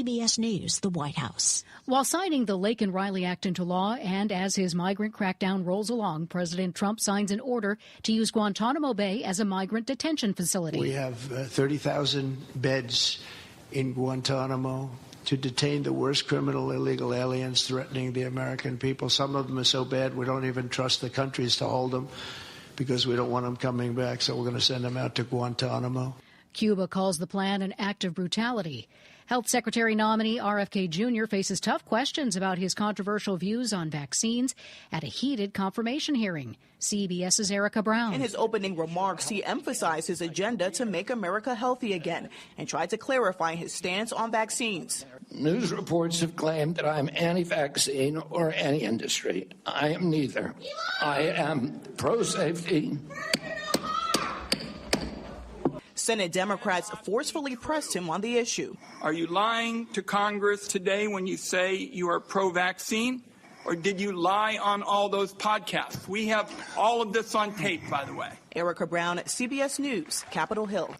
CBS News, the White House. While signing the Lake and Riley Act into law and as his migrant crackdown rolls along, President Trump signs an order to use Guantanamo Bay as a migrant detention facility. We have 30,000 beds in Guantanamo to detain the worst criminal illegal aliens threatening the American people. Some of them are so bad we don't even trust the countries to hold them because we don't want them coming back, so we're going to send them out to Guantanamo. Cuba calls the plan an act of brutality. Health Secretary nominee RFK Jr. faces tough questions about his controversial views on vaccines at a heated confirmation hearing. CBS's Erica Brown. In his opening remarks, he emphasized his agenda to make America healthy again and tried to clarify his stance on vaccines. News reports have claimed that I'm anti-vaccine or anti-industry. I am neither. I am pro-safety. Senate Democrats forcefully pressed him on the issue. Are you lying to Congress today when you say you are pro-vaccine? Or did you lie on all those podcasts? We have all of this on tape, by the way. Erica Brown, CBS News, Capitol Hill.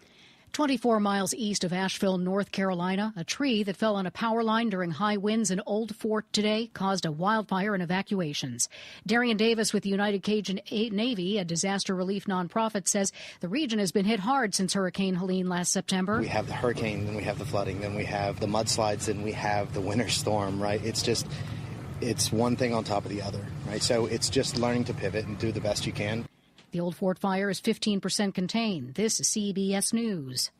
24 miles east of Asheville, North Carolina, a tree that fell on a power line during high winds in Old Fort today caused a wildfire and evacuations. Darian Davis with the United Cajun Navy, a disaster relief nonprofit, says the region has been hit hard since Hurricane Helene last September. We have the hurricane, then we have the flooding, then we have the mudslides, and we have the winter storm, right? It's one thing on top of the other, right? So it's just learning to pivot and do the best you can. The Old Fort fire is 15% contained. This is CBS News.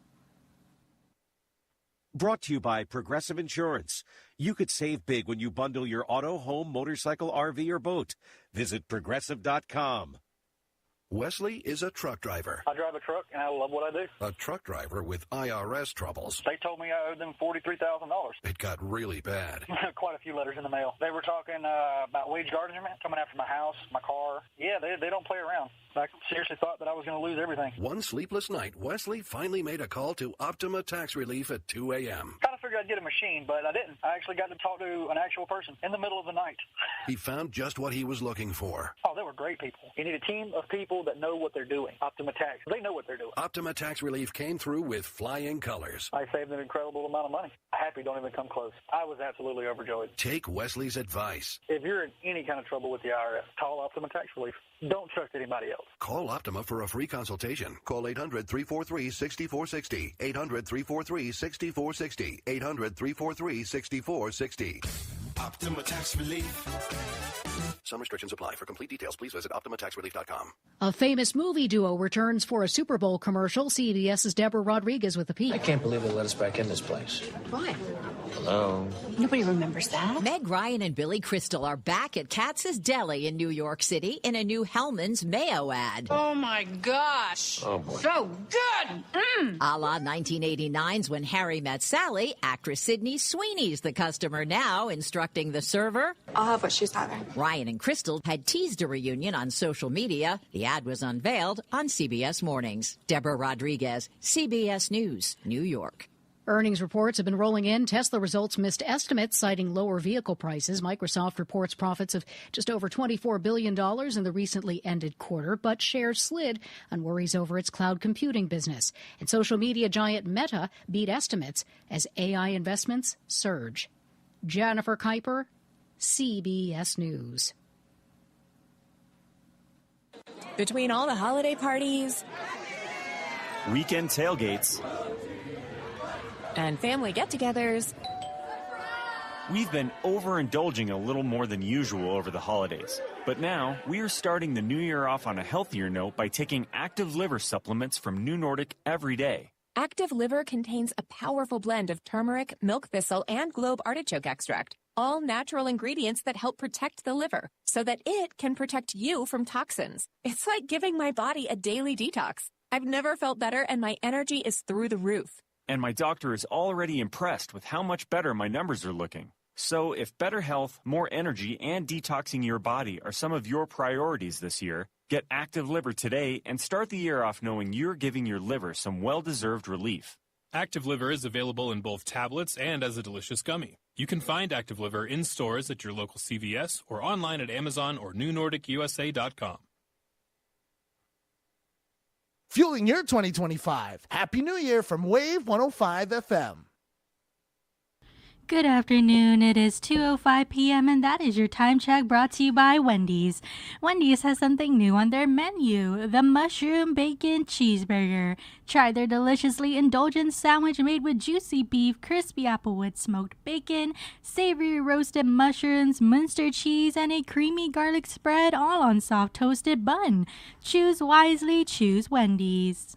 Brought to you by Progressive Insurance. You could save big when you bundle your auto, home, motorcycle, RV, or boat. Visit Progressive.com. Wesley is a truck driver. I drive a truck, and I love what I do. A truck driver with IRS troubles. They told me I owed them $43,000. It got really bad. Quite a few letters in the mail. They were talking about wage garnishment, coming after my house, my car. Yeah, they don't play around. I seriously thought that I was going to lose everything. One sleepless night, Wesley finally made a call to Optima Tax Relief at 2 a.m. Kind of figured I'd get a machine, but I didn't. I actually got to talk to an actual person in the middle of the night. He found just what he was looking for. Oh, they were great people. You need a team of people that know what they're doing. Optima Tax, they know what they're doing. Optima Tax Relief came through with flying colors. I saved an incredible amount of money. Happy don't even come close. I was absolutely overjoyed. Take Wesley's advice. If you're in any kind of trouble with the IRS, call Optima Tax Relief. Don't trust anybody else. Call Optima for a free consultation. Call 800-343-6460. 800-343-6460. 800-343-6460. Optima Tax Relief. Some restrictions apply. For complete details, please visit OptimaTaxRelief.com. A famous movie duo returns for a Super Bowl commercial. CBS's Deborah Rodriguez with a peek. I can't believe they let us back in this place. Why? Hello? Nobody remembers that. Meg Ryan and Billy Crystal are back at Katz's Deli in New York City in a new Hellman's Mayo ad. Oh, my gosh. Oh, boy. So good. A la 1989's When Harry Met Sally, actress Sydney Sweeney's the customer now, instructing the server. I'll have what she's having. Ryan and Crystal had teased a reunion on social media. The ad was unveiled on CBS Mornings. Deborah Rodriguez, CBS News, New York. Earnings reports have been rolling in. Tesla results missed estimates, citing lower vehicle prices. Microsoft reports profits of just over $24 billion in the recently ended quarter, but shares slid on worries over its cloud computing business. And social media giant Meta beat estimates as AI investments surge. Jennifer Kuiper, CBS News. Between all the holiday parties, weekend tailgates, and family get-togethers, we've been overindulging a little more than usual over the holidays. But now, we are starting the new year off on a healthier note by taking Active Liver supplements from New Nordic every day. Active Liver contains a powerful blend of turmeric, milk thistle, and globe artichoke extract, all natural ingredients that help protect the liver so that it can protect you from toxins. It's like giving my body a daily detox. I've never felt better, and my energy is through the roof. And my doctor is already impressed with how much better my numbers are looking. So if better health, more energy, and detoxing your body are some of your priorities this year, get Active Liver today and start the year off knowing you're giving your liver some well-deserved relief. Active Liver is available in both tablets and as a delicious gummy. You can find Active Liver in stores at your local CVS or online at Amazon or NewNordicUSA.com. Fueling your 2025. Happy New Year from Wave 105 FM. Good afternoon. It is 2:05 p.m. and that is your time check brought to you by Wendy's. Wendy's has something new on their menu, the Mushroom Bacon Cheeseburger. Try their deliciously indulgent sandwich made with juicy beef, crispy applewood smoked bacon, savory roasted mushrooms, Munster cheese, and a creamy garlic spread, all on soft toasted bun. Choose wisely, choose Wendy's.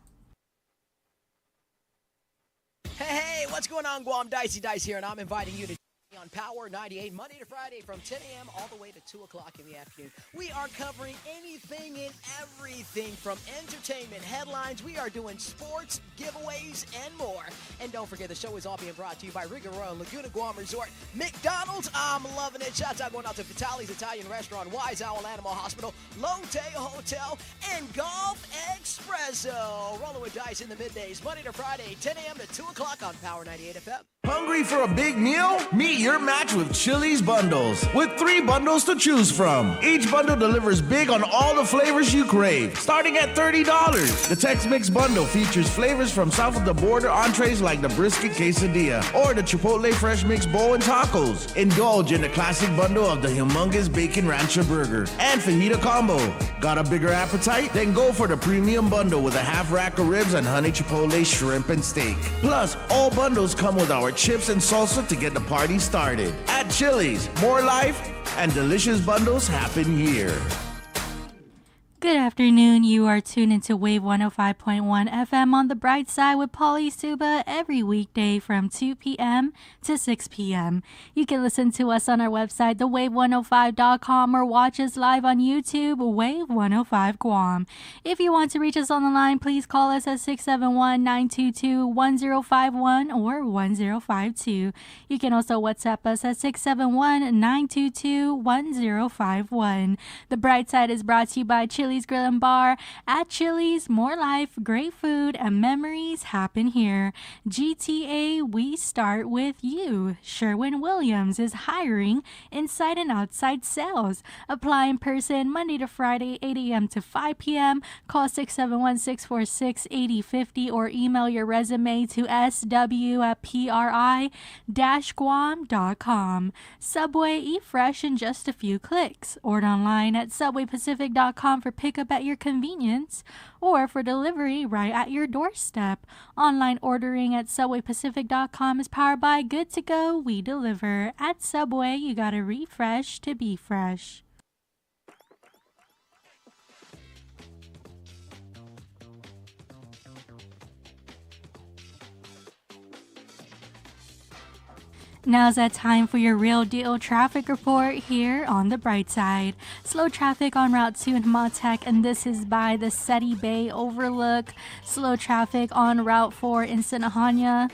Hey, what's going on, Guam? Dicey Dice here, and I'm inviting you to on Power 98 Monday to Friday from 10 a.m. all the way to 2 o'clock in the afternoon. We are covering anything and everything from entertainment, headlines. We are doing sports, giveaways, and more. And don't forget, the show is all being brought to you by Riga Royal Laguna Guam Resort, McDonald's. I'm loving it. Shouts out going out to Vitali's Italian Restaurant, Wise Owl Animal Hospital, Lotte Hotel, and Golf Espresso. Rolling with Dice in the middays, Monday to Friday, 10 a.m. to 2 o'clock on Power 98 FM. Hungry for a big meal? Meet your match with Chili's Bundles. With 3 bundles to choose from. Each bundle delivers big on all the flavors you crave, starting at $30. The Tex-Mix Bundle features flavors from south of the border entrees like the brisket quesadilla or the Chipotle Fresh Mix Bowl and tacos. Indulge in the classic bundle of the humongous Bacon Rancher Burger and Fajita Combo. Got a bigger appetite? Then go for the Premium Bundle with a half rack of ribs and honey Chipotle shrimp and steak. Plus, all bundles come with our chips and salsa to get the party started. At Chili's, more life and delicious bundles happen here. Good afternoon. You are tuned into Wave 105.1 FM on the Brightside with Pauly Suba every weekday from 2 p.m. to 6 p.m. You can listen to us on our website, thewave105.com, or watch us live on YouTube, Wave 105 Guam. If you want to reach us on the line, please call us at 671-922-1051 or 1052. You can also WhatsApp us at 671-922-1051. The Brightside is brought to you by Chili's Grill and Bar. At Chili's, more life, great food, and memories happen here. GTA, we start with you. Sherwin-Williams is hiring inside and outside sales. Apply in person Monday to Friday, 8 a.m. to 5 p.m. Call 671-646-8050 or email your resume to sw@pri-guam.com. Subway, eat fresh in just a few clicks. Order online at subwaypacific.com for pickup at your convenience or for delivery right at your doorstep. Online ordering at subwaypacific.com is powered by Good to Go, we deliver. At Subway, you gotta refresh to be fresh. Now's that time for your real deal traffic report here on the Brightside. Slow traffic on Route 2 in Matek, and this is by the Seti Bay Overlook. Slow traffic on Route 4 in Sinahanya.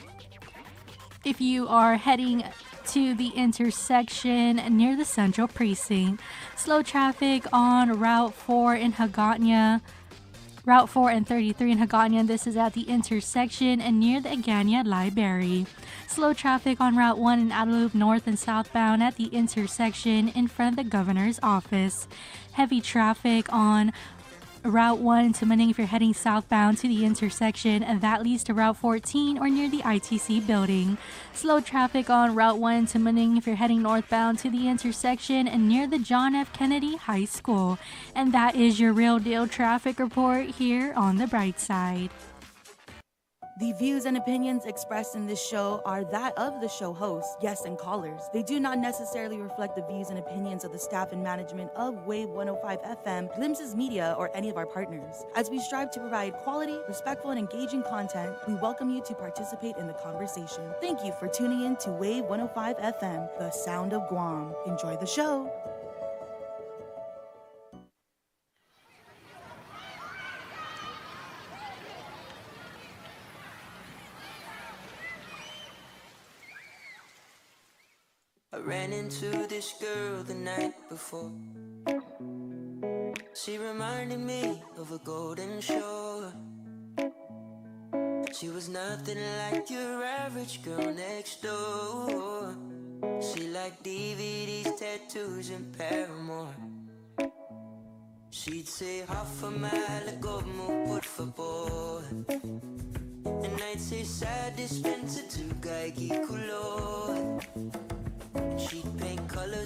If you are heading to the intersection near the Central Precinct. Slow traffic on Route 4 in Hagåtña. Route 4 and 33 in Hagåtña. This is at the intersection and near the Agana Library. Slow traffic on Route 1 in Adelup north and southbound at the intersection in front of the governor's office. Heavy traffic on Route 1 to Manning if you're heading southbound to the intersection, and that leads to Route 14 or near the ITC building. Slow traffic on Route 1 to Manning if you're heading northbound to the intersection and near the John F. Kennedy High School. And that is your real deal traffic report here on the Brightside. The views and opinions expressed in this show are that of the show hosts, guests, and callers. They do not necessarily reflect the views and opinions of the staff and management of Wave 105 FM, Glimpses Media, or any of our partners. As we strive to provide quality, respectful, and engaging content, we welcome you to participate in the conversation. Thank you for tuning in to Wave 105 FM, the sound of Guam. Enjoy the show. I ran into this girl the night before. She reminded me of a golden shore. She was nothing like your average girl next door. She liked DVDs, tattoos, and Paramore. She'd say, Hafa Adai, como por favor. And I'd say, sa dispensa tu kaigi kulor.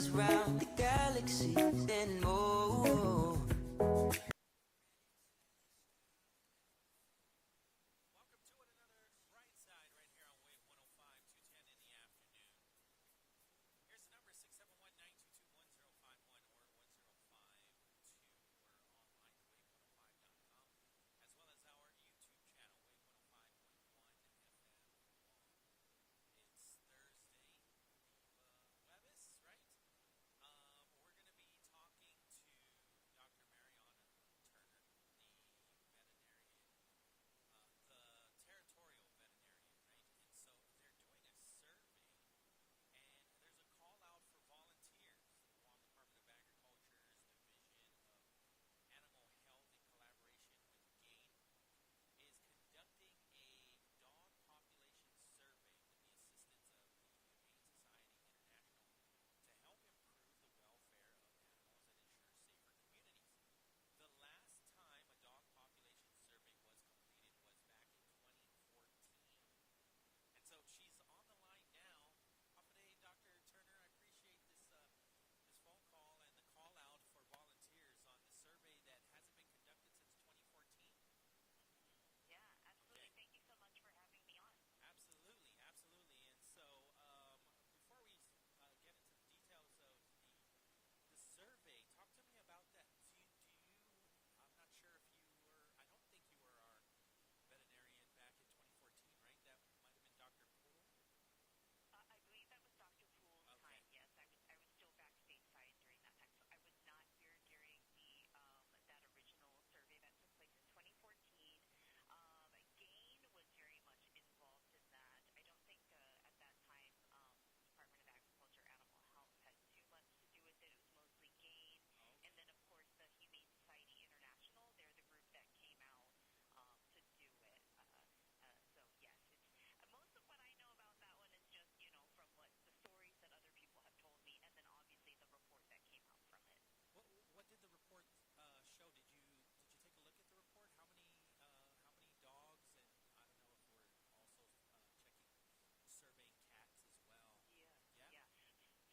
us round the galaxies and more.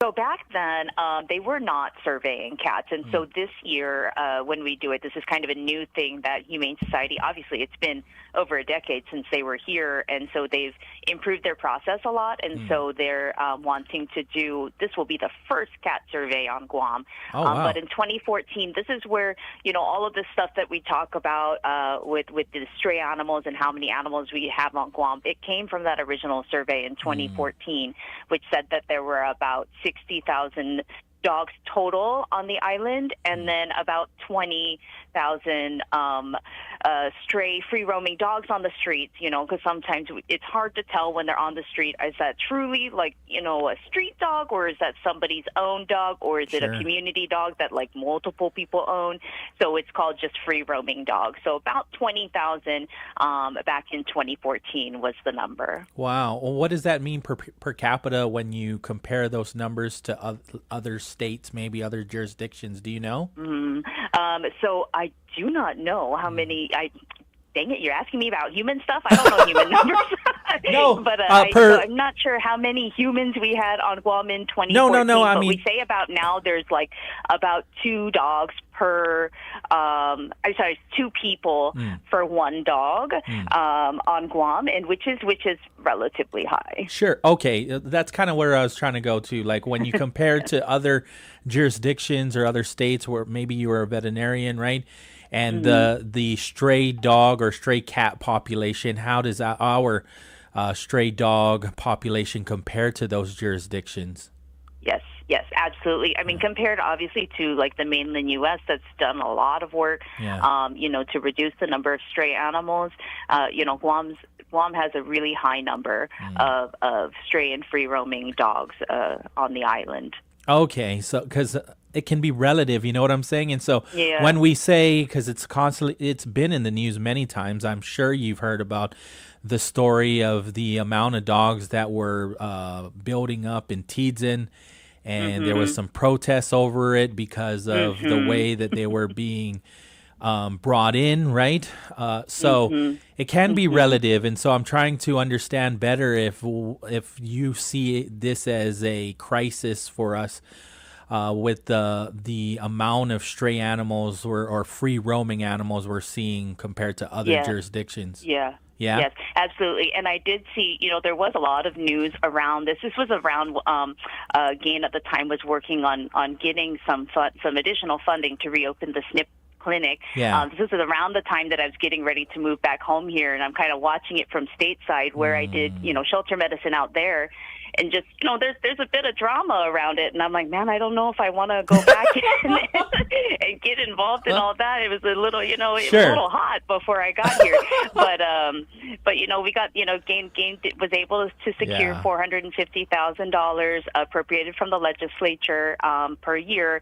So back then, they were not surveying cats. And so this year, when we do it, this is kind of a new thing that Humane Society, obviously it's been over a decade since they were here, and so they've improved their process a lot, and so they're wanting to do, this will be the first cat survey on Guam. Oh, wow. But in 2014, this is where, you know, all of the stuff that we talk about with the stray animals and how many animals we have on Guam, it came from that original survey in 2014, which said that there were about 60,000 dogs total on the island, and then about 20,000 stray free-roaming dogs on the streets, you know, because sometimes it's hard to tell when they're on the street. Is that truly, like, you know, a street dog, or is that somebody's own dog, or is it a community dog that, like, multiple people own? So it's called just free-roaming dogs. So about 20,000 back in 2014 was the number. Wow. Well, what does that mean per capita when you compare those numbers to other states, maybe other jurisdictions? Do you know? So I do not know how many. Dang it, you're asking me about human stuff? I don't know human numbers. No, but so I'm not sure how many humans we had on Guam in 2014. No, I but mean, we say about now there's like about 2 dogs per, two people for 1 dog on Guam, and which is relatively high. Sure. Okay. That's kind of where I was trying to go to. Like when you compare to other jurisdictions or other states where maybe you were a veterinarian, right? And the stray dog or stray cat population, how does our stray dog population compare to those jurisdictions? Yes, absolutely. I mean, compared obviously to like the mainland U.S., that's done a lot of work, you know, to reduce the number of stray animals. You know, Guam has a really high number of stray and free roaming dogs on the island. Okay, so because it can be relative, you know what I'm saying? And so when we say, because it's been in the news many times, I'm sure you've heard about the story of the amount of dogs that were building up in Tidzin, and there was some protests over it because of the way that they were being brought in, right? So it can be relative, and so I'm trying to understand better if you see this as a crisis for us with the amount of stray animals or free roaming animals we're seeing compared to other jurisdictions. Yeah. Yeah. Yes, absolutely. And I did see, there was a lot of news around this. This was around, Gain at the time was working on getting some additional funding to reopen the SNP clinic. Yeah. This was around the time that I was getting ready to move back home here, and I'm kind of watching it from stateside where I did, shelter medicine out there. And just, there's a bit of drama around it. And I'm like, man, I don't know if I want to go back and get involved in all that. It was a little, it was a little hot before I got here. But we got, Gain was able to secure $450,000 appropriated from the legislature per year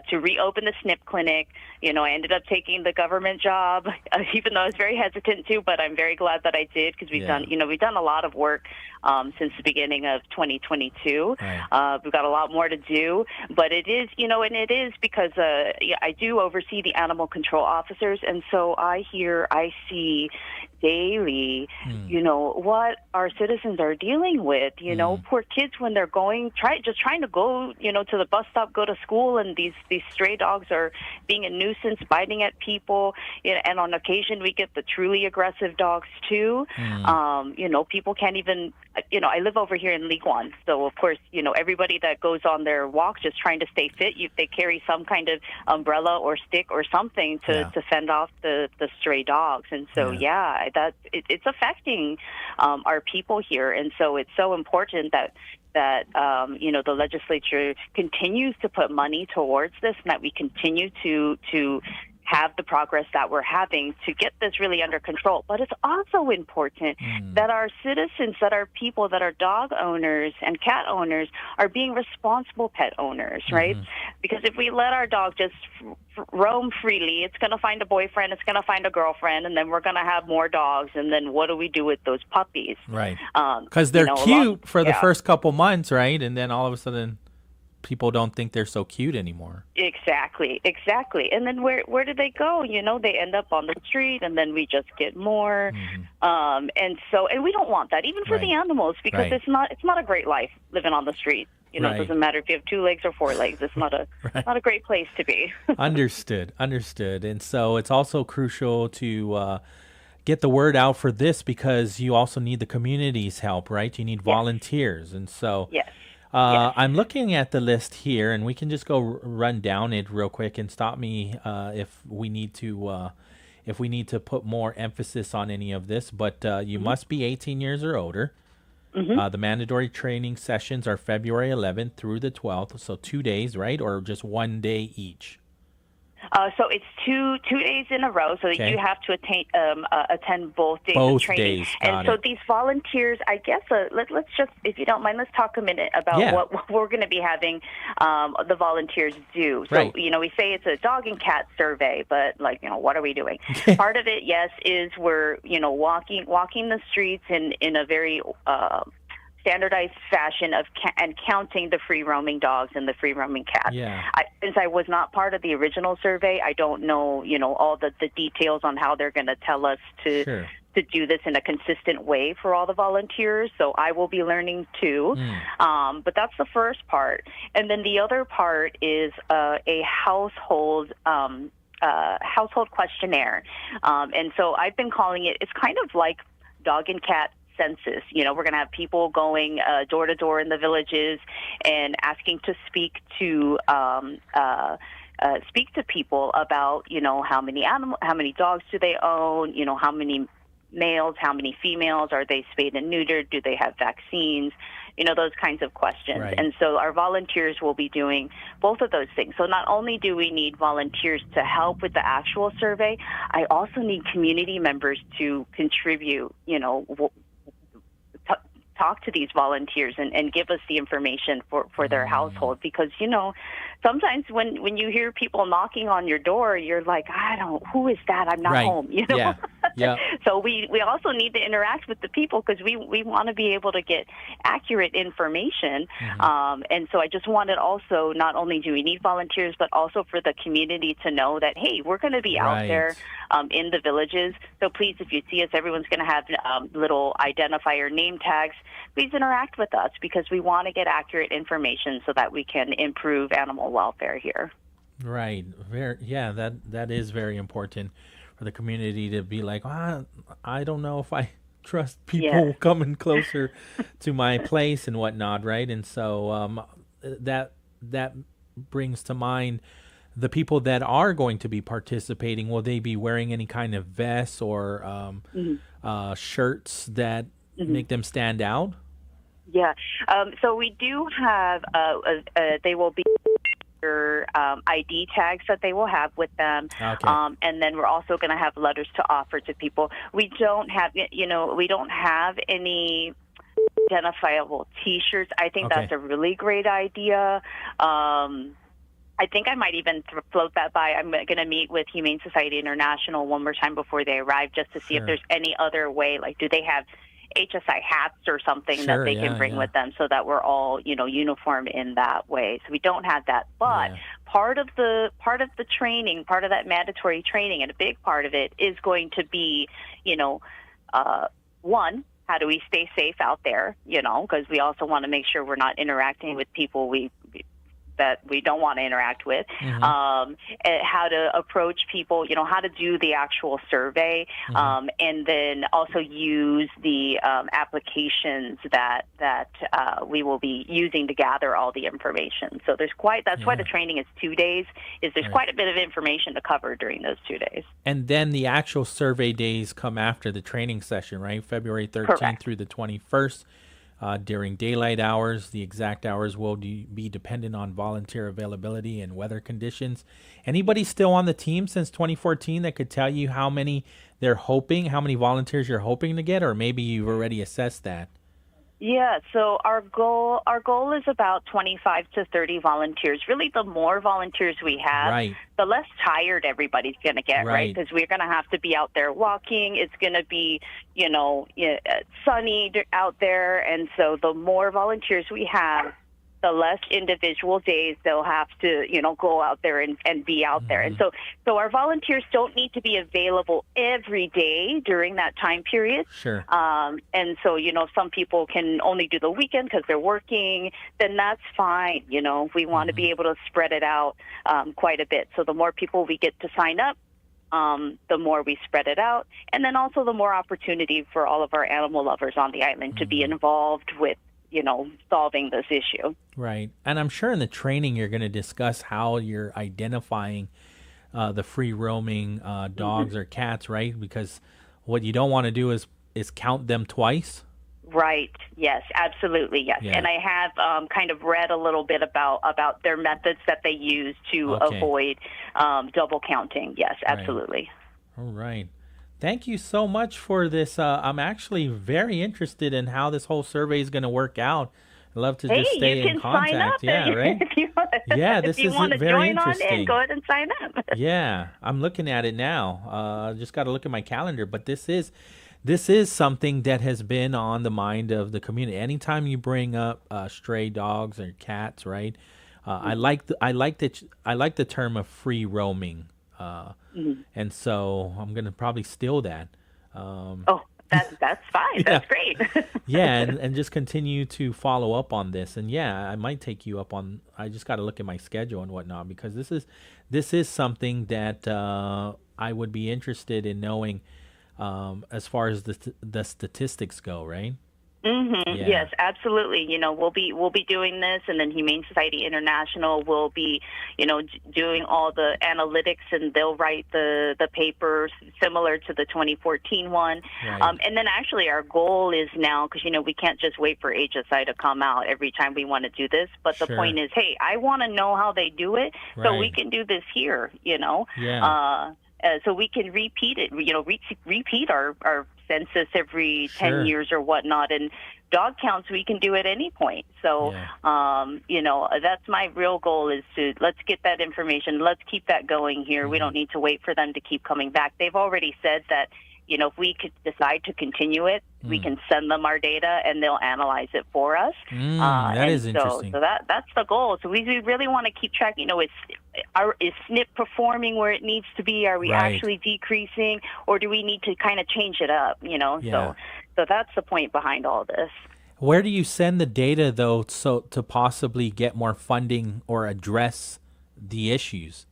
to reopen the SNP clinic. I ended up taking the government job, even though I was very hesitant to, but I'm very glad that I did because we've done a lot of work since the beginning of 2022. Right. We've got a lot more to do, but it is, and it is because I do oversee the animal control officers, and so I see daily, what our citizens are dealing with. Poor kids when they're trying to go, to the bus stop, go to school, and these stray dogs are being a nuisance, biting at people. And on occasion we get the truly aggressive dogs too. People can't even. I live over here in Guam, so of course, everybody that goes on their walk just trying to stay fit, they carry some kind of umbrella or stick or something to fend off the stray dogs. And so, it's affecting our people here. And so it's so important that the legislature continues to put money towards this and that we continue to have the progress that we're having to get this really under control. But it's also important that our citizens, that our people, that our dog owners and cat owners are being responsible pet owners, right? Because if we let our dog just roam freely, it's going to find a boyfriend, it's going to find a girlfriend, and then we're going to have more dogs. And then what do we do with those puppies? Right. Because they're cute for the first couple months, right? And then all of a sudden people don't think they're so cute anymore. Exactly. And then where do they go? They end up on the street, and then we just get more. And we don't want that, even for the animals, because it's not a great life living on the street. It doesn't matter if you have 2 legs or 4 legs. It's not a great place to be. Understood. And so it's also crucial to get the word out for this, because you also need the community's help, right? You need volunteers. And so I'm looking at the list here, and we can just go run down it real quick and stop me if we need to put more emphasis on any of this. But you must be 18 years or older. The mandatory training sessions are February 11th through the 12th, so 2 days, right? Or just 1 day each? So it's two days in a row, so you have to attend both days of training. And so these volunteers, I guess, let's just, if you don't mind, let's talk a minute about what we're going to be having the volunteers do. So, we say it's a dog and cat survey, but what are we doing? Part of it, is we're, walking the streets in a very standardized fashion and counting the free roaming dogs and the free roaming cats. Since I was not part of the original survey, I don't know, all the details on how they're going to tell us to do this in a consistent way for all the volunteers. So I will be learning too. But that's the first part. And then the other part is a household questionnaire. And so I've been calling it's kind of like dog and cat census. We're going to have people going door to door in the villages and asking to speak to people about how many dogs do they own, how many males, how many females, are they spayed and neutered, do they have vaccines, those kinds of questions. And so our volunteers will be doing both of those things. So not only do we need volunteers to help with the actual survey, I also need community members to contribute, talk to these volunteers and give us the information for their household, because sometimes when you hear people knocking on your door, you're like, who is that? I'm not home. Yeah. So we also need to interact with the people because we want to be able to get accurate information. And so I just wanted also, not only do we need volunteers, but also for the community to know that, hey, we're going to be out there in the villages. So please, if you see us, everyone's going to have little identifier name tags. Please interact with us because we want to get accurate information so that we can improve animal welfare here. Right. That is very important for the community to be like, I don't know if I trust people coming closer to my place and whatnot, right? And so that brings to mind the people that are going to be participating. Will they be wearing any kind of vests or shirts that make them stand out? Yeah. So we do have, they will be ID tags that they will have with them. Okay. And then we're also going to have letters to offer to people. We don't have any identifiable T-shirts. I think that's a really great idea. I think I might even float that by. I'm going to meet with Humane Society International one more time before they arrive just to see if there's any other way. Like, do they have HSI hats or something that they can bring with them so that we're all, uniform in that way. So we don't have that. But part of the training, part of that mandatory training, and a big part of it is going to be, one, how do we stay safe out there, because we also want to make sure we're not interacting with people that we don't want to interact with, how to approach people, how to do the actual survey, and then also use the applications that we will be using to gather all the information. So that's why the training is 2 days, there's quite a bit of information to cover during those 2 days. And then the actual survey days come after the training session, right? February 13th through the 21st. During daylight hours. The exact hours will be dependent on volunteer availability and weather conditions. Anybody still on the team since 2014 that could tell you how many volunteers you're hoping to get, or maybe you've already assessed that? Yeah, so our goal is about 25 to 30 volunteers. Really, the more volunteers we have, the less tired everybody's going to get, right? Because we're going to have to be out there walking. It's going to be, sunny out there. And so the more volunteers we have, the less individual days they'll have to, go out there and be out there. And so our volunteers don't need to be available every day during that time period. Sure. And so, some people can only do the weekend because they're working, then that's fine. We want to be able to spread it out quite a bit. So the more people we get to sign up, the more we spread it out. And then also the more opportunity for all of our animal lovers on the island to be involved with, solving this issue. Right. And I'm sure in the training you're going to discuss how you're identifying the free roaming dogs or cats, right? Because what you don't want to do is count them twice. Right. Yes, absolutely. Yes. Yeah. And I have kind of read a little bit about their methods that they use to avoid double counting. Yes, absolutely. All right. Thank you so much for this. I'm actually very interested in how this whole survey is going to work out. I'd love to just stay in contact. Sign up if you yeah, this is very interesting. Go ahead and sign up. Yeah, I'm looking at it now. Just got to look at my calendar, but this is something that has been on the mind of the community. Anytime you bring up stray dogs or cats, right? I like the term of free roaming. And so I'm going to probably steal that. That's fine. That's great. Yeah, and just continue to follow up on this. And I might take you up on. I just got to look at my schedule and whatnot, because this is something that I would be interested in knowing as far as the statistics go, right? Mm-hmm. Yeah. Yes, absolutely. We'll be doing this, and then Humane Society International will be, doing all the analytics, and they'll write the papers similar to the 2014 one. Right. And then actually our goal is now, because we can't just wait for HSI to come out every time we want to do this. But the point is, hey, I want to know how they do it, so we can do this here. Yeah. So we can repeat it. Repeat our census every 10 years or whatnot, and dog counts we can do at any point. So that's my real goal, is to let's get that information, let's keep that going here. We don't need to wait for them to keep coming back. They've already said that if we could decide to continue it, we can send them our data and they'll analyze it for us. That is interesting. So that's the goal. So we really want to keep track. Is SNP performing where it needs to be? Are we actually decreasing, or do we need to kind of change it up? So that's the point behind all this. Where do you send the data though, so to possibly get more funding or address the issues?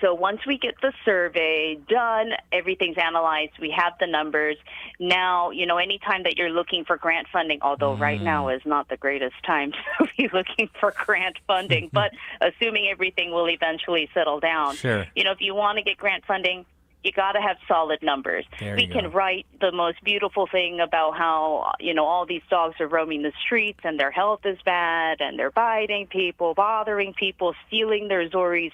So once we get the survey done, everything's analyzed, we have the numbers. Now, anytime that you're looking for grant funding, although right now is not the greatest time to be looking for grant funding, but assuming everything will eventually settle down. Sure. If you want to get grant funding, you got to have solid numbers. We can write the most beautiful thing about how, all these dogs are roaming the streets and their health is bad and they're biting people, bothering people, stealing their Zoris.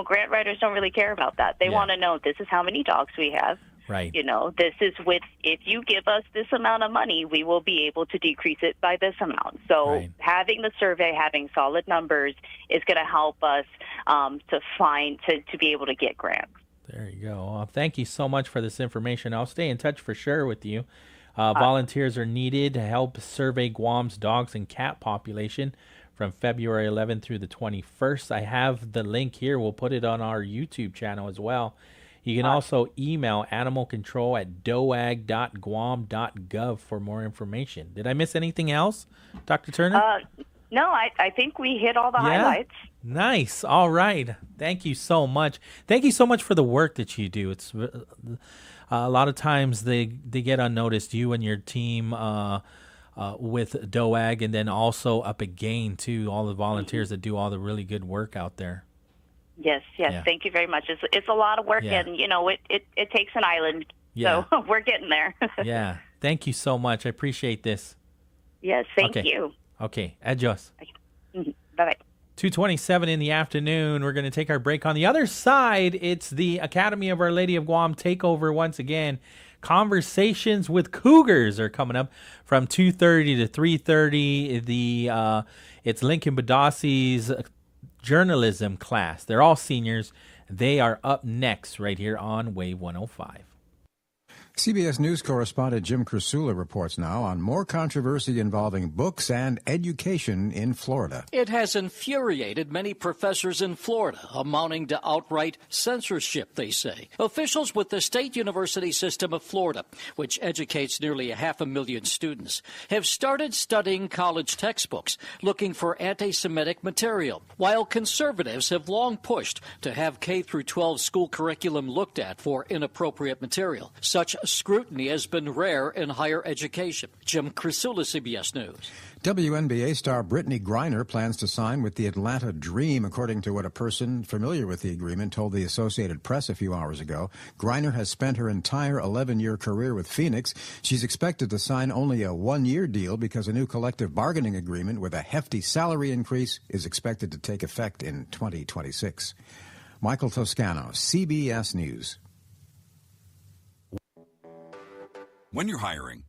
Grant writers don't really care about that. They want to know this is how many dogs we have. Right. This is if you give us this amount of money, we will be able to decrease it by this amount. So having the survey, having solid numbers is going to help us to be able to get grants. There you go. Thank you so much for this information. I'll stay in touch for sure with you. Volunteers are needed to help survey Guam's dogs and cat population from February 11th through the 21st. I have the link here. We'll put it on our YouTube channel as well. You can also email animalcontrol@doag.guam.gov for more information. Did I miss anything else, Dr. Turner? No, I think we hit all the highlights. Nice. All right. Thank you so much. Thank you so much for the work that you do. It's a lot of times they get unnoticed. You and your team with DOAG, and then also up again too. All the volunteers that do all the really good work out there. Yes. Yeah. Thank you very much. It's a lot of work, and it takes an island. So we're getting there. Yeah. Thank you so much. I appreciate this. Yes. Thank you. Okay. Adios. Bye-bye. 2:27 in the afternoon. We're going to take our break. On the other side, it's the Academy of Our Lady of Guam takeover once again. Conversations with Cougars are coming up from 2:30 to 3:30. It's Lincoln Badassi's journalism class. They're all seniors. They are up next right here on Wave 105. CBS News correspondent Jim Krasula reports now on more controversy involving books and education in Florida. It has infuriated many professors in Florida, amounting to outright censorship, they say. Officials with the State University System of Florida, which educates nearly 500,000 students, have started studying college textbooks, looking for anti-Semitic material, while conservatives have long pushed to have K-12 school curriculum looked at for inappropriate material. Such scrutiny has been rare in higher education. Jim Krasula, CBS News. WNBA star Brittany Griner plans to sign with the Atlanta Dream, according to what a person familiar with the agreement told the Associated Press a few hours ago. Griner has spent her entire 11-year career with Phoenix. She's expected to sign only a one-year deal because a new collective bargaining agreement with a hefty salary increase is expected to take effect in 2026. Michael Toscano, CBS News. When you're hiring,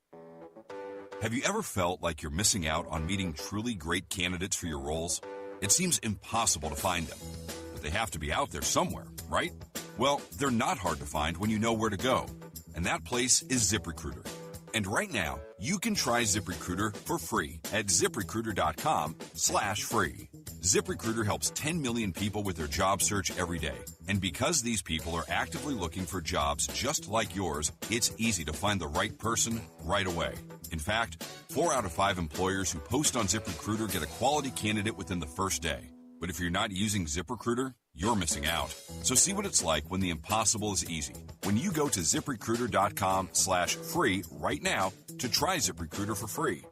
have you ever felt like you're missing out on meeting truly great candidates for your roles? It seems impossible to find them, but they have to be out there somewhere, right? Well, they're not hard to find when you know where to go, and that place is ZipRecruiter. And right now, you can try ZipRecruiter for free at ZipRecruiter.com/free. ZipRecruiter helps 10 million people with their job search every day. And because these people are actively looking for jobs just like yours, it's easy to find the right person right away. In fact, 4 out of 5 employers who post on ZipRecruiter get a quality candidate within the first day. But if you're not using ZipRecruiter, you're missing out. So see what it's like when the impossible is easy. When you go to ZipRecruiter.com/free right now to try ZipRecruiter for free.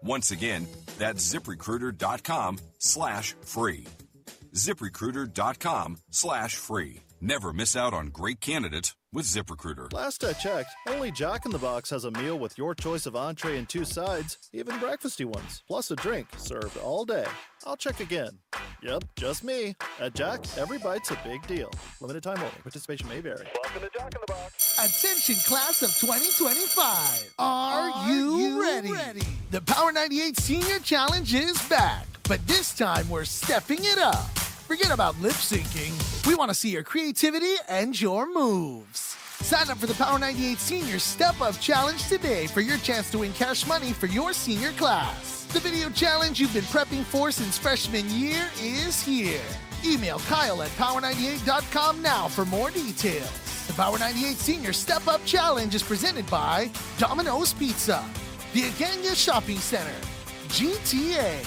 Once again, that's ZipRecruiter.com/free. ZipRecruiter.com/free. Never miss out on great candidates with ZipRecruiter. Last I checked, only Jack in the Box has a meal with your choice of entree and 2 sides, even breakfasty ones, plus a drink served all day. I'll check again. Yep, just me. At Jack, every bite's a big deal. Limited time only. Participation may vary. Welcome to Jack in the Box. Attention class of 2025. Are you ready? The Power 98 Senior Challenge is back, but this time we're stepping it up. Forget about lip syncing. We want to see your creativity and your moves. Sign up for the Power 98 Senior Step Up Challenge today for your chance to win cash money for your senior class. The video challenge you've been prepping for since freshman year is here. Email Kyle at power98.com now for more details. The Power 98 Senior Step Up Challenge is presented by Domino's Pizza, the Agania Shopping Center, GTA,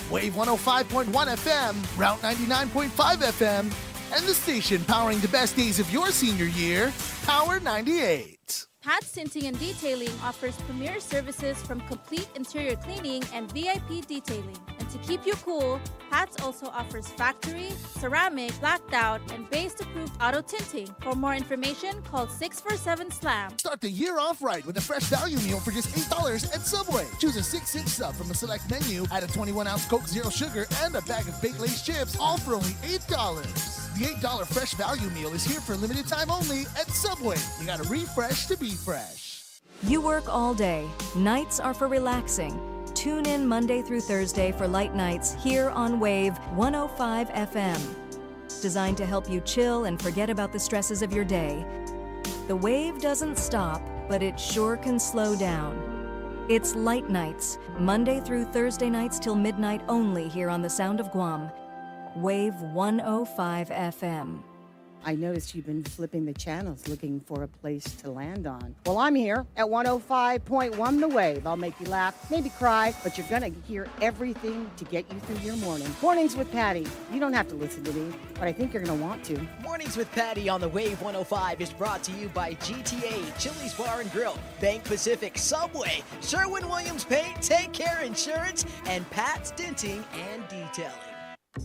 Wave 105.1 FM, Route 99.5 FM, and the station powering the best days of your senior year, Power 98. Pat's Tinting and Detailing offers premier services from complete interior cleaning and VIP detailing. And to keep you cool, Pat's also offers factory, ceramic, blacked out, and based-approved auto tinting. For more information, call 647-SLAM. Start the year off right with a fresh value meal for just $8 at Subway. Choose a 6-inch sub from a select menu, add a 21-ounce Coke Zero Sugar, and a bag of baked Lay's chips, all for only $8. The $8 fresh value meal is here for a limited time only at Subway. You gotta refresh to be fresh. You work all day. Nights are for relaxing. Tune in Monday through Thursday for Light Nights here on Wave 105 FM. Designed to help you chill and forget about the stresses of your day. The wave doesn't stop, but it sure can slow down. It's Light Nights, Monday through Thursday nights till midnight only here on the Sound of Guam. Wave 105 FM. I noticed you've been flipping the channels looking for a place to land on. Well, I'm here at 105.1 The Wave. I'll make you laugh, maybe cry, but you're going to hear everything to get you through your morning. Mornings with Patty. You don't have to listen to me, but I think you're going to want to. Mornings with Patty on the Wave 105 is brought to you by GTA, Chili's Bar and Grill, Bank Pacific, Subway, Sherwin-Williams Paint, Take Care Insurance, and Pat's Denting and Detailing.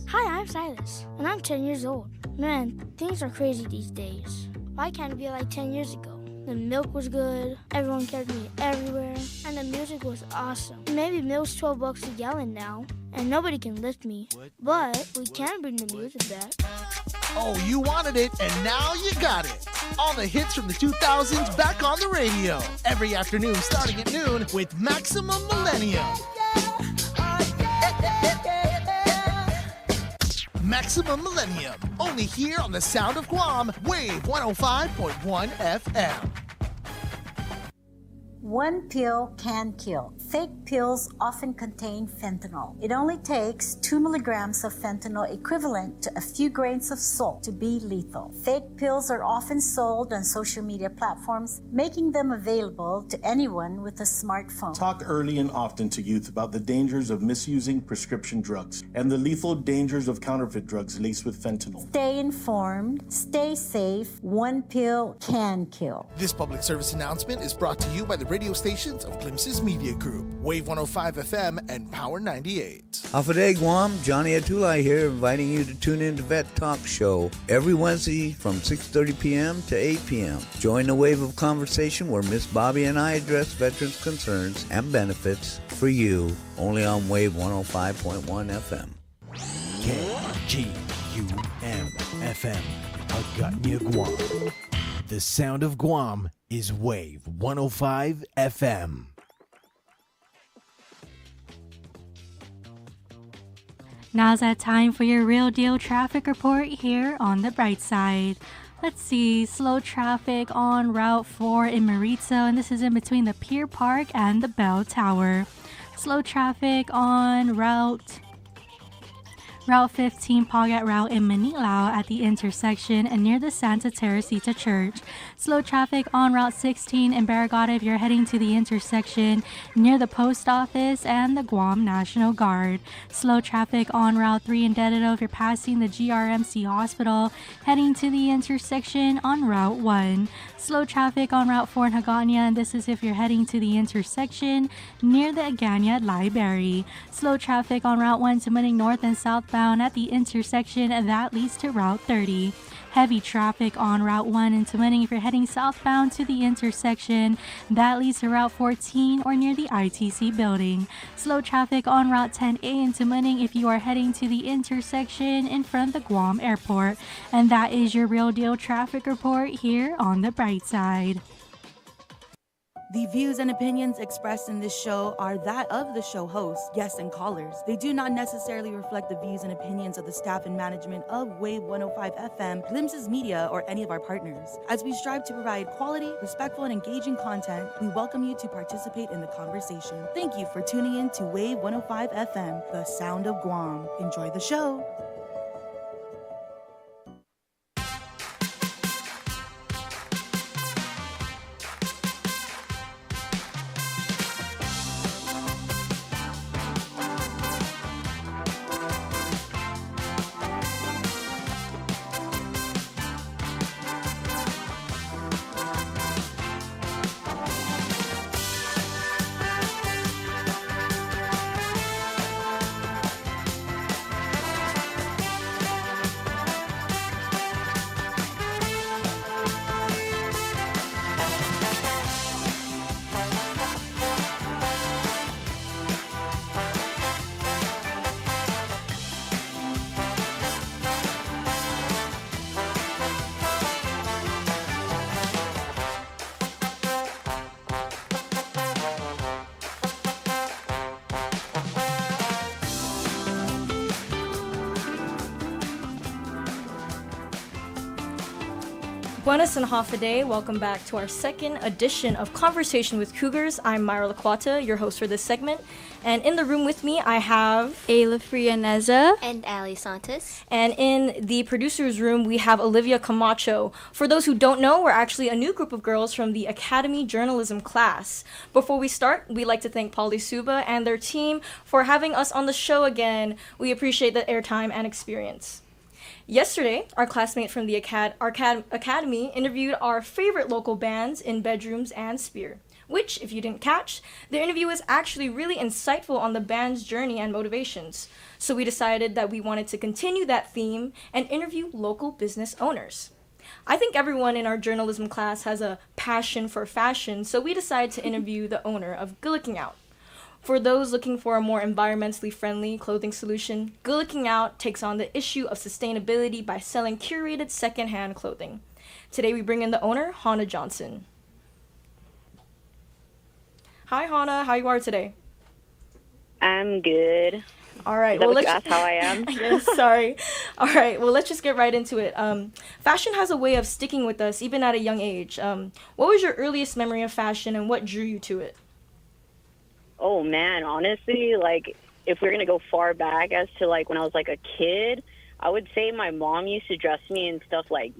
Hi, I'm Silas, and I'm 10 years old. Man, things are crazy these days. Why can't it be like 10 years ago? The milk was good, everyone carried me everywhere, and the music was awesome. Maybe milk's $12 a gallon now, and nobody can lift me. But we can bring the music back. Oh, you wanted it, and now you got it. All the hits from the 2000s back on the radio. Every afternoon starting at noon with Maximum Millennium. Maximum Millennium, only here on the Sound of Guam, Wave 105.1 FM. One pill can kill. Fake pills often contain fentanyl. It only takes 2 milligrams of fentanyl, equivalent to a few grains of salt, to be lethal. Fake pills are often sold on social media platforms, making them available to anyone with a smartphone. Talk early and often to youth about the dangers of misusing prescription drugs and the lethal dangers of counterfeit drugs laced with fentanyl. Stay informed, stay safe. One pill can kill. This public service announcement is brought to you by the radio stations of Glimpses Media Group, Wave 105 FM, and Power 98. Hafa Adai, Guam. Johnny Atulai here, inviting you to tune in to Vet Talk Show every Wednesday from 6:30 p.m. to 8 p.m. Join the wave of conversation where Miss Bobby and I address veterans' concerns and benefits for you, only on Wave 105.1 FM. KGUM FM, Aganya, Guam. The Sound of Guam is Wave 105 FM. Now's that time for your real deal traffic report here on the Brightside. Let's see, slow traffic on Route 4 in Maritza, and this is in between the Pier Park and the Bell Tower. Slow traffic on Route 15 Pagat Route in Manilao at the intersection and near the Santa Teresita Church. Slow traffic on Route 16 in Barragata if you're heading to the intersection near the post office and the Guam National Guard. Slow traffic on Route 3 in Dededo if you're passing the GRMC Hospital heading to the intersection on Route 1. Slow traffic on Route 4 in Hagåtña, and this is if you're heading to the intersection near the Agania Library. Slow traffic on Route 1 to Muning North and southbound at the intersection that leads to Route 30. Heavy traffic on Route 1 in Tumuning if you're heading southbound to the intersection that leads to Route 14 or near the ITC building. Slow traffic on Route 10A in Tumuning if you are heading to the intersection in front of the Guam Airport. And that is your real deal traffic report here on the Brightside. The views and opinions expressed in this show are that of the show host, guests, and callers. They do not necessarily reflect the views and opinions of the staff and management of Wave 105 FM, Glimpses Media, or any of our partners. As we strive to provide quality, respectful, and engaging content, we welcome you to participate in the conversation. Thank you for tuning in to Wave 105 FM, the sound of Guam. Enjoy the show. Buenas and Hafa Adai. Welcome back to our second edition of Conversation with Cougars. I'm Myra Laquata, your host for this segment. And in the room with me, I have Ayla Frianeza and Ali Santos. And in the producer's room, we have Olivia Camacho. For those who don't know, we're actually a new group of girls from the Academy Journalism class. Before we start, we'd like to thank Pauly Suba and their team for having us on the show again. We appreciate the airtime and experience. Yesterday, our classmate from the Academy interviewed our favorite local bands in Bedrooms and Spear, which, if you didn't catch, the interview was actually really insightful on the band's journey and motivations. So we decided that we wanted to continue that theme and interview local business owners. I think everyone in our journalism class has a passion for fashion, so we decided to interview the owner of Good Looking Out. For those looking for a more environmentally friendly clothing solution, Good Looking Out takes on the issue of sustainability by selling curated secondhand clothing. Today we bring in the owner, Hannah Johnson. Hi Hannah, how you are today? I'm good. All right. Well, let's ask how I am. Yes, sorry. All right. Well, let's just get right into it. Fashion has a way of sticking with us even at a young age. What was your earliest memory of fashion and what drew you to it? Oh man, honestly, like if we're gonna go far back as to like when I was like a kid, I would say my mom used to dress me in stuff like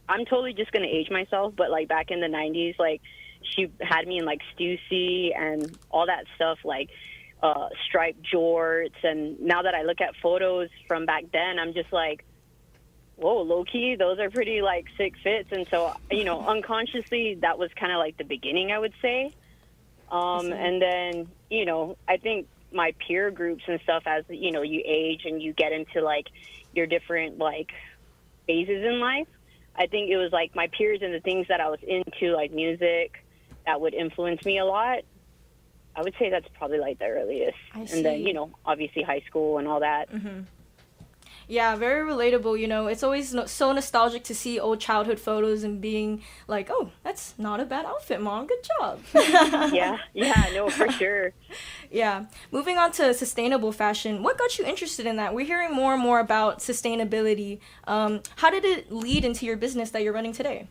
I'm totally just gonna age myself, but like back in the 90s, like she had me in like Stussy and all that stuff, like striped jorts. And now that I look at photos from back then, I'm just like, whoa, low key, those are pretty like sick fits. And so, you know, unconsciously, that was kind of like the beginning, I would say. And then, you know, I think my peer groups and stuff, as, you know, you age and you get into, like, your different, like, phases in life, I think it was, like, my peers and the things that I was into, like music, that would influence me a lot. I would say that's probably, like, the earliest. And then, you know, obviously high school and all that. Mm-hmm. Yeah, very relatable, you know. It's always so nostalgic to see old childhood photos and being like, oh, that's not a bad outfit, Mom. Good job. Yeah, no, for sure. Yeah. Moving on to sustainable fashion, what got you interested in that? We're hearing more and more about sustainability. How did it lead into your business that you're running today?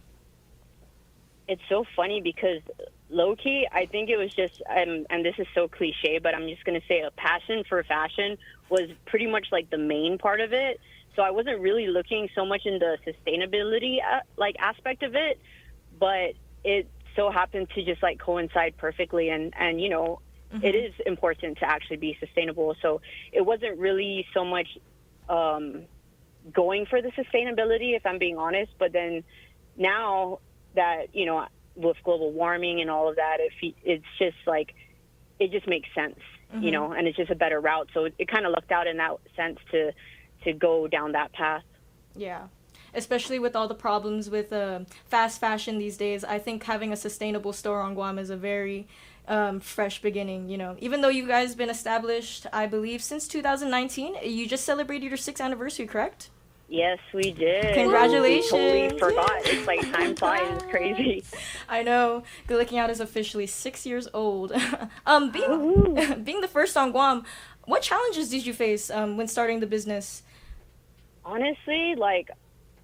It's so funny because low-key, I think it was just, and this is so cliche, but I'm just going to say a passion for fashion was pretty much like the main part of it. So I wasn't really looking so much in the sustainability like aspect of it, but it so happened to just like coincide perfectly. And you know, mm-hmm. It is important to actually be sustainable. So it wasn't really so much going for the sustainability, if I'm being honest. But then now that, you know, with global warming and all of that, it's just like, it just makes sense, mm-hmm. you know, and it's just a better route. So it kind of lucked out in that sense to go down that path. Yeah, especially with all the problems with fast fashion these days. I think having a sustainable store on Guam is a very fresh beginning, you know. Even though you guys have been established, I believe, since 2019, you just celebrated your 6th anniversary, correct? Yes, we did. Congratulations. We totally forgot. It's like time flies. It's crazy. I know. Good Looking Out is officially 6 years old. Being the first on Guam, what challenges did you face when starting the business? Honestly, like,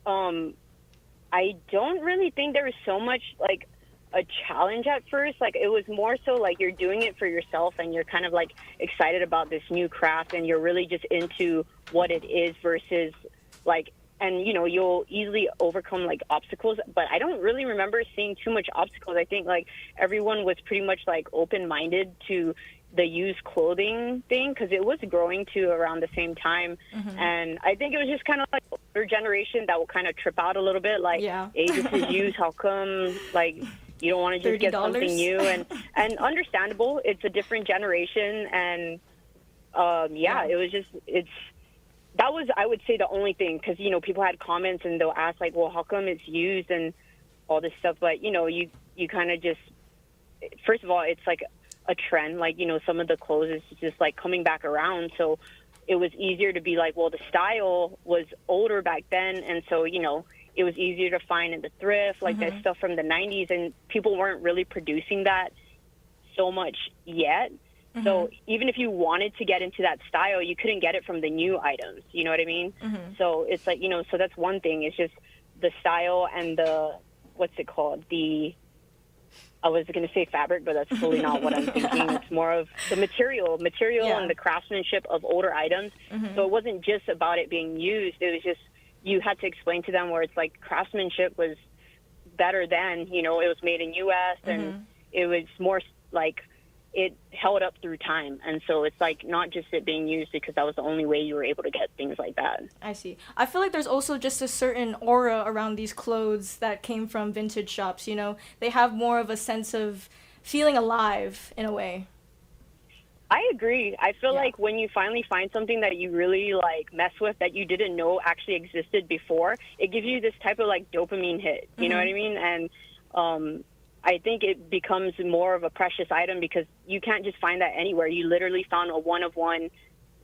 I don't really think there was so much, like, a challenge at first. Like, it was more so like you're doing it for yourself and you're kind of like excited about this new craft and you're really just into what it is versus like, and you know, you'll easily overcome like obstacles, but I don't really remember seeing too much obstacles. I think like everyone was pretty much like open-minded to the used clothing thing because it was growing to around the same time. And I think it was just kind of like older generation that will kind of trip out a little bit, like, hey, this is used, how come like you don't want to just get something new? And understandable, it's a different generation. And it was just, that was, I would say, the only thing, because, you know, people had comments and they'll ask like, well, how come it's used and all this stuff? But, you know, you kind of just, first of all, it's like a trend, like, you know, some of the clothes is just like coming back around. So it was easier to be like, well, the style was older back then. And so, you know, it was easier to find in the thrift, like that stuff from the 90s, and people weren't really producing that so much yet. So even if you wanted to get into that style, you couldn't get it from the new items. You know what I mean? So it's like, you know, so that's one thing. It's just the style and the, what's it called? I was going to say fabric, but that's totally not what I'm thinking. It's more of the material and the craftsmanship of older items. So it wasn't just about it being used. It was just, you had to explain to them where it's like craftsmanship was better than, you know, it was made in U.S. and it was more like it held up through time. And so it's like not just it being used because that was the only way you were able to get things like that. I see. I feel like there's also just a certain aura around these clothes that came from vintage shops, you know? They have more of a sense of feeling alive in a way. I agree. I feel like when you finally find something that you really like mess with that you didn't know actually existed before, it gives you this type of like dopamine hit. You know what I mean? And I think it becomes more of a precious item because you can't just find that anywhere. You literally found a one of one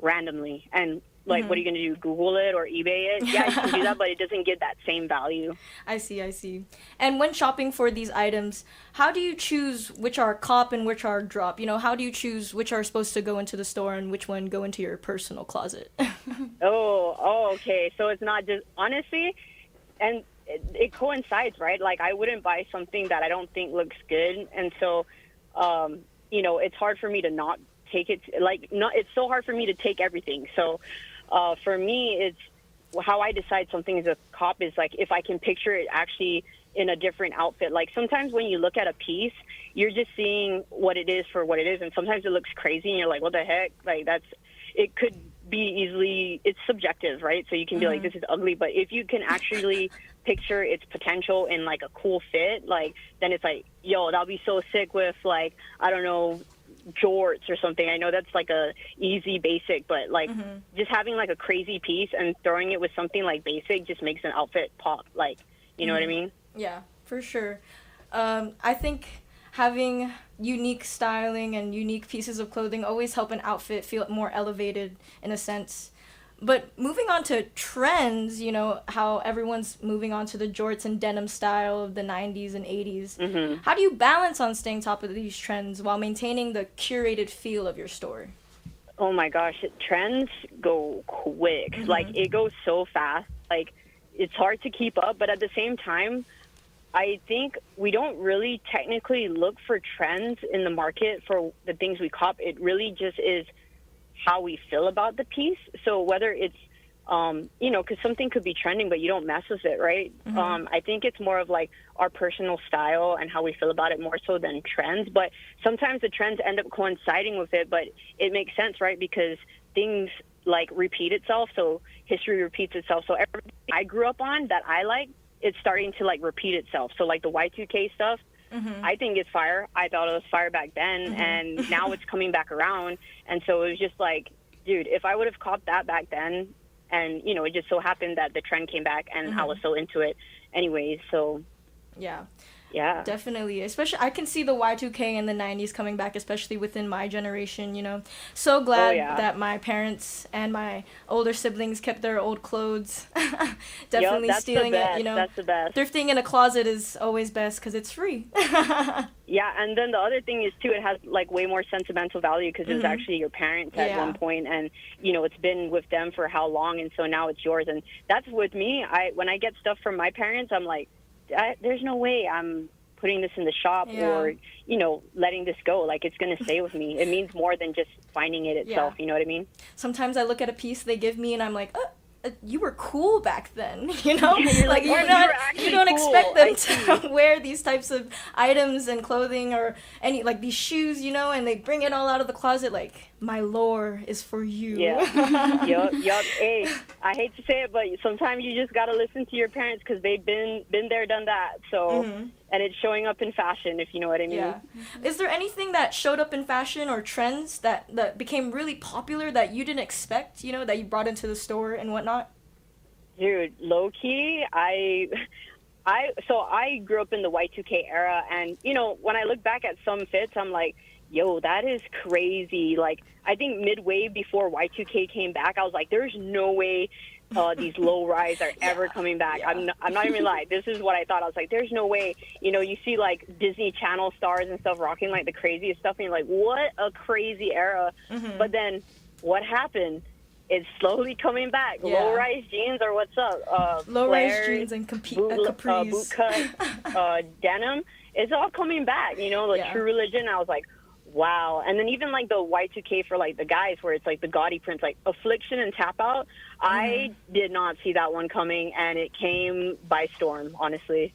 randomly. And like, what are you going to do? Google it or eBay it? Yeah, you can do that, but it doesn't get that same value. I see. And when shopping for these items, how do you choose which are cop and which are drop? You know, how do you choose which are supposed to go into the store and which one go into your personal closet? Okay. So it's not just, honestly, and it coincides, right? Like, I wouldn't buy something that I don't think looks good. And so, you know, it's hard for me to not take it. It's so hard for me to take everything. So for me, it's how I decide something is a cop is like if I can picture it actually in a different outfit. Like sometimes when you look at a piece, you're just seeing what it is for what it is. And sometimes it looks crazy and you're like, what the heck? Like it could be easily, it's subjective, right? So you can be like, this is ugly. But if you can actually picture its potential in like a cool fit, like then it's like, yo, that'll be so sick with like, I don't know, jorts or something. I know that's like a easy basic, but like just having like a crazy piece and throwing it with something like basic just makes an outfit pop. Like, you know what I mean? Yeah, for sure. I think having unique styling and unique pieces of clothing always help an outfit feel more elevated in a sense. But moving on to trends, you know, how everyone's moving on to the jorts and denim style of the 90s and 80s. How do you balance on staying top of these trends while maintaining the curated feel of your store? Oh my gosh, trends go quick. Like, it goes so fast. Like, it's hard to keep up, but at the same time, I think we don't really technically look for trends in the market for the things we cop. It really just is how we feel about the piece. So whether it's, you know, because something could be trending, but you don't mess with it, right? I think it's more of like our personal style and how we feel about it more so than trends. But sometimes the trends end up coinciding with it, but it makes sense, right? Because things like repeat itself. So history repeats itself. So everything I grew up on that I like, it's starting to like repeat itself. So like the Y2K stuff, I think it's fire. I thought it was fire back then, and now it's coming back around. And so it was just like, dude, if I would have copped that back then, and, you know, it just so happened that the trend came back, and I was so into it anyways, so. Yeah. Yeah. Definitely. Especially, I can see the Y2K and the 90s coming back, especially within my generation, you know. So glad that my parents and my older siblings kept their old clothes. Definitely that's stealing the best. it, you know. That's the best. Thrifting in a closet is always best because it's free. Yeah, and then the other thing is, too, it has, like, way more sentimental value because it was actually your parents at one point, and, you know, it's been with them for how long, and so now it's yours. And that's with me. When I get stuff from my parents, I'm like, there's no way I'm putting this in the shop or, you know, letting this go. Like, it's going to stay with me. It means more than just finding it itself, you know what I mean? Sometimes I look at a piece they give me and I'm like, you were cool back then, you know? You're like, you don't expect them to wear these types of items and clothing or any, like, these shoes, you know, and they bring it all out of the closet like, my lore is for you. Yeah. Yup. Hey, I hate to say it, but sometimes you just got to listen to your parents because they've been there, done that. So, and it's showing up in fashion, if you know what I mean. Yeah. Is there anything that showed up in fashion or trends that became really popular that you didn't expect, you know, that you brought into the store and whatnot? Dude, low-key, I grew up in the Y2K era, and, you know, when I look back at some fits, I'm like, yo, that is crazy. Like, I think midway before Y2K came back, I was like, there's no way these low-rise are ever coming back. I'm not even lying. This is what I thought. I was like, there's no way. You know, you see, like, Disney Channel stars and stuff rocking, like, the craziest stuff, and you're like, what a crazy era. But then what happened? It's slowly coming back. Low-rise jeans are what's up. Low-rise jeans and capris. Bootcut, denim. It's all coming back, you know, like True Religion. I was like, wow. And then even like the Y2K for like the guys where it's like the gaudy prints, like Affliction and Tap Out. I did not see that one coming, and it came by storm, honestly.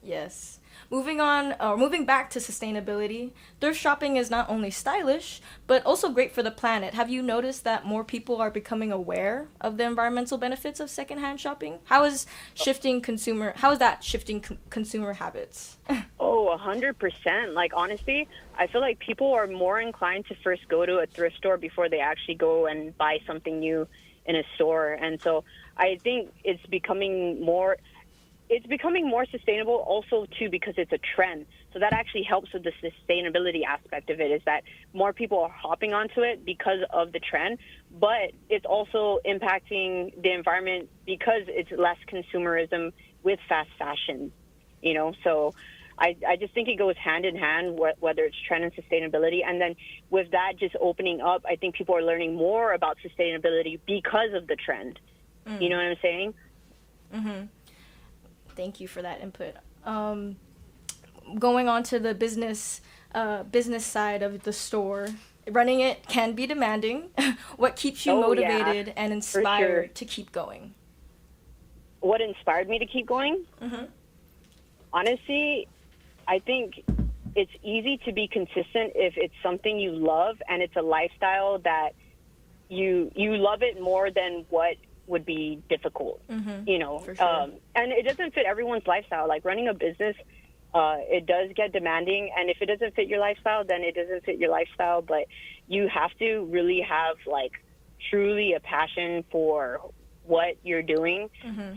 Yes. Moving back to sustainability, thrift shopping is not only stylish, but also great for the planet. Have you noticed that more people are becoming aware of the environmental benefits of secondhand shopping? How is that shifting consumer habits? 100%. Like, honestly, I feel like people are more inclined to first go to a thrift store before they actually go and buy something new in a store. And so I think it's becoming more sustainable also, too, because it's a trend. So that actually helps with the sustainability aspect of it, is that more people are hopping onto it because of the trend, but it's also impacting the environment because it's less consumerism with fast fashion, you know? So I just think it goes hand in hand, whether it's trend and sustainability. And then with that just opening up, I think people are learning more about sustainability because of the trend. You know what I'm saying? Thank you for that input. Going on to the business side of the store, running it can be demanding. What keeps you motivated and inspired to keep going? What inspired me to keep going? Honestly, I think it's easy to be consistent if it's something you love and it's a lifestyle that you love it more than what would be difficult, you know. For sure. And it doesn't fit everyone's lifestyle. Like, running a business, it does get demanding, and if it doesn't fit your lifestyle, then it doesn't fit your lifestyle. But you have to really have, like, truly a passion for what you're doing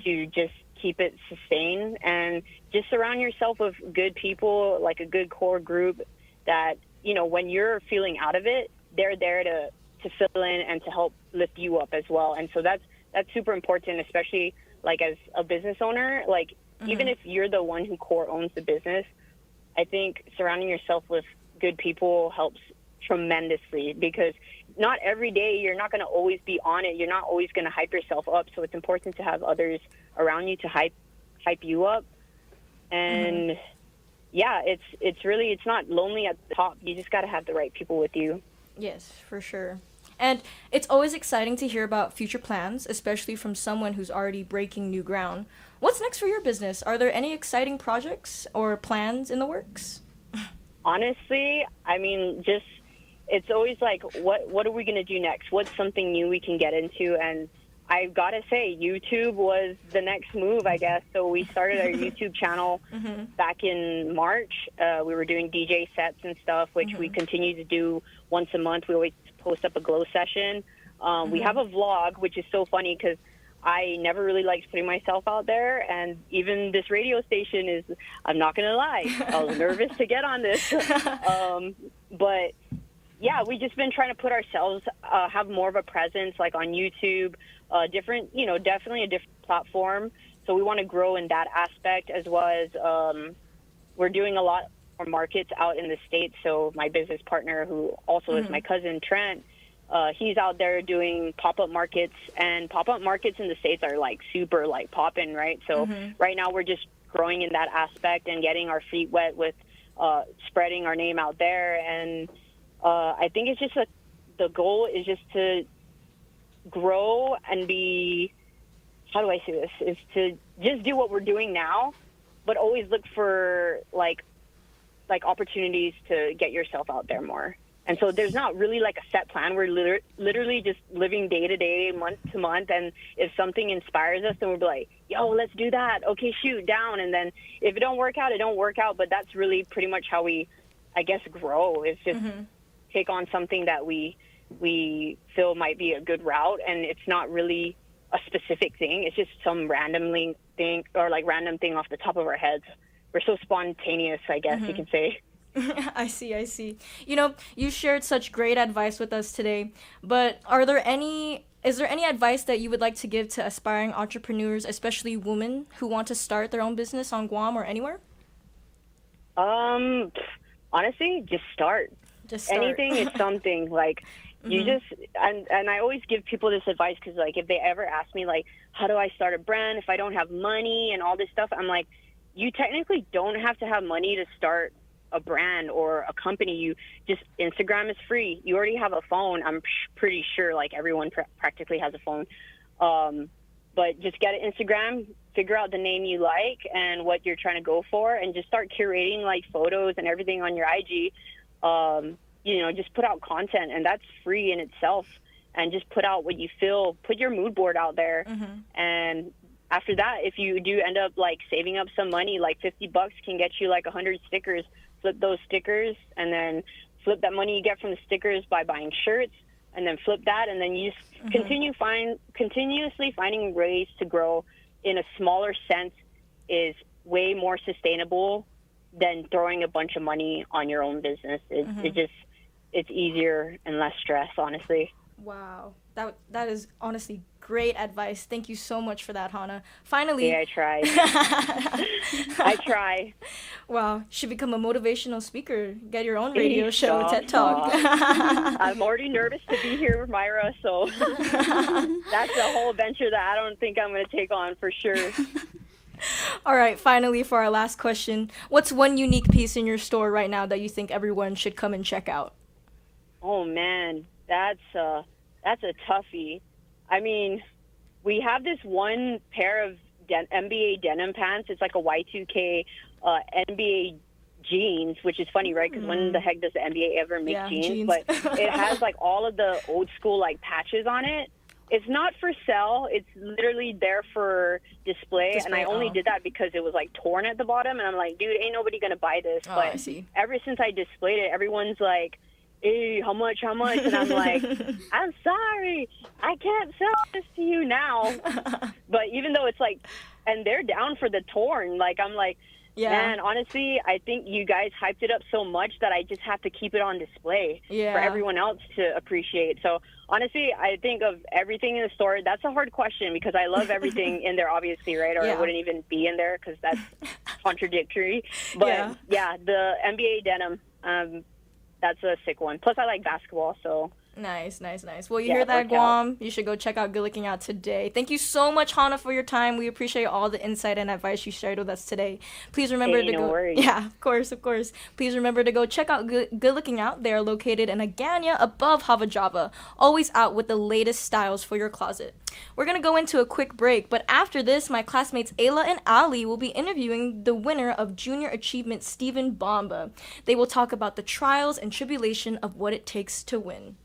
to just keep it sustained, and just surround yourself with good people, like a good core group that, you know, when you're feeling out of it, they're there to fill in and to help lift you up as well. And so that's super important, especially like as a business owner. Like, even if you're the one who core owns the business, I think surrounding yourself with good people helps tremendously, because not every day you're not going to always be on it. You're not always going to hype yourself up. So it's important to have others around you to hype you up. And yeah, it's not lonely at the top. You just got to have the right people with you. Yes, for sure. And it's always exciting to hear about future plans, especially from someone who's already breaking new ground. What's next for your business? Are there any exciting projects or plans in the works? Honestly, I mean, just, it's always like, what are we going to do next? What's something new we can get into? And I've got to say, YouTube was the next move, I guess. So we started our YouTube channel back in March. We were doing DJ sets and stuff, which we continue to do once a month. We always post up a glow session. We have a vlog, which is so funny because I never really liked putting myself out there. And even this radio station is, I'm not going to lie, I was nervous to get on this. But yeah, we've just been trying to put ourselves, have more of a presence, like on YouTube, different, definitely a different platform. So we want to grow in that aspect, as well as we're doing a lot more markets out in the States. So my business partner, who also is my cousin, Trent, he's out there doing pop-up markets, and pop-up markets in the States are like super like popping, right? So right now we're just growing in that aspect and getting our feet wet with spreading our name out there. And I think it's just the goal is just to grow and be, how do I say this, is to just do what we're doing now, but always look for like opportunities to get yourself out there more. And so there's not really like a set plan. We're literally just living day to day, month to month. And if something inspires us, then we'll be like, yo, let's do that. Okay, shoot, down. And then if it don't work out, it don't work out. But that's really pretty much how we, I guess, grow. It's just take on something that we feel might be a good route. And it's not really a specific thing. It's just some random thing off the top of our heads. We're so spontaneous, I guess you can say. I see. You shared such great advice with us today, but is there any advice that you would like to give to aspiring entrepreneurs, especially women who want to start their own business on Guam or anywhere? Honestly, just start. Anything is something. Like, you just, and I always give people this advice because, like, if they ever ask me, like, how do I start a brand if I don't have money and all this stuff, I'm like, you technically don't have to have money to start a brand or a company. You just, Instagram is free. You already have a phone. I'm pretty sure like everyone practically has a phone. But just get an Instagram, figure out the name you like and what you're trying to go for, and just start curating like photos and everything on your IG. Just put out content, and that's free in itself. And just put out what you feel, put your mood board out there. And after that, if you do end up like saving up some money, like $50 can get you like 100 stickers. Flip those stickers, and then flip that money you get from the stickers by buying shirts, and then flip that, and then you just continuously finding ways to grow in a smaller sense is way more sustainable than throwing a bunch of money on your own business. It's easier and less stress, honestly. Wow, that is honestly great advice. Thank you so much for that, Hana. Finally, I try. I try. Wow, should become a motivational speaker. Get your own radio show, TED Talk. I'm already nervous to be here with Myra, so that's a whole venture that I don't think I'm going to take on for sure. All right, finally, for our last question, what's one unique piece in your store right now that you think everyone should come and check out? Oh man, that's a toughie. I mean, we have this one pair of NBA denim pants. It's like a Y2K NBA jeans, which is funny, right? Because when the heck does the NBA ever make jeans? But it has like all of the old school like patches on it. It's not for sale. It's literally there for display. And I only did that because it was like torn at the bottom. And I'm like, dude, ain't nobody going to buy this. But ever since I displayed it, everyone's like, hey, how much? And I'm like, I'm sorry, I can't sell this to you now. But even though it's like, and they're down for the torn, like, I'm like, man, honestly, I think you guys hyped it up so much that I just have to keep it on display for everyone else to appreciate. So honestly, I think of everything in the store. That's a hard question because I love everything in there, obviously, right? Or it wouldn't even be in there because that's contradictory. But yeah, the NBA denim, that's a sick one. Plus, I like basketball, so. Nice. Well, you hear that, Guam? You should go check out Good Looking Out today. Thank you so much, Hana, for your time. We appreciate all the insight and advice you shared with us today. Please remember to go. Worries. Yeah, of course. Please remember to go check out Good Looking Out. They are located in Agana above Hafa Adai. Always out with the latest styles for your closet. We're going to go into a quick break, but after this, my classmates Ayla and Ali will be interviewing the winner of Junior Achievement, Stephen Bomba. They will talk about the trials and tribulation of what it takes to win.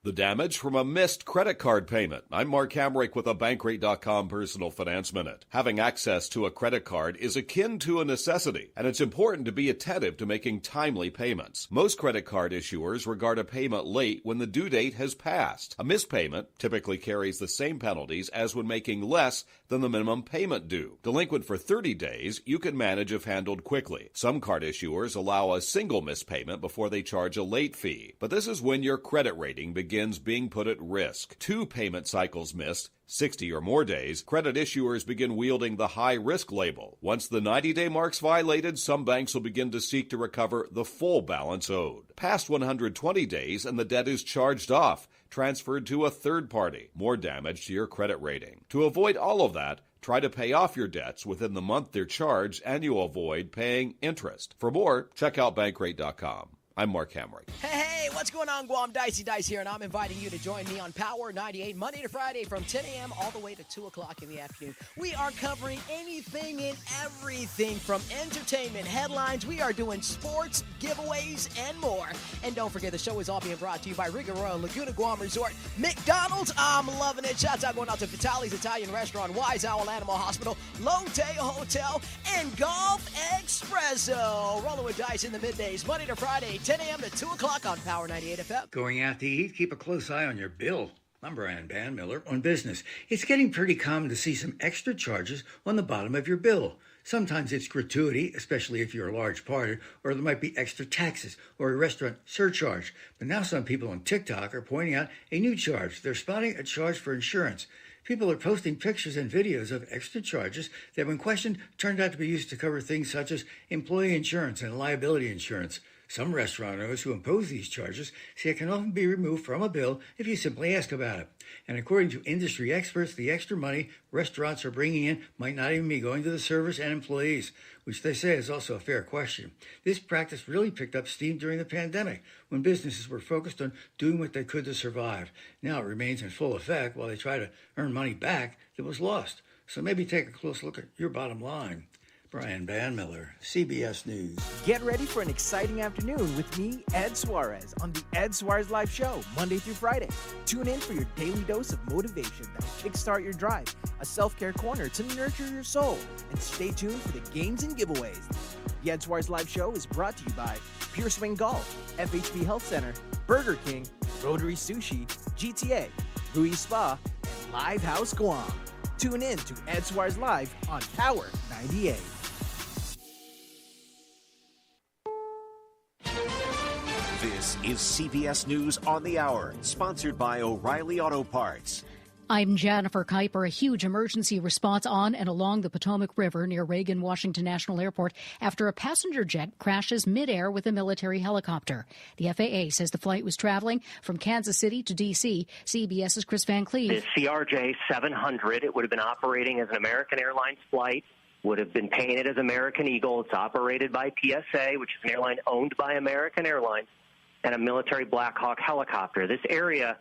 The damage from a missed credit card payment. I'm Mark Hamrick with a Bankrate.com Personal Finance Minute. Having access to a credit card is akin to a necessity, and it's important to be attentive to making timely payments. Most credit card issuers regard a payment late when the due date has passed. A missed payment typically carries the same penalties as when making less than the minimum payment due. Delinquent for 30 days, you can manage if handled quickly. Some card issuers allow a single missed payment before they charge a late fee, but this is when your credit rating begins being put at risk. 2 payment cycles missed, 60 or more days, credit issuers begin wielding the high-risk label. Once the 90-day mark's violated, some banks will begin to seek to recover the full balance owed. Past 120 days and the debt is charged off, transferred to a third party. More damage to your credit rating. To avoid all of that, try to pay off your debts within the month they're charged, and you'll avoid paying interest. For more, check out Bankrate.com. I'm Mark Hamrick. Hey, what's going on, Guam? Dicey Dice here, and I'm inviting you to join me on Power 98 Monday to Friday from 10 a.m. all the way to 2 o'clock in the afternoon. We are covering anything and everything from entertainment, headlines. We are doing sports, giveaways, and more. And don't forget, the show is all being brought to you by Rigoroa Laguna Guam Resort, McDonald's. I'm loving it. Shouts out going out to Vitali's Italian Restaurant, Wise Owl Animal Hospital, Lotte Hotel, and Golf Espresso. Rolling with Dice in the middays, Monday to Friday, 10 a.m. to 2 o'clock on Power 98 FM. Going out to eat? Keep a close eye on your bill. I'm Brian Van Miller on business. It's getting pretty common to see some extra charges on the bottom of your bill. Sometimes it's gratuity, especially if you're a large party, or there might be extra taxes or a restaurant surcharge. But now some people on TikTok are pointing out a new charge. They're spotting a charge for insurance. People are posting pictures and videos of extra charges that, when questioned, turned out to be used to cover things such as employee insurance and liability insurance. Some restaurant owners who impose these charges say it can often be removed from a bill if you simply ask about it. And according to industry experts, the extra money restaurants are bringing in might not even be going to the servers and employees, which they say is also a fair question. This practice really picked up steam during the pandemic, when businesses were focused on doing what they could to survive. Now it remains in full effect while they try to earn money back that was lost. So maybe take a close look at your bottom line. Brian Van Miller, CBS News. Get ready for an exciting afternoon with me, Ed Suarez, on the Ed Suarez Live Show, Monday through Friday. Tune in for your daily dose of motivation that will kickstart your drive, a self-care corner to nurture your soul, and stay tuned for the games and giveaways. The Ed Suarez Live Show is brought to you by Pure Swing Golf, FHB Health Center, Burger King, Rotary Sushi, GTA, Rui Spa, and Live House Guam. Tune in to Ed Suarez Live on Power 98. This is CBS News on the Hour, sponsored by O'Reilly Auto Parts. I'm Jennifer Kuiper. A huge emergency response on and along the Potomac River near Reagan-Washington National Airport after a passenger jet crashes midair with a military helicopter. The FAA says the flight was traveling from Kansas City to D.C. CBS's Chris Van Cleve. The CRJ 700, it would have been operating as an American Airlines flight, would have been painted as American Eagle. It's operated by PSA, which is an airline owned by American Airlines, and a military Black Hawk helicopter. This area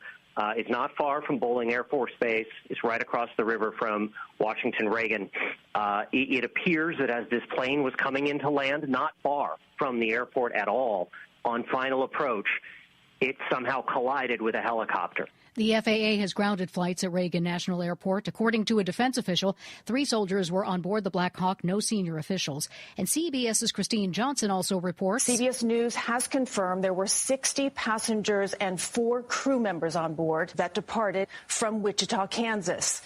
is not far from Bolling Air Force Base. It's right across the river from Washington Reagan. It appears that as this plane was coming into land, not far from the airport at all, on final approach, it somehow collided with a helicopter. The FAA has grounded flights at Reagan National Airport. According to a defense official, 3 soldiers were on board the Black Hawk, no senior officials. And CBS's Christine Johnson also reports. CBS News has confirmed there were 60 passengers and 4 crew members on board that departed from Wichita, Kansas.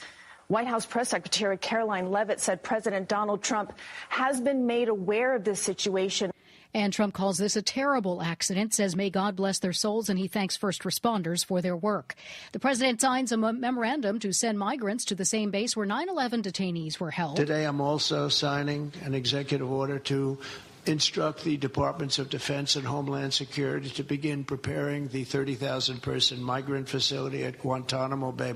White House Press Secretary Caroline Leavitt said President Donald Trump has been made aware of this situation. And Trump calls this a terrible accident, says may God bless their souls, and he thanks first responders for their work. The president signs a memorandum to send migrants to the same base where 9/11 detainees were held. Today I'm also signing an executive order to instruct the Departments of Defense and Homeland Security to begin preparing the 30,000-person migrant facility at Guantanamo Bay.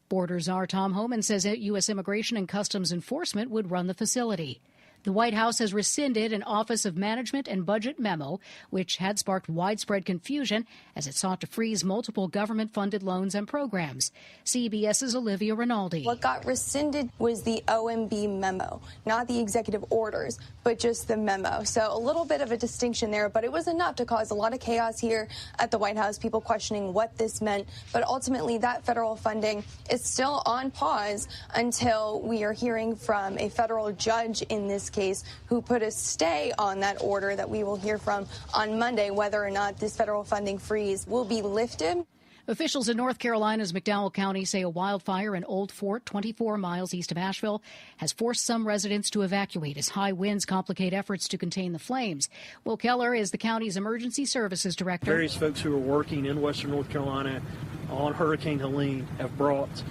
Border Czar Tom Homan says that U.S. Immigration and Customs Enforcement would run the facility. The White House has rescinded an Office of Management and Budget memo, which had sparked widespread confusion as it sought to freeze multiple government-funded loans and programs. CBS's Olivia Rinaldi. What got rescinded was the OMB memo, not the executive orders, but just the memo. So a little bit of a distinction there, but it was enough to cause a lot of chaos here at the White House, people questioning what this meant. But ultimately, that federal funding is still on pause until we are hearing from a federal judge in this case who put a stay on that order that we will hear from on Monday, whether or not this federal funding freeze will be lifted. Officials in North Carolina's McDowell County say a wildfire in Old Fort, 24 miles east of Asheville, has forced some residents to evacuate as high winds complicate efforts to contain the flames. Will Keller is the county's emergency services director. Various folks who are working in western North Carolina on Hurricane Helene have brought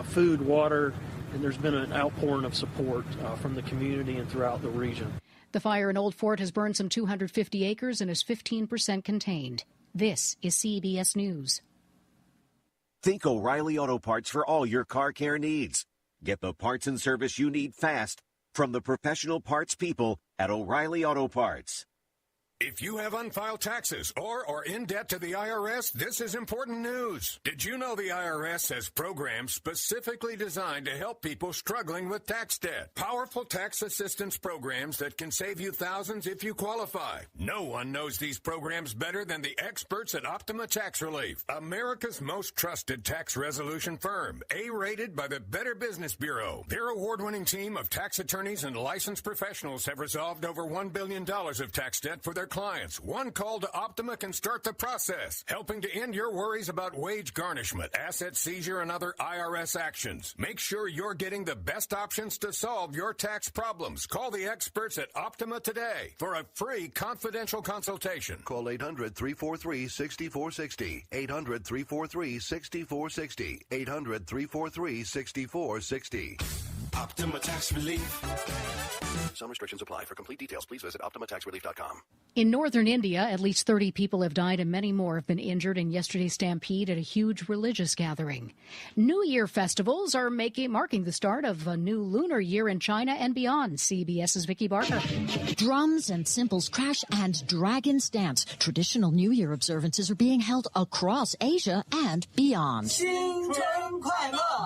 food, water, and there's been an outpouring of support from the community and throughout the region. The fire in Old Fort has burned some 250 acres and is 15% contained. This is CBS News. Think O'Reilly Auto Parts for all your car care needs. Get the parts and service you need fast from the professional parts people at O'Reilly Auto Parts. If you have unfiled taxes or are in debt to the IRS, this is important news. Did you know the IRS has programs specifically designed to help people struggling with tax debt? Powerful tax assistance programs that can save you thousands if you qualify. No one knows these programs better than the experts at Optima Tax Relief, America's most trusted tax resolution firm, A-rated by the Better Business Bureau. Their award-winning team of tax attorneys and licensed professionals have resolved over $1 billion of tax debt for their clients. One call to Optima can start the process, helping to end your worries about wage garnishment, asset seizure, and other IRS actions. Make sure you're getting the best options to solve your tax problems. Call the experts at Optima today for a free confidential consultation. Call 800-343-6460. 800-343-6460. 800-343-6460. Optima Tax Relief. Some restrictions apply. For complete details, please visit OptimaTaxRelief.com. In northern India, at least 30 people have died and many more have been injured in yesterday's stampede at a huge religious gathering. New Year festivals are marking the start of a new lunar year in China and beyond. CBS's Vicki Barker. Drums and cymbals crash and dragons dance. Traditional New Year observances are being held across Asia and beyond.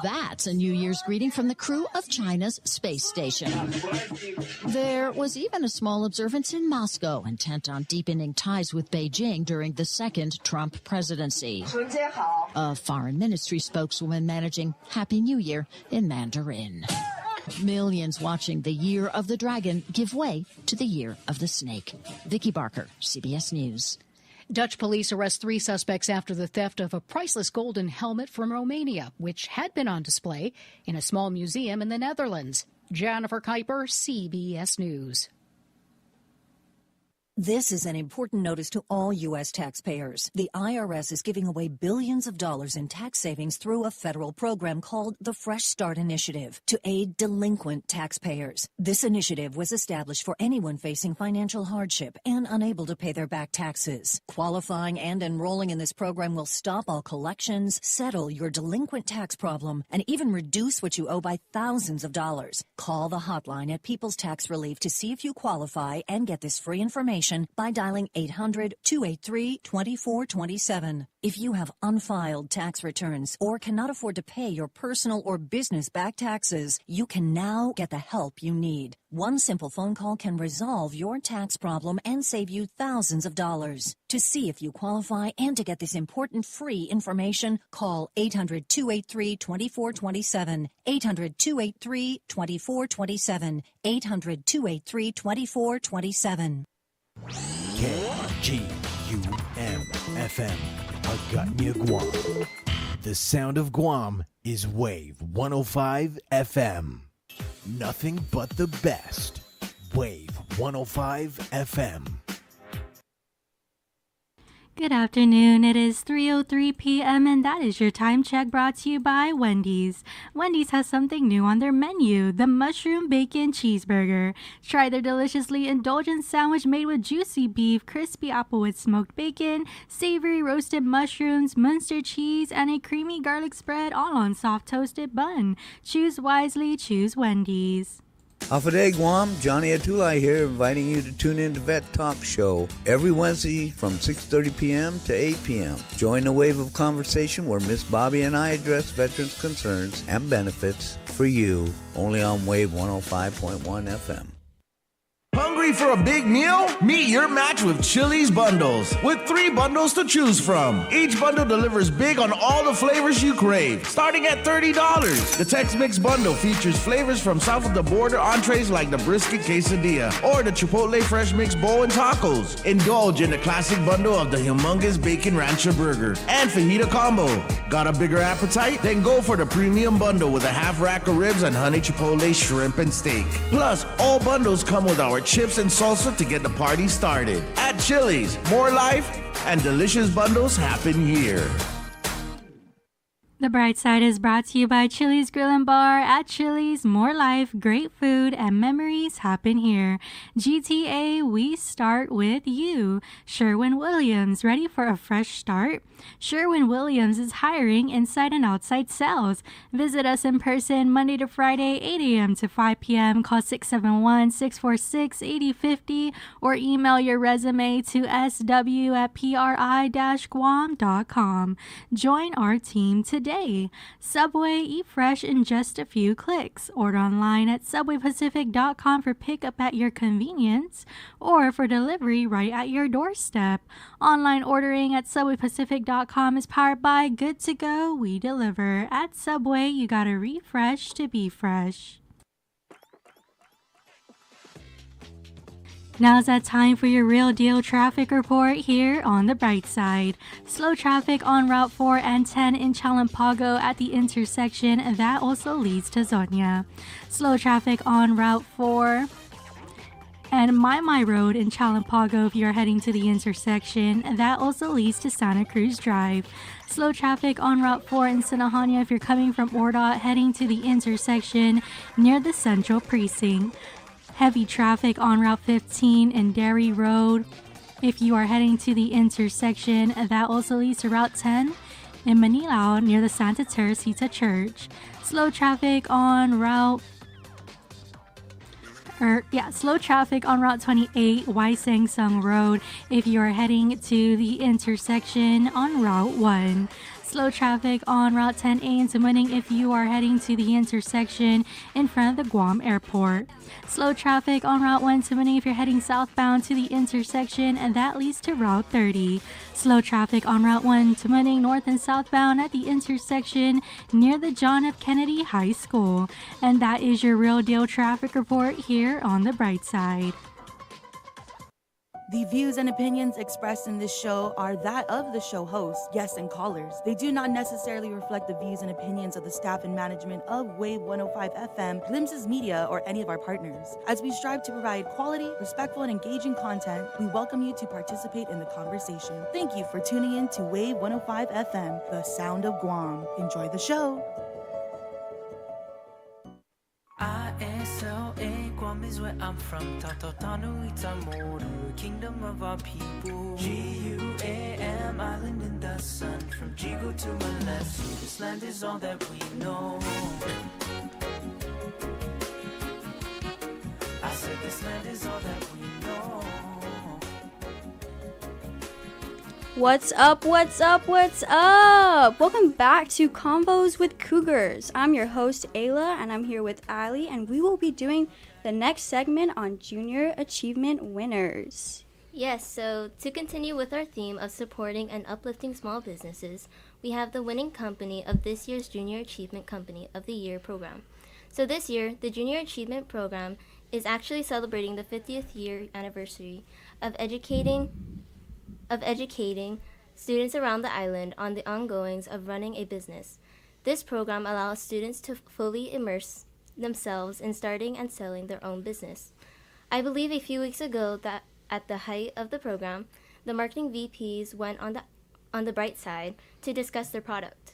That's a New Year's greeting from the crew of China's space station. There was even a small observance in Moscow, intent on deepening ties with Beijing during the second Trump presidency. A foreign ministry spokeswoman managing Happy New Year in Mandarin. Millions watching the Year of the Dragon give way to the Year of the Snake. Vicki Barker, CBS News. Dutch police arrest 3 suspects after the theft of a priceless golden helmet from Romania, which had been on display in a small museum in the Netherlands. Jennifer Kuiper, CBS News. This is an important notice to all U.S. taxpayers. The IRS is giving away billions of dollars in tax savings through a federal program called the Fresh Start Initiative to aid delinquent taxpayers. This initiative was established for anyone facing financial hardship and unable to pay their back taxes. Qualifying and enrolling in this program will stop all collections, settle your delinquent tax problem, and even reduce what you owe by thousands of dollars. Call the hotline at People's Tax Relief to see if you qualify and get this free information by dialing 800-283-2427. If you have unfiled tax returns or cannot afford to pay your personal or business back taxes, you can now get the help you need. One simple phone call can resolve your tax problem and save you thousands of dollars. To see if you qualify and to get this important free information, call 800-283-2427. 800-283-2427. 800-283-2427. KGUM-FM, Agutnia, Guam. The sound of Guam is Wave 105 FM. Nothing but the best. Wave 105 FM. Good afternoon. It is 3:03 p.m. and that is your time check brought to you by Wendy's. Wendy's has something new on their menu, the mushroom bacon cheeseburger. Try their deliciously indulgent sandwich made with juicy beef, crispy apple with smoked bacon, savory roasted mushrooms, Munster cheese, and a creamy garlic spread all on soft toasted bun. Choose wisely, choose Wendy's. Hafa Adai, Guam, Johnny Atulai here, inviting you to tune in to Vet Talk Show every Wednesday from 6:30 p.m. to 8 p.m. Join the wave of conversation where Miss Bobby and I address veterans' concerns and benefits for you, only on Wave 105.1 FM. Hungry for a big meal? Meet your match with Chili's Bundles, with 3 bundles to choose from. Each bundle delivers big on all the flavors you crave, starting at $30. The Tex-Mix Bundle features flavors from south of the border entrees like the brisket quesadilla or the Chipotle Fresh Mix Bowl and tacos. Indulge in the classic bundle of the humongous Bacon Rancher Burger and Fajita Combo. Got a bigger appetite? Then go for the Premium Bundle with a half rack of ribs and honey Chipotle shrimp and steak. Plus, all bundles come with our chips and salsa to get the party started. At Chili's, more life and delicious bundles happen here. The Bright Side is brought to you by Chili's Grill and Bar. At Chili's, more life, great food, and memories happen here. GTA, we start with you. Sherwin-Williams, ready for a fresh start? Sherwin-Williams is hiring inside and outside sales. Visit us in person Monday to Friday, 8 a.m. to 5 p.m. Call 671-646-8050 or email your resume to sw@pri-guam.com. Join our team today. Subway, eat fresh in just a few clicks. Order online at subwaypacific.com for pickup at your convenience or for delivery right at your doorstep. Online ordering at subwaypacific.com is powered by Good to Go, we deliver. At Subway, you gotta refresh to be fresh. Now's that time for your real deal traffic report here on the Bright Side. Slow traffic on Route 4 and 10 in Chalampago at the intersection that also leads to Zonia. Slow traffic on Route 4 and My Road in Chalampago if you're heading to the intersection that also leads to Santa Cruz Drive. Slow traffic on Route 4 in Sinahania if you're coming from Ordot heading to the intersection near the Central Precinct. Heavy traffic on Route 15 in Derry Road if you are heading to the intersection that also leads to Route 10 in Manilao near the Santa Teresita Church. Slow traffic on Route 28 Waisang Sung Road if you are heading to the intersection on Route 1. Slow traffic on Route 10A in Sumuning if you are heading to the intersection in front of the Guam Airport. Slow traffic on Route 1 Sumuning if you're heading southbound to the intersection and that leads to Route 30. Slow traffic on Route 1 Sumuning north and southbound at the intersection near the John F. Kennedy High School. And that is your real deal traffic report here on the Bright Side. The views and opinions expressed in this show are that of the show host, guests, and callers. They do not necessarily reflect the views and opinions of the staff and management of Wave 105 FM, Glimpses Media, or any of our partners. As we strive to provide quality, respectful, and engaging content, we welcome you to participate in the conversation. Thank you for tuning in to Wave 105 FM, the sound of Guam. Enjoy the show. ISLA, Guam is where I'm from. Tautanu Itamoru, kingdom of our people. GUAM, island in the sun. From Jigo to Malesu, this land is all that we know. I said this land is all that we know. What's up, what's up, what's up? Welcome back to Convos with Cougars. I'm your host, Ayla, and I'm here with Ali, and we will be doing the next segment on Junior Achievement Winners. Yes, so to continue with our theme of supporting and uplifting small businesses, we have the winning company of this year's Junior Achievement Company of the Year program. So this year, the Junior Achievement program is actually celebrating the 50th year anniversary of educating students around the island on the ongoings of running a business. This program allows students to fully immerse themselves in starting and selling their own business. I believe a few weeks ago that at the height of the program, the marketing VPs went on the Bright Side to discuss their product.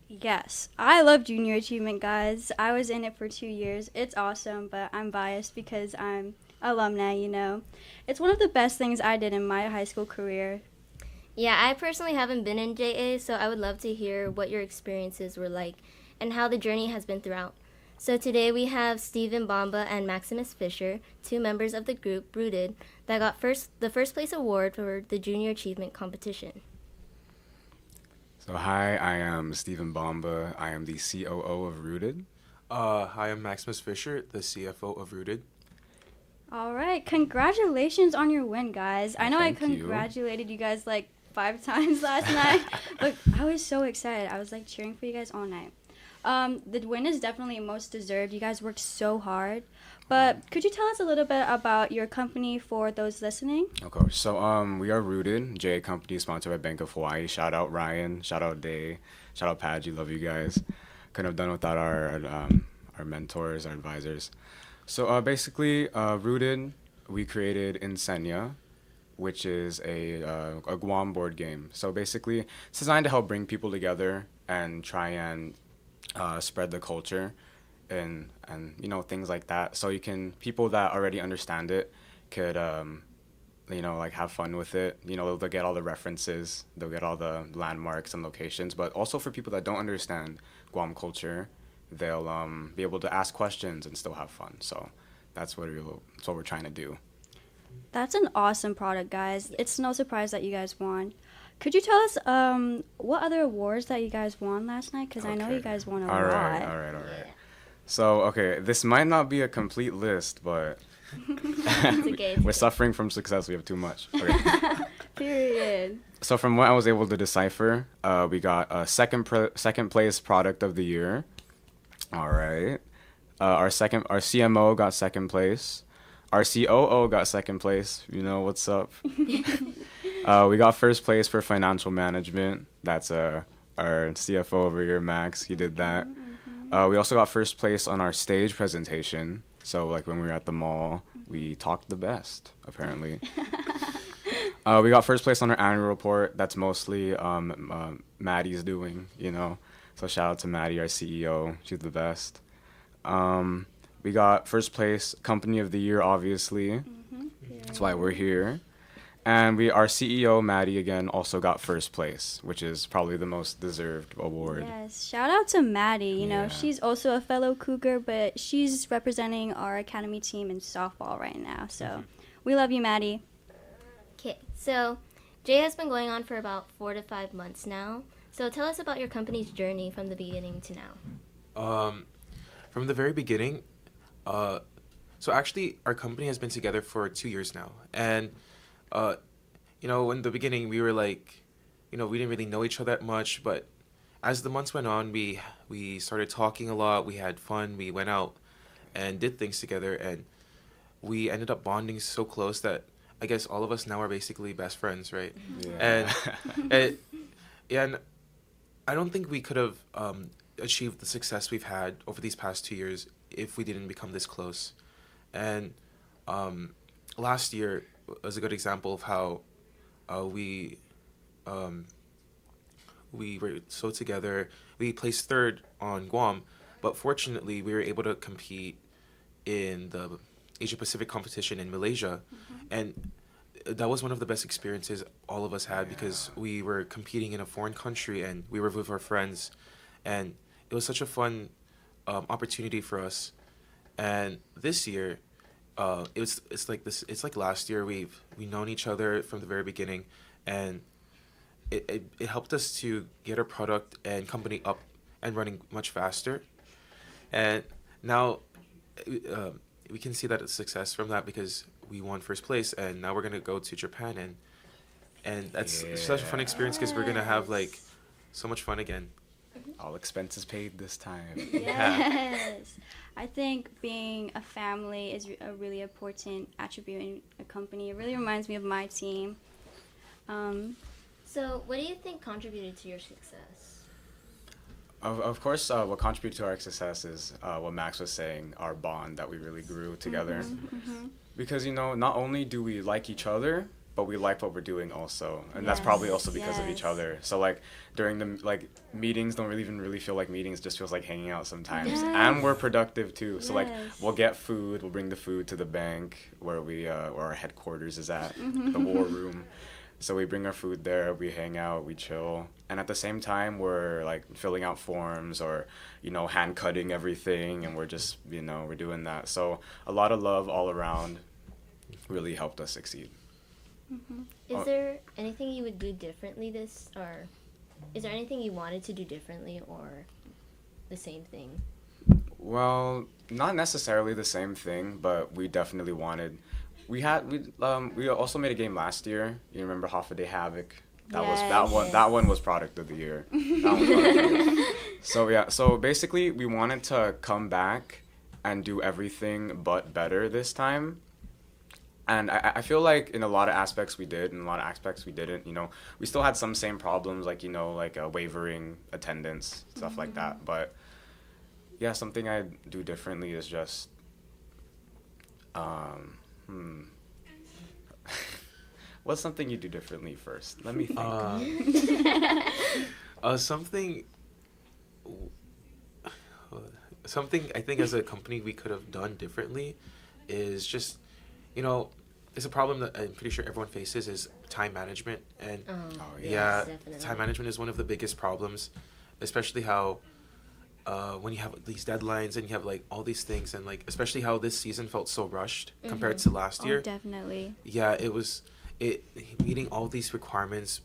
Yes, I love Junior Achievement, guys. I was in it for 2 years. It's awesome, but I'm biased because I'm alumni, you know. It's one of the best things I did in my high school career. Yeah, I personally haven't been in JA, so I would love to hear what your experiences were like and how the journey has been throughout. So today we have Stephen Bomba and Maximus Fisher, two members of the group Rooted, that got the first place award for the Junior Achievement Competition. So hi, I am Stephen Bomba. I am the COO of Rooted. Hi, I'm Maximus Fisher, the CFO of Rooted. All right, congratulations on your win, guys. I know I Thank you. congratulated you guys like 5 times last night, but I was so excited. I was like cheering for you guys all night. The win is definitely most deserved. You guys worked so hard. But could you tell us a little bit about your company for those listening? Of course. So we are Rooted, JA Company, sponsored by Bank of Hawaii. Shout out Ryan, shout out Day, shout out Padgy, love you guys. Couldn't have done without our mentors, our advisors. So basically, Rooted, we created Insenia, which is a Guam board game. So basically, it's designed to help bring people together and try and spread the culture and things like that. So people that already understand it could like have fun with it. They'll get all the references, they'll get all the landmarks and locations. But also for people that don't understand Guam culture, they'll be able to ask questions and still have fun. So that's what we're trying to do. That's an awesome product, guys. It's no surprise that you guys won. Could you tell us what other awards that you guys won last night? Because I know you guys won a lot. All right. So, this might not be a complete list, but we're suffering from success. We have too much. Okay. Period. So from what I was able to decipher, we got a second place product of the year. All right. Our CMO got second place. Our COO got second place. You know what's up. We got first place for financial management. That's our CFO over here, Max. He did that. We also got first place on our stage presentation. So like when we were at the mall, we talked the best, apparently. We got first place on our annual report. That's mostly Maddie's doing, So shout out to Maddie, our CEO. She's the best. We got first place company of the year, obviously. That's why we're here. And our CEO, Maddie, again, also got first place, which is probably the most deserved award. Yes, shout out to Maddie. She's also a fellow Cougar, but she's representing our academy team in softball right now. So we love you, Maddie. Okay, so Jay has been going on for about 4 to 5 months now. So tell us about your company's journey from the beginning to now. From the very beginning, so actually our company has been together for 2 years now. And in the beginning, we were like, we didn't really know each other that much, but as the months went on, we started talking a lot, we had fun, we went out and did things together, and we ended up bonding so close that I guess all of us now are basically best friends, right? Yeah. And I don't think we could have achieved the success we've had over these past 2 years if we didn't become this close. And last year was a good example of how we were so together. We placed third on Guam, but fortunately we were able to compete in the Asia Pacific competition in Malaysia. And that was one of the best experiences all of us had because we were competing in a foreign country and we were with our friends. And it was such a fun opportunity for us. And this year, it's like last year. We've known each other from the very beginning, and it helped us to get our product and company up and running much faster. And now we can see that it's success from that because we won first place, and now we're gonna go to Japan, and that's such a fun experience because we're gonna have like so much fun again. All expenses paid this time. Yes. I think being a family is a really important attribute in a company. It really reminds me of my team. So what do you think contributed to your success? Of course, what contributed to our success is what Max was saying, our bond that we really grew together. Because, not only do we like each other, but we like what we're doing also. And that's probably also because of each other. So, during the, meetings don't even really feel like meetings, just feels like hanging out sometimes. Yes. And we're productive, too. So, we'll get food, we'll bring the food to the bank where where our headquarters is at, the war room. So we bring our food there, we hang out, we chill. And at the same time, we're like filling out forms or, hand cutting everything. And we're just, we're doing that. So a lot of love all around really helped us succeed. Is there anything you would do differently or is there anything you wanted to do differently or the same thing? Well, not necessarily the same thing, but we definitely wanted. We also made a game last year. You remember Hafa Adai Havoc? That one was product of the year. So yeah, so basically we wanted to come back and do everything but better this time. And I feel like in a lot of aspects we did, in a lot of aspects we didn't. We still had some same problems, like wavering attendance, stuff like that. But yeah, something I do differently is just what's something you do differently first? Let me think. Something I think as a company we could have done differently is just, it's a problem that I'm pretty sure everyone faces is time management. And time management is one of the biggest problems, especially how when you have these deadlines and you have like all these things and like especially how this season felt so rushed compared to last year. Definitely. Yeah, it was meeting all these requirements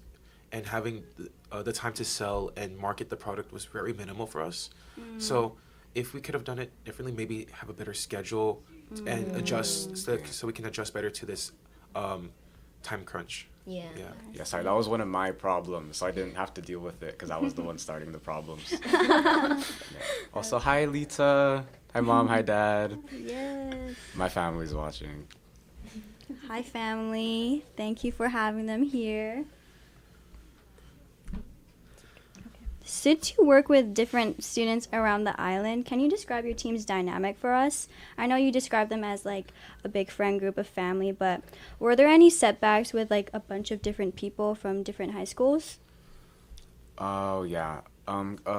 and having the time to sell and market the product was very minimal for us. So if we could have done it differently, maybe have a better schedule and adjust so we can adjust better to this time crunch. Yeah. Sorry, that was one of my problems, so I didn't have to deal with it because I was the one starting the problems. Yeah. Also, hi Lita. Hi Mom. Hi Dad. Yes. My family's watching. Hi family. Thank you for having them here. Since you work with different students around the island, can you describe your team's dynamic for us? I know you described them as like a big friend group, a family, but were there any setbacks with like a bunch of different people from different high schools? Oh, yeah.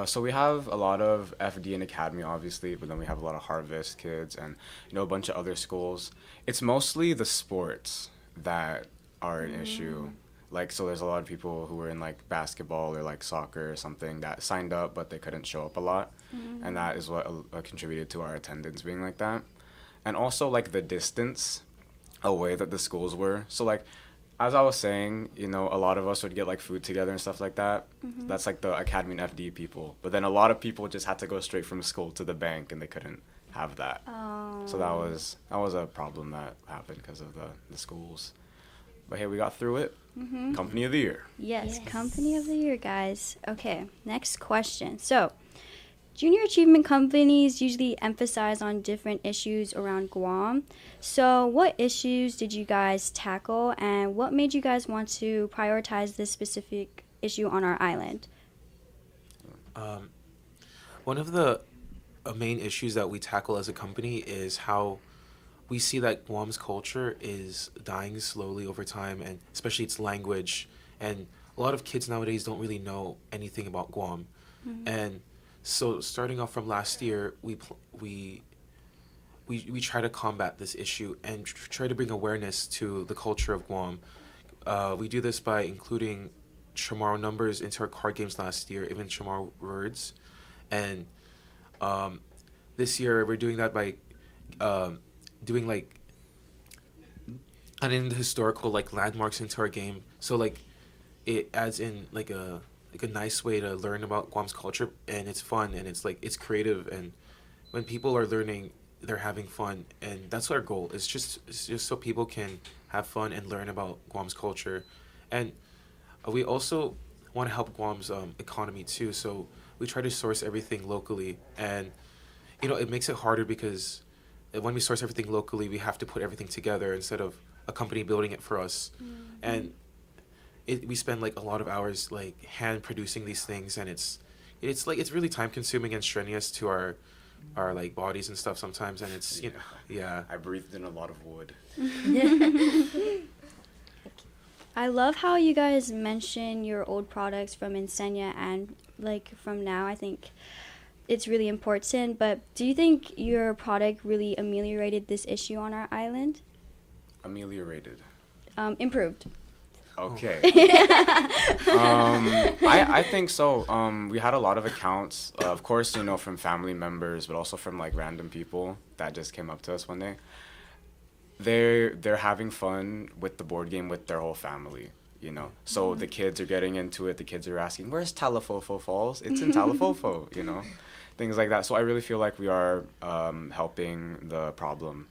So we have a lot of FD and Academy, obviously, but then we have a lot of Harvest kids and, a bunch of other schools. It's mostly the sports that are an issue. So there's a lot of people who were in like basketball or like soccer or something that signed up, but they couldn't show up a lot. And that is what contributed to our attendance being like that. And also like the distance away that the schools were. So like, as I was saying, a lot of us would get like food together and stuff like that. That's like the Academy and FD people. But then a lot of people just had to go straight from school to the bank and they couldn't have that. So that was a problem that happened because of the schools. But hey, we got through it. Company of the year. Yes, Company of the Year, guys. Okay, next question. So, junior achievement companies usually emphasize on different issues around Guam. So, what issues did you guys tackle, and what made you guys want to prioritize this specific issue on our island? One of the main issues that we tackle as a company is how we see that Guam's culture is dying slowly over time, and especially its language. And a lot of kids nowadays don't really know anything about Guam. And so starting off from last year, we try to combat this issue and try to bring awareness to the culture of Guam. We do this by including Chamorro numbers into our card games last year, even Chamorro words. And this year we're doing that by doing like adding the historical like landmarks into our game, so like it adds in like a nice way to learn about Guam's culture, and it's fun and it's like it's creative, and when people are learning they're having fun, and that's our goal. It's just so people can have fun and learn about Guam's culture. And we also want to help Guam's economy too, so we try to source everything locally. And it makes it harder because when we source everything locally, we have to put everything together instead of a company building it for us. And we spend like a lot of hours like hand producing these things, and it's really time consuming and strenuous to our like bodies and stuff sometimes. And it's I breathed in a lot of wood. I love how you guys mention your old products from Insenia and like from now. I think it's really important, but do you think your product really ameliorated this issue on our island? Ameliorated. Improved. Okay. I think so. We had a lot of accounts, of course, you know, from family members, but also from like random people that just came up to us one day. They're having fun with the board game with their whole family, you know. So the kids are getting into it. The kids are asking, "Where's Talafofo Falls?" It's in Talafofo, you know, things like that. So I really feel like we are helping the problem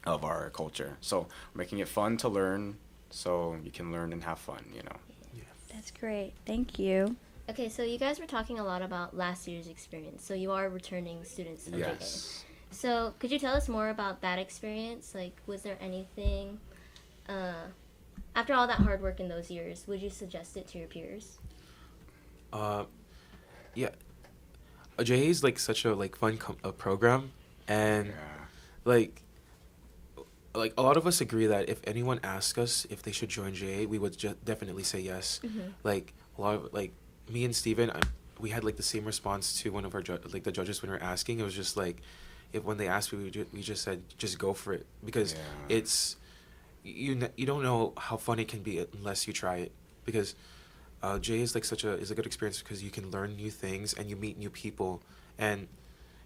of our culture. So making it fun to learn, so you can learn and have fun, you know. That's great. Thank you. Okay, so you guys were talking a lot about last year's experience. So you are returning students of Yes. JA. So could you tell us more about that experience? Like, was there anything, after all that hard work in those years, would you suggest it to your peers? Yeah. JA is like such a like fun program, and like a lot of us agree that if anyone asks us if they should join JA, we would definitely say yes. Like a lot of like me and Steven, we had like the same response to one of our like the judges when we were asking. It was just like, if when they asked me, we just said just go for it, because it's you don't know how fun it can be unless you try it, because JA is like is a good experience because you can learn new things and you meet new people and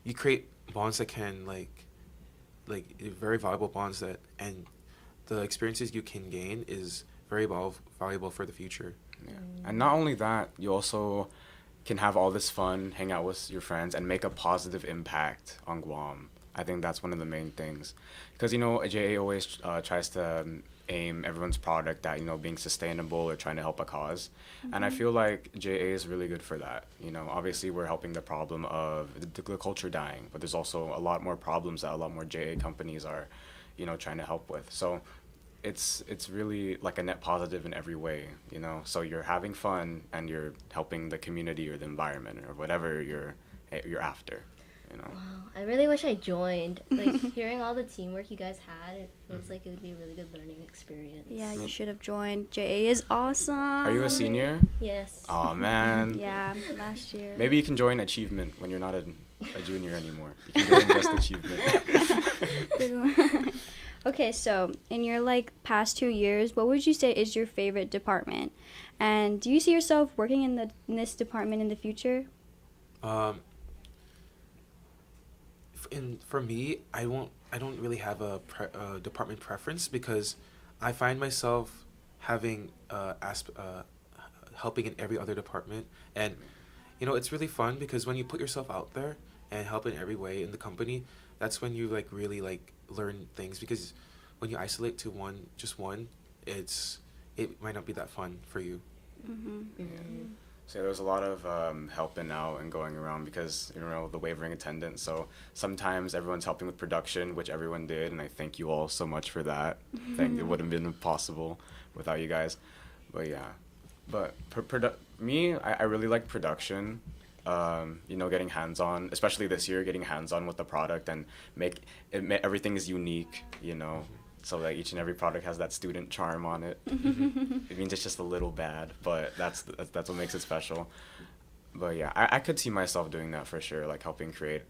you create bonds that can like very valuable bonds that, and the experiences you can gain is very valuable for the future. Yeah. And not only that, you also can have all this fun, hang out with your friends, and make a positive impact on Guam. I think that's one of the main things. Because, you know, JA always tries to aim everyone's product at, you know, being sustainable or trying to help a cause. And I feel like JA is really good for that. You know, obviously we're helping the problem of the culture dying, but there's also a lot more problems that a lot more JA companies are, you know, trying to help with. So it's really like a net positive in every way, you know. So you're having fun and you're helping the community or the environment or whatever you're after, you know. Wow, I really wish I joined. Like, hearing all the teamwork you guys had, it feels like it would be a really good learning experience. Yeah, you should have joined. JA is awesome. Are you a senior? Yes. Oh man. Yeah, last year. Maybe you can join Achievement when you're not a junior anymore. You can join just Achievement. Good one. Okay, so in your like past 2 years, what would you say is your favorite department? And do you see yourself working in this department in the future? For me, I don't really have a department preference, because I find myself having helping in every other department, and you know, it's really fun because when you put yourself out there and help in every way in the company, that's when you like really like learn things, because when you isolate to one, it might not be that fun for you. So there was a lot of helping out and going around because, you know, the wavering attendance. So sometimes everyone's helping with production, which everyone did, and I thank you all so much for that. I think it wouldn't have been possible without you guys. But yeah, but I really like production. You know, getting hands-on, especially this year, getting hands-on with the product and everything is unique, you know, so that each and every product has that student charm on it. It means it's just a little bad, but that's what makes it special. But yeah, I could see myself doing that for sure, like helping create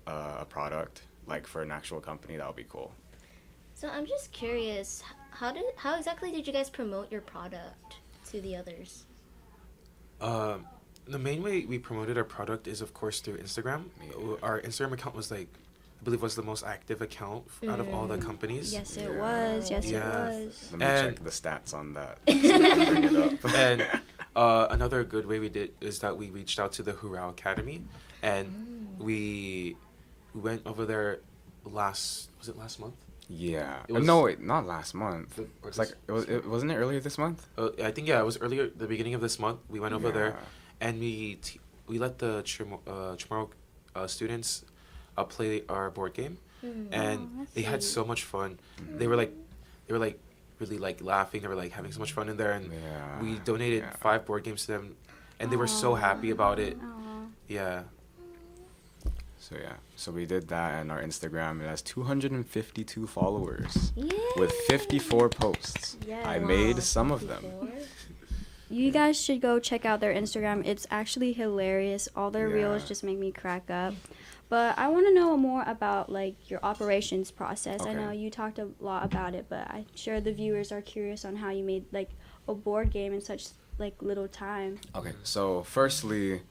a product like for an actual company. That would be cool. So I'm just curious, how exactly did you guys promote your product to the others? The main way we promoted our product is, of course, through Instagram. Our Instagram account was like, I believe, was the most active account out of all the companies. Yes, it was. Yes, it was. Let me check the stats on that. So bring it up. And another good way we did is that we reached out to the Hurrah Academy, and we went over there was it last month? Yeah. No, wait, not last month. It's like wasn't it earlier this month? I think it was earlier, the beginning of this month. We went over there, and we let the Chamorro students play our board game, and they had so much fun. They were really like laughing. They were like having so much fun in there, and we donated 5 board games to them, and they were so happy about it. Yeah. So we did that, and our Instagram, it has 252 followers with 54 posts. I made some of them. You guys should go check out their Instagram. It's actually hilarious. All their reels just make me crack up. But I want to know more about like your operations process. I know you talked a lot about it, but I'm sure the viewers are curious on how you made like a board game in such like little time? Okay, so firstly,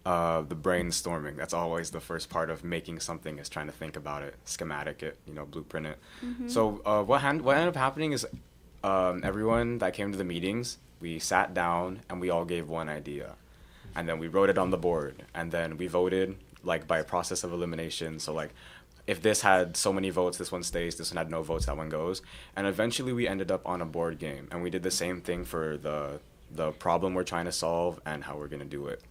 the brainstorming. That's always the first part of making something, is trying to think about it, schematic it, blueprint it. So what ended up happening is everyone that came to the meetings, we sat down and we all gave one idea. And then we wrote it on the board. And then we voted like by a process of elimination. So like if this had so many votes, this one stays, this one had no votes, that one goes. And eventually we ended up on a board game. And we did the same thing for the problem we're trying to solve and how we're going to do it.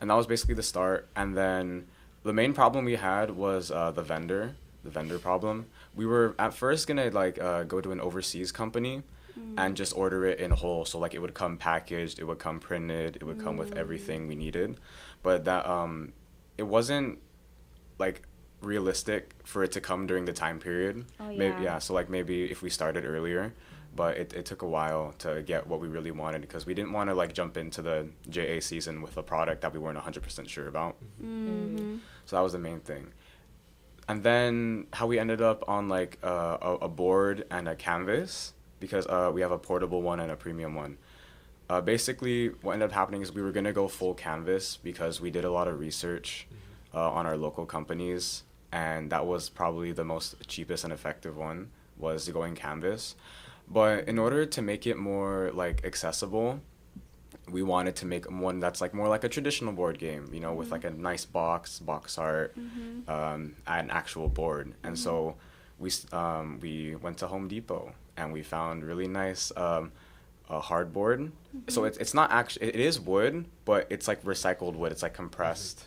And that was basically the start. And then the main problem we had was the vendor problem. We were at first going to like go to an overseas company and just order it in whole. So like it would come packaged, it would come printed, it would come with everything we needed. But that it wasn't like realistic for it to come during the time period. So like maybe if we started earlier, but it took a while to get what we really wanted, because we didn't want to like jump into the JA season with a product that we weren't 100% sure about. So that was the main thing. And then how we ended up on like a board and a canvas, because we have a portable one and a premium one. Basically what ended up happening is we were going to go full canvas because we did a lot of research on our local companies, and that was probably the most cheapest and effective one, was going canvas. But in order to make it more like accessible, we wanted to make one that's like more like a traditional board game, with like a nice box art, and an actual board. And so we went to Home Depot and we found really nice a hardboard. So it's not actually, it is wood, but it's like recycled wood. It's like compressed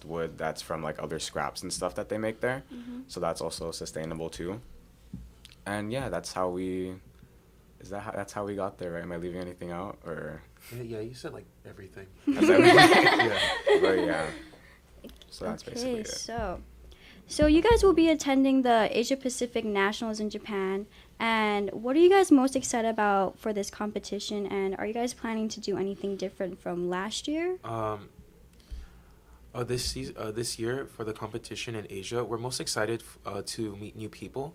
wood that's from like other scraps and stuff that they make there. So that's also sustainable too. And yeah, that's how we got there, right? Am I leaving anything out, or? Yeah, you said like everything. That's everything. Yeah. But yeah. So that's basically it. So you guys will be attending the Asia Pacific Nationals in Japan, and what are you guys most excited about for this competition, and are you guys planning to do anything different from last year? This year for the competition in Asia, we're most excited to meet new people,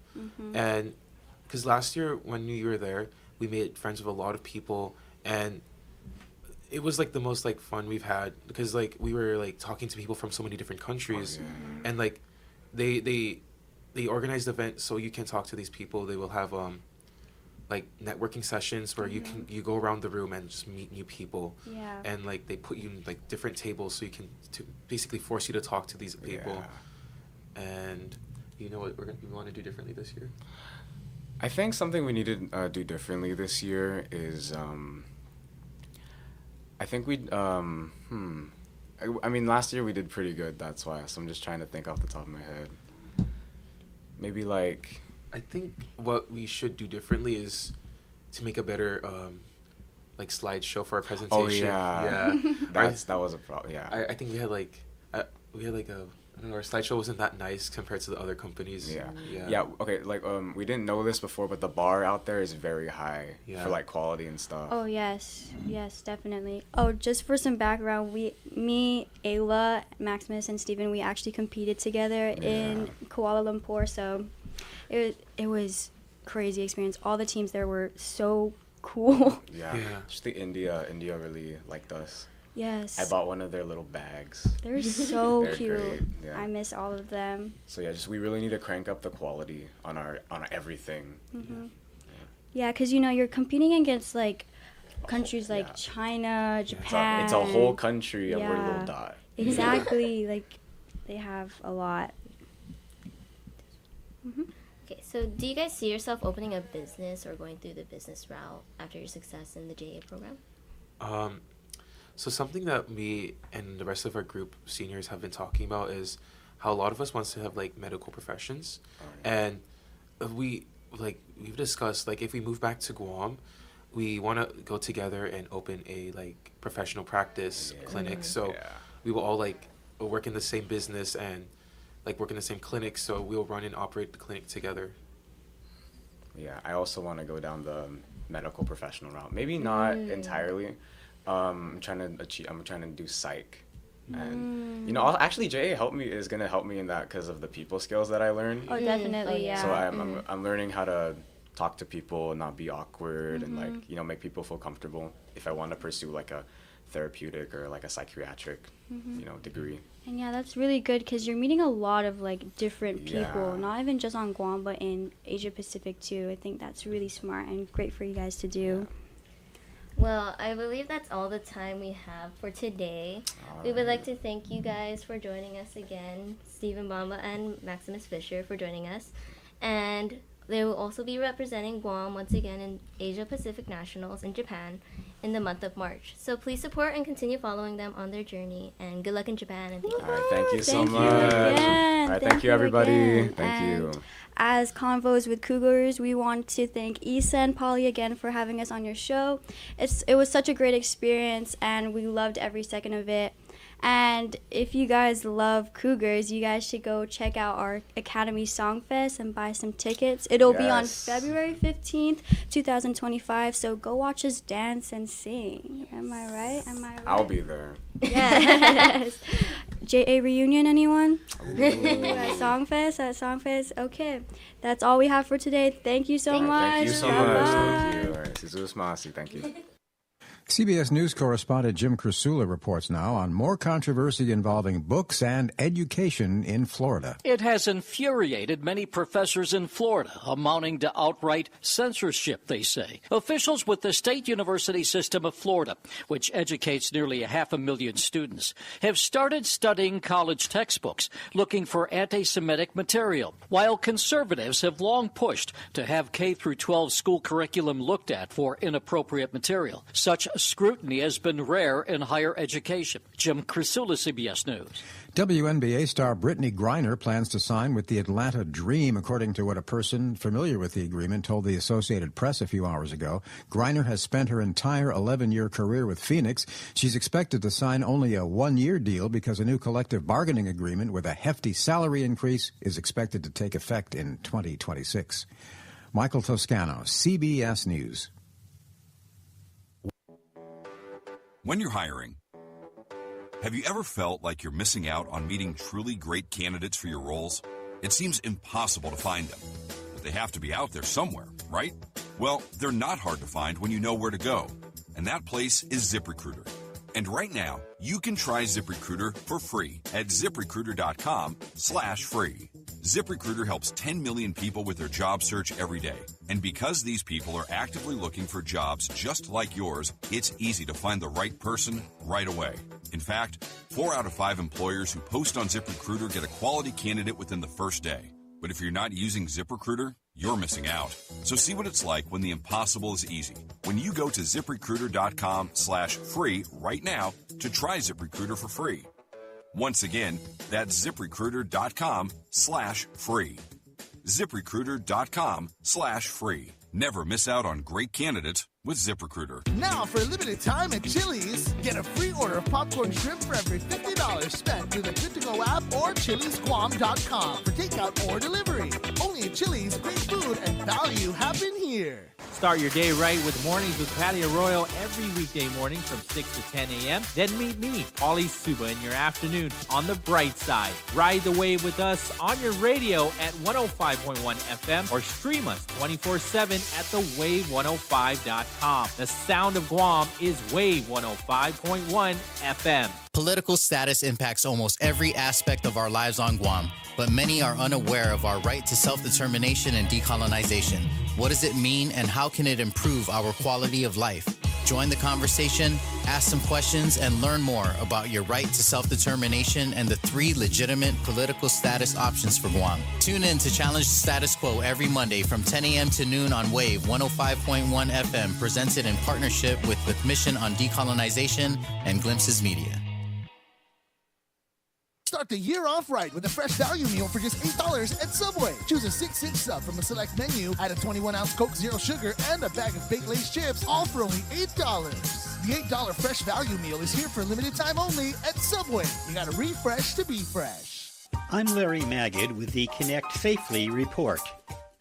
and because last year when you were there, we made friends with a lot of people, and it was like the most like fun we've had, because like we were like talking to people from so many different countries, and like they organized the event so you can talk to these people. They will have like networking sessions where you go around the room and just meet new people, and like they put you in like different tables so you can basically force you to talk to these people. And you know what we want to do differently this year? I think something we need to do differently this year is I think I mean, last year we did pretty good, that's why. So I'm just trying to think off the top of my head. Maybe like, I think what we should do differently is to make a better like slideshow for our presentation. Oh yeah. That was a problem. Yeah. I think we had like a I don't know, our slideshow wasn't that nice compared to the other companies. Yeah. Okay. Like we didn't know this before, but the bar out there is very high for like quality and stuff. Oh yes, definitely. Oh, just for some background, me, Ayla, Maximus, and Steven, we actually competed together in Kuala Lumpur. So it was crazy experience. All the teams there were so cool. Yeah. Just India really liked us. Yes. I bought one of their little bags. They're so They're cute. Great. Yeah. I miss all of them. So yeah, we really need to crank up the quality on our everything. Yeah, because you're competing against like countries like China, Japan. It's a whole country, and we're a little dot. Exactly. Like they have a lot. Okay, so do you guys see yourself opening a business or going through the business route after your success in the JA program? So something that me and the rest of our group seniors have been talking about is how a lot of us wants to have like medical professions, and we've discussed like if we move back to Guam, we want to go together and open a like professional practice clinic. So we will all like work in the same business and like work in the same clinic. So we'll run and operate the clinic together. Yeah, I also want to go down the medical professional route. Maybe not entirely. I'm trying to do psych, and actually JA is gonna help me in that because of the people skills that I learned. Oh, definitely, yeah. So I'm learning how to talk to people, not be awkward, and like, you know, make people feel comfortable if I want to pursue like a therapeutic or like a psychiatric, you know, degree. And yeah, that's really good because you're meeting a lot of like different people, Yeah. not even just on Guam, but in Asia Pacific too. I think that's really smart and great for you guys to do. Well, I believe that's all the time we have for today. We would like to thank you guys for joining us again, Stephen Bamba and Maximus Fisher for joining us. And they will also be representing Guam once again in Asia Pacific Nationals in Japan in the month of March. So please support and continue following them on their journey. And good luck in Japan. And thank you. All right, thank you so Thank you much. again. All right, thank you everybody. again. Thank you. And as Convos with Cougars, we want to thank Issa and Pauly again for having us on your show. It was such a great experience, and we loved every second of it. And if you guys love Cougars, you guys should go check out our Academy Song Fest and buy some tickets. It'll be on Yes. February 15th, 2025. So go watch us dance and sing. Am I right? I'll be there. Yes. JA reunion, anyone? At Songfest? Okay. That's all we have for today. Thank you so much. Thank you so much. Thank you. All right, Jesus Masi. Thank you. CBS News correspondent Jim Krasula reports now on more controversy involving books and education in Florida. It has infuriated many professors in Florida, amounting to outright censorship, they say. Officials with the State University System of Florida, which educates nearly 500,000 students, have started studying college textbooks, looking for anti-Semitic material, while conservatives have long pushed to have K-12 school curriculum looked at for inappropriate material. Such scrutiny has been rare in higher education. Jim Krasula, CBS News. WNBA star Brittany Griner plans to sign with the Atlanta Dream, according to what a person familiar with the agreement told the Associated Press a few hours ago. Griner has spent her entire 11-year career with Phoenix. She's expected to sign only a one-year deal because a new collective bargaining agreement with a hefty salary increase is expected to take effect in 2026. Michael Toscano, CBS News. When you're hiring, have you ever felt like you're missing out on meeting truly great candidates for your roles? It seems impossible to find them, but they have to be out there somewhere, right? Well, they're not hard to find when you know where to go, and that place is ZipRecruiter. And right now, you can try ZipRecruiter for free at ZipRecruiter.com/free. ZipRecruiter helps 10 million people with their job search every day. And because these people are actively looking for jobs just like yours, it's easy to find the right person right away. In fact, 4 out of 5 employers who post on ZipRecruiter get a quality candidate within the first day. But if you're not using ZipRecruiter, you're missing out. So see what it's like when the impossible is easy. When you go to ZipRecruiter.com/free right now to try ZipRecruiter for free. Once again, that's ZipRecruiter.com/free. ZipRecruiter.com/free. Never miss out on great candidates with ZipRecruiter. Now, for a limited time at Chili's, get a free order of popcorn shrimp for every $50 spent through the Good2Go app or ChilisGuam.com for takeout or delivery. Only at Chili's, great food and value happen here. Start your day right with Mornings with Patty Arroyo every weekday morning from 6 to 10 a.m. Then meet me, Pauly Suba, in your afternoon on the bright side. Ride the wave with us on your radio at 105.1 FM or stream us 24/7 at thewave105.com. The sound of Guam is Wave 105.1 FM. Political status impacts almost every aspect of our lives on Guam, but many are unaware of our right to self-determination and decolonization. What does it mean, and how can it improve our quality of life? Join the conversation, ask some questions, and learn more about your right to self-determination and the 3 legitimate political status options for Guam. Tune in to Challenge the Status Quo every Monday from 10 a.m. to noon on Wave 105.1 FM, presented in partnership with the Commission on Decolonization and Glimpses Media. Start the year off right with a fresh value meal for just $8 at Subway. Choose a 6-inch sub from a select menu, add a 21-ounce Coke Zero Sugar, and a bag of baked Lay's chips, all for only $8. The $8 fresh value meal is here for a limited time only at Subway. You gotta refresh to be fresh. I'm Larry Magid with the Connect Safely report.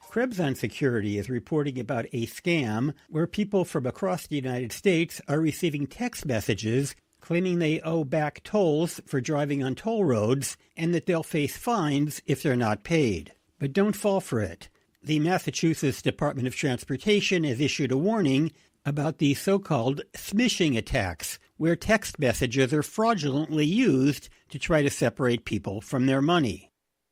Krebs on Security is reporting about a scam where people from across the United States are receiving text messages claiming they owe back tolls for driving on toll roads and that they'll face fines if they're not paid. But don't fall for it. The Massachusetts Department of Transportation has issued a warning about the so-called smishing attacks, where text messages are fraudulently used to try to separate people from their money.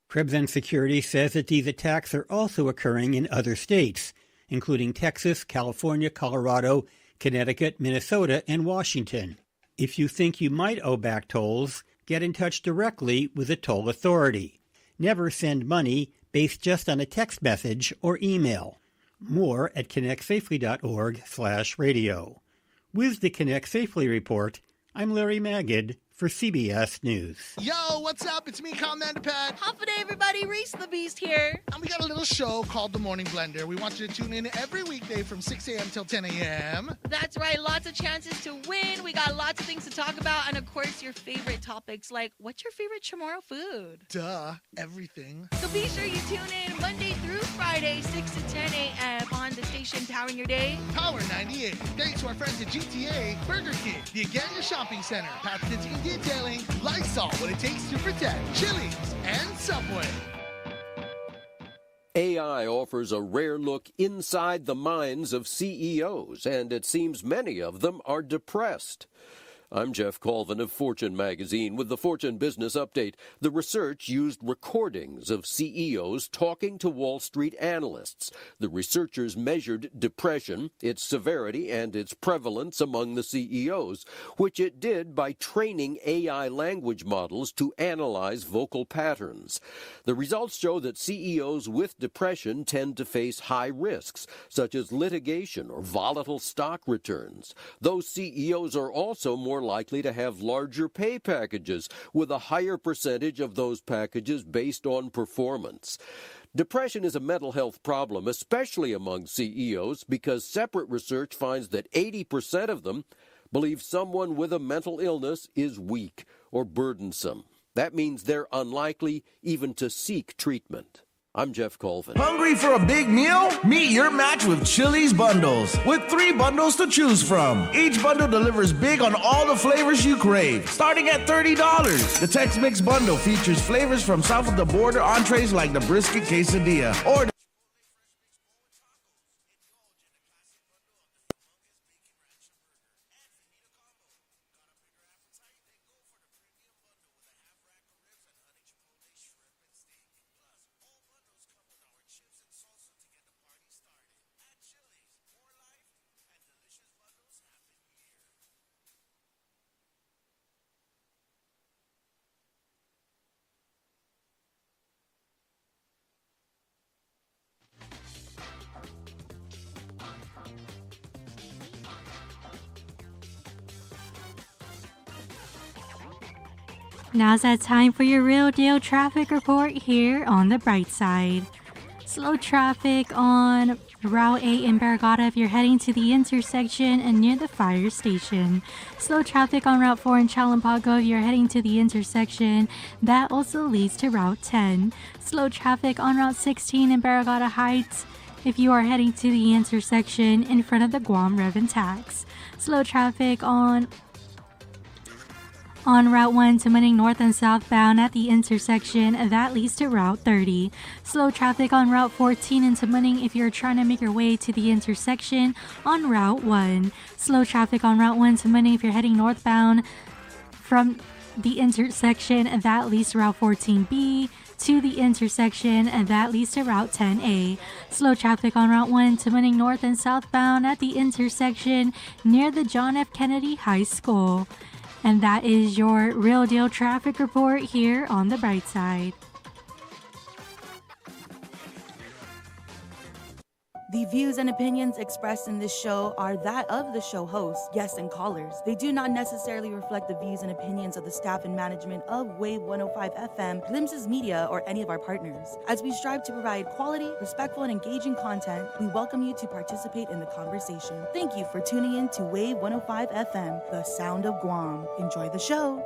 Krebs and Security says that these attacks are also occurring in other states, including Texas, California, Colorado, Connecticut, Minnesota, and Washington. If you think you might owe back tolls, get in touch directly with a toll authority. Never send money based just on a text message or email. More at connectsafely.org/radio. With the Connect Safely report, I'm Larry Magid for CBS News. Yo, what's up? It's me, Commander Pat. Hafa Adai, everybody. Reese the Beast here. And we got a little show called The Morning Blender. We want you to tune in every weekday from 6 a.m. till 10 a.m. That's right. Lots of chances to win. We got lots of things to talk about. And, of course, your favorite topics like what's your favorite tomorrow food? Duh, everything. So be sure you tune in Monday through Friday, 6 to 10 a.m. on the station powering your day. Power 98. Thanks to our friends at GTA, Burger King, the Agenda Shopping Center, Pat's Tinting and Detailing, Lysol, what it takes to protect, Chili's, and Subway. AI offers a rare look inside the minds of CEOs, and it seems many of them are depressed. I'm Jeff Colvin of Fortune magazine with the Fortune Business Update. The research used recordings of CEOs talking to Wall Street analysts. The researchers measured depression, its severity, and its prevalence among the CEOs, which it did by training AI language models to analyze vocal patterns. The results show that CEOs with depression tend to face high risks, such as litigation or volatile stock returns. Those CEOs are also more likely to have larger pay packages, with a higher percentage of those packages based on performance. Depression is a mental health problem, especially among CEOs, because separate research finds that 80% of them believe someone with a mental illness is weak or burdensome. That means they're unlikely even to seek treatment. I'm Jeff Colvin. Hungry for a big meal? Meet your match with Chili's Bundles, with 3 bundles to choose from. Each bundle delivers big on all the flavors you crave, starting at $30. The Tex-Mix bundle features flavors from south of the border entrees like the brisket quesadilla, or Now's that time for your real deal traffic report here on the Brightside. Slow traffic on Route 8 in Barragata if you're heading to the intersection and near the fire station. Slow traffic on Route 4 in Chalampago if you're heading to the intersection. That also leads to Route 10. Slow traffic on Route 16 in Barragata Heights if you are heading to the intersection in front of the Guam Rev and Tax. Slow traffic on Route 1 to Manning north and southbound at the intersection that leads to Route 30. Slow traffic on Route 14 into Manning if you're trying to make your way to the intersection on Route 1. Slow traffic on Route 1 to Manning if you're heading northbound from the intersection that leads to Route 14B to the intersection that leads to Route 10A. Slow traffic on Route 1 to Manning north and southbound at the intersection near the John F. Kennedy High School. And that is your real deal traffic report here on the Brightside. The views and opinions expressed in this show are that of the show host, guests, and callers. They do not necessarily reflect the views and opinions of the staff and management of Wave 105 FM, Glimpses Media, or any of our partners. As we strive to provide quality, respectful, and engaging content, we welcome you to participate in the conversation. Thank you for tuning in to Wave 105 FM, the sound of Guam. Enjoy the show.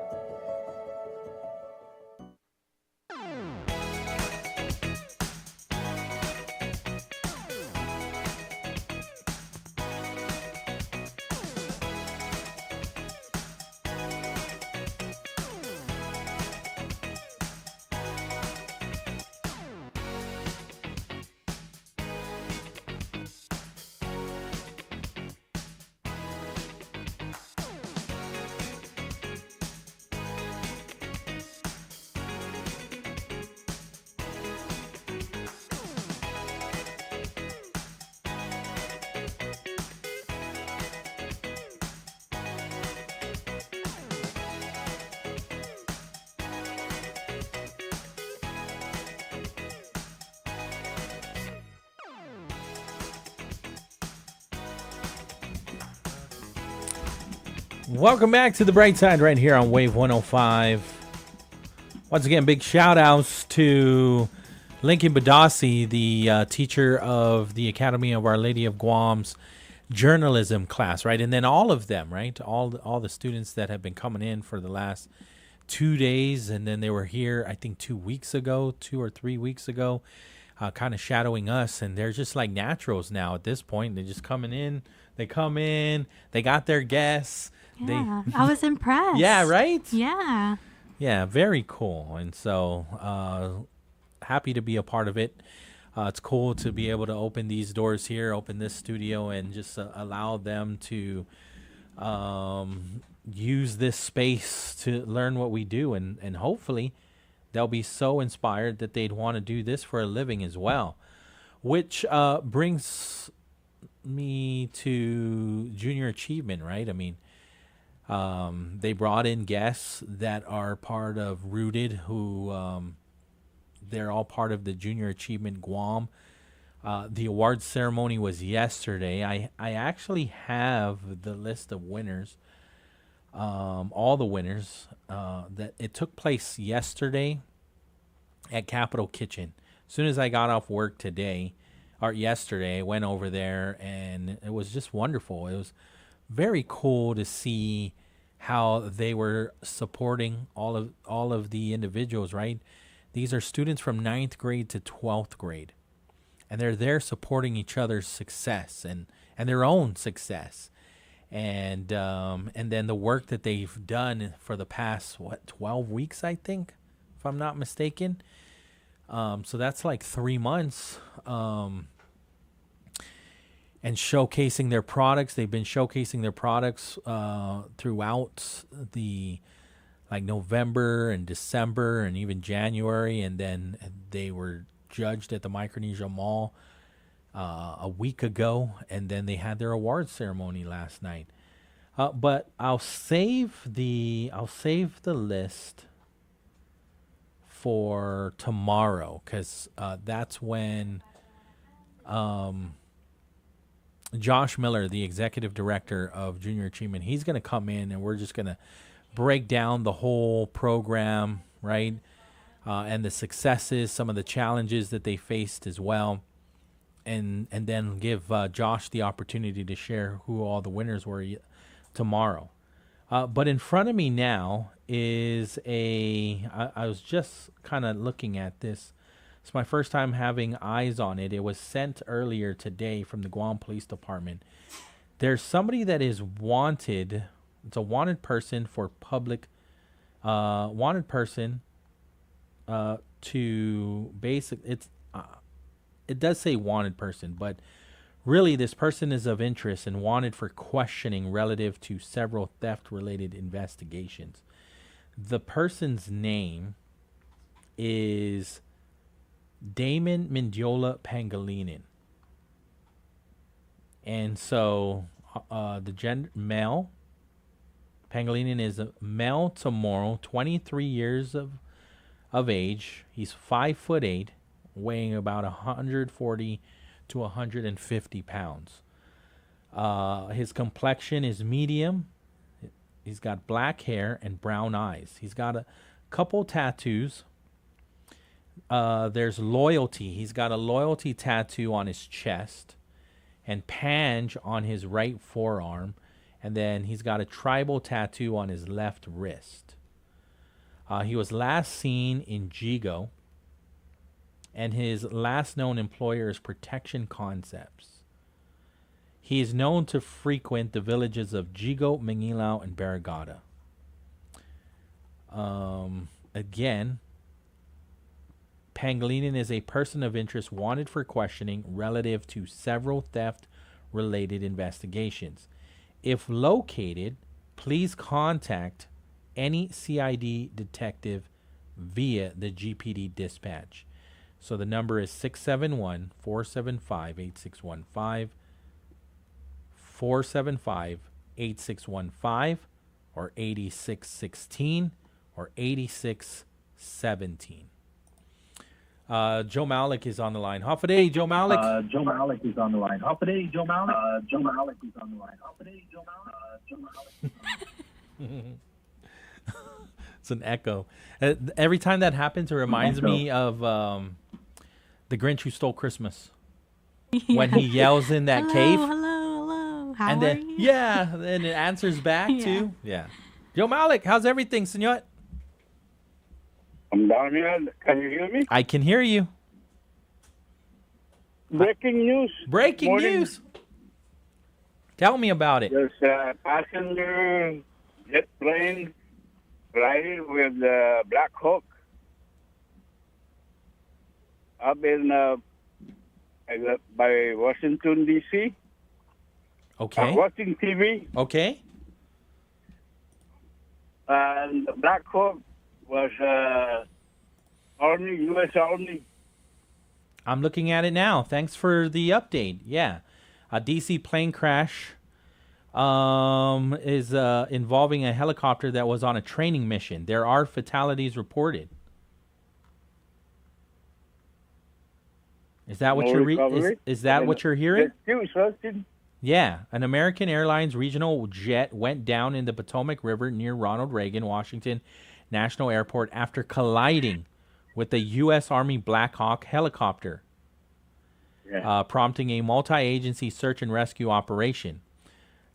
Welcome back to the Bright Side right here on Wave 105. Once again, big shout outs to Lincoln Badasi, the teacher of the Academy of Our Lady of Guam's journalism class, right? And then all of them, right? All the students that have been coming in for the last 2 days, and then they were here, I think 2 weeks ago, 2 or 3 weeks ago, kind of shadowing us, and they're just like naturals now at this point. They're just coming in. They come in. They got their guests. Yeah, I was impressed. Yeah, right? Yeah. Yeah, very cool. And so happy to be a part of it. It's cool to be able to open these doors here, open this studio, and just allow them to use this space to learn what we do. And hopefully they'll be so inspired that they'd want to do this for a living as well. Which brings me to junior achievement, right? I mean, they brought in guests that are part of Rooted, who they're all part of the Junior Achievement Guam. The awards ceremony was yesterday. I actually have the list of winners, all the winners. That it took place yesterday at Capitol Kitchen. As soon as I got off work yesterday, I went over there, and it was just wonderful. It was very cool to see how they were supporting all of the individuals, right? These are students from 9th grade to 12th grade, and they're there supporting each other's success and their own success. And then the work that they've done for the past 12 weeks, I think, if I'm not mistaken. So that's like 3 months. And showcasing their products. They've been showcasing their products throughout the November and December and even January, and then they were judged at the Micronesia Mall a week ago, and then they had their awards ceremony last night. But I'll save the list for tomorrow, because that's when Josh Miller, the executive director of Junior Achievement, he's going to come in, and we're just going to break down the whole program, right? And the successes, some of the challenges that they faced as well. And then give Josh the opportunity to share who all the winners were tomorrow. But in front of me now is I was just kind of looking at this. It's my first time having eyes on it. It was sent earlier today from the Guam Police Department. There's somebody that is wanted. It's a wanted person for public, wanted person to basic. It does say wanted person, but really this person is of interest and wanted for questioning relative to several theft-related investigations. The person's name is Damon Mendiola Pangilinan. And so the gender, male. Pangilinan is a male tomorrow, 23 years of age. He's 5'8", weighing about 140 to 150 pounds. His complexion is medium. He's got black hair and brown eyes. He's got a couple tattoos. There's loyalty. He's got a loyalty tattoo on his chest and Pange on his right forearm. And then he's got a tribal tattoo on his left wrist. He was last seen in Jigo. And his last known employer is Protection Concepts. He is known to frequent the villages of Jigo, Mangilao, and Barragata. Again, Pangilinan is a person of interest wanted for questioning relative to several theft-related investigations. If located, please contact any CID detective via the GPD dispatch. So the number is 671-475-8615, 475-8615, or 8616, or 8617. Joe Malik is on the line. Hafa Adai, Joe Malik. Joe Malik is on the line. Hafa Adai, Joe Malik. Joe Malik is on the line. Hafa Adai, Joe Malik. Joe Malik. It's an echo. Every time that happens, it reminds me of the Grinch Who Stole Christmas. When he yells in that cave. Hello. How and are then, you? yeah, and it answers back too. Yeah. Joe Malik, how's everything, senor? I'm down here. Can you hear me? I can hear you. Breaking news. Breaking Morning. news. Tell me about it. There's a passenger jet plane riding with Black Hawk up in by Washington, D.C. Okay. I'm watching TV, Okay. and the Black Hawk was Army, U.S. Army. I'm looking at it now. Thanks for the update. Yeah. A DC plane crash is involving a helicopter that was on a training mission. There are fatalities reported. Is that what No you're recovery? is that what you're hearing? Rescue. Yeah, an American Airlines regional jet went down in the Potomac River near Ronald Reagan Washington National Airport after colliding with the U.S. Army Black Hawk helicopter, prompting a multi-agency search and rescue operation.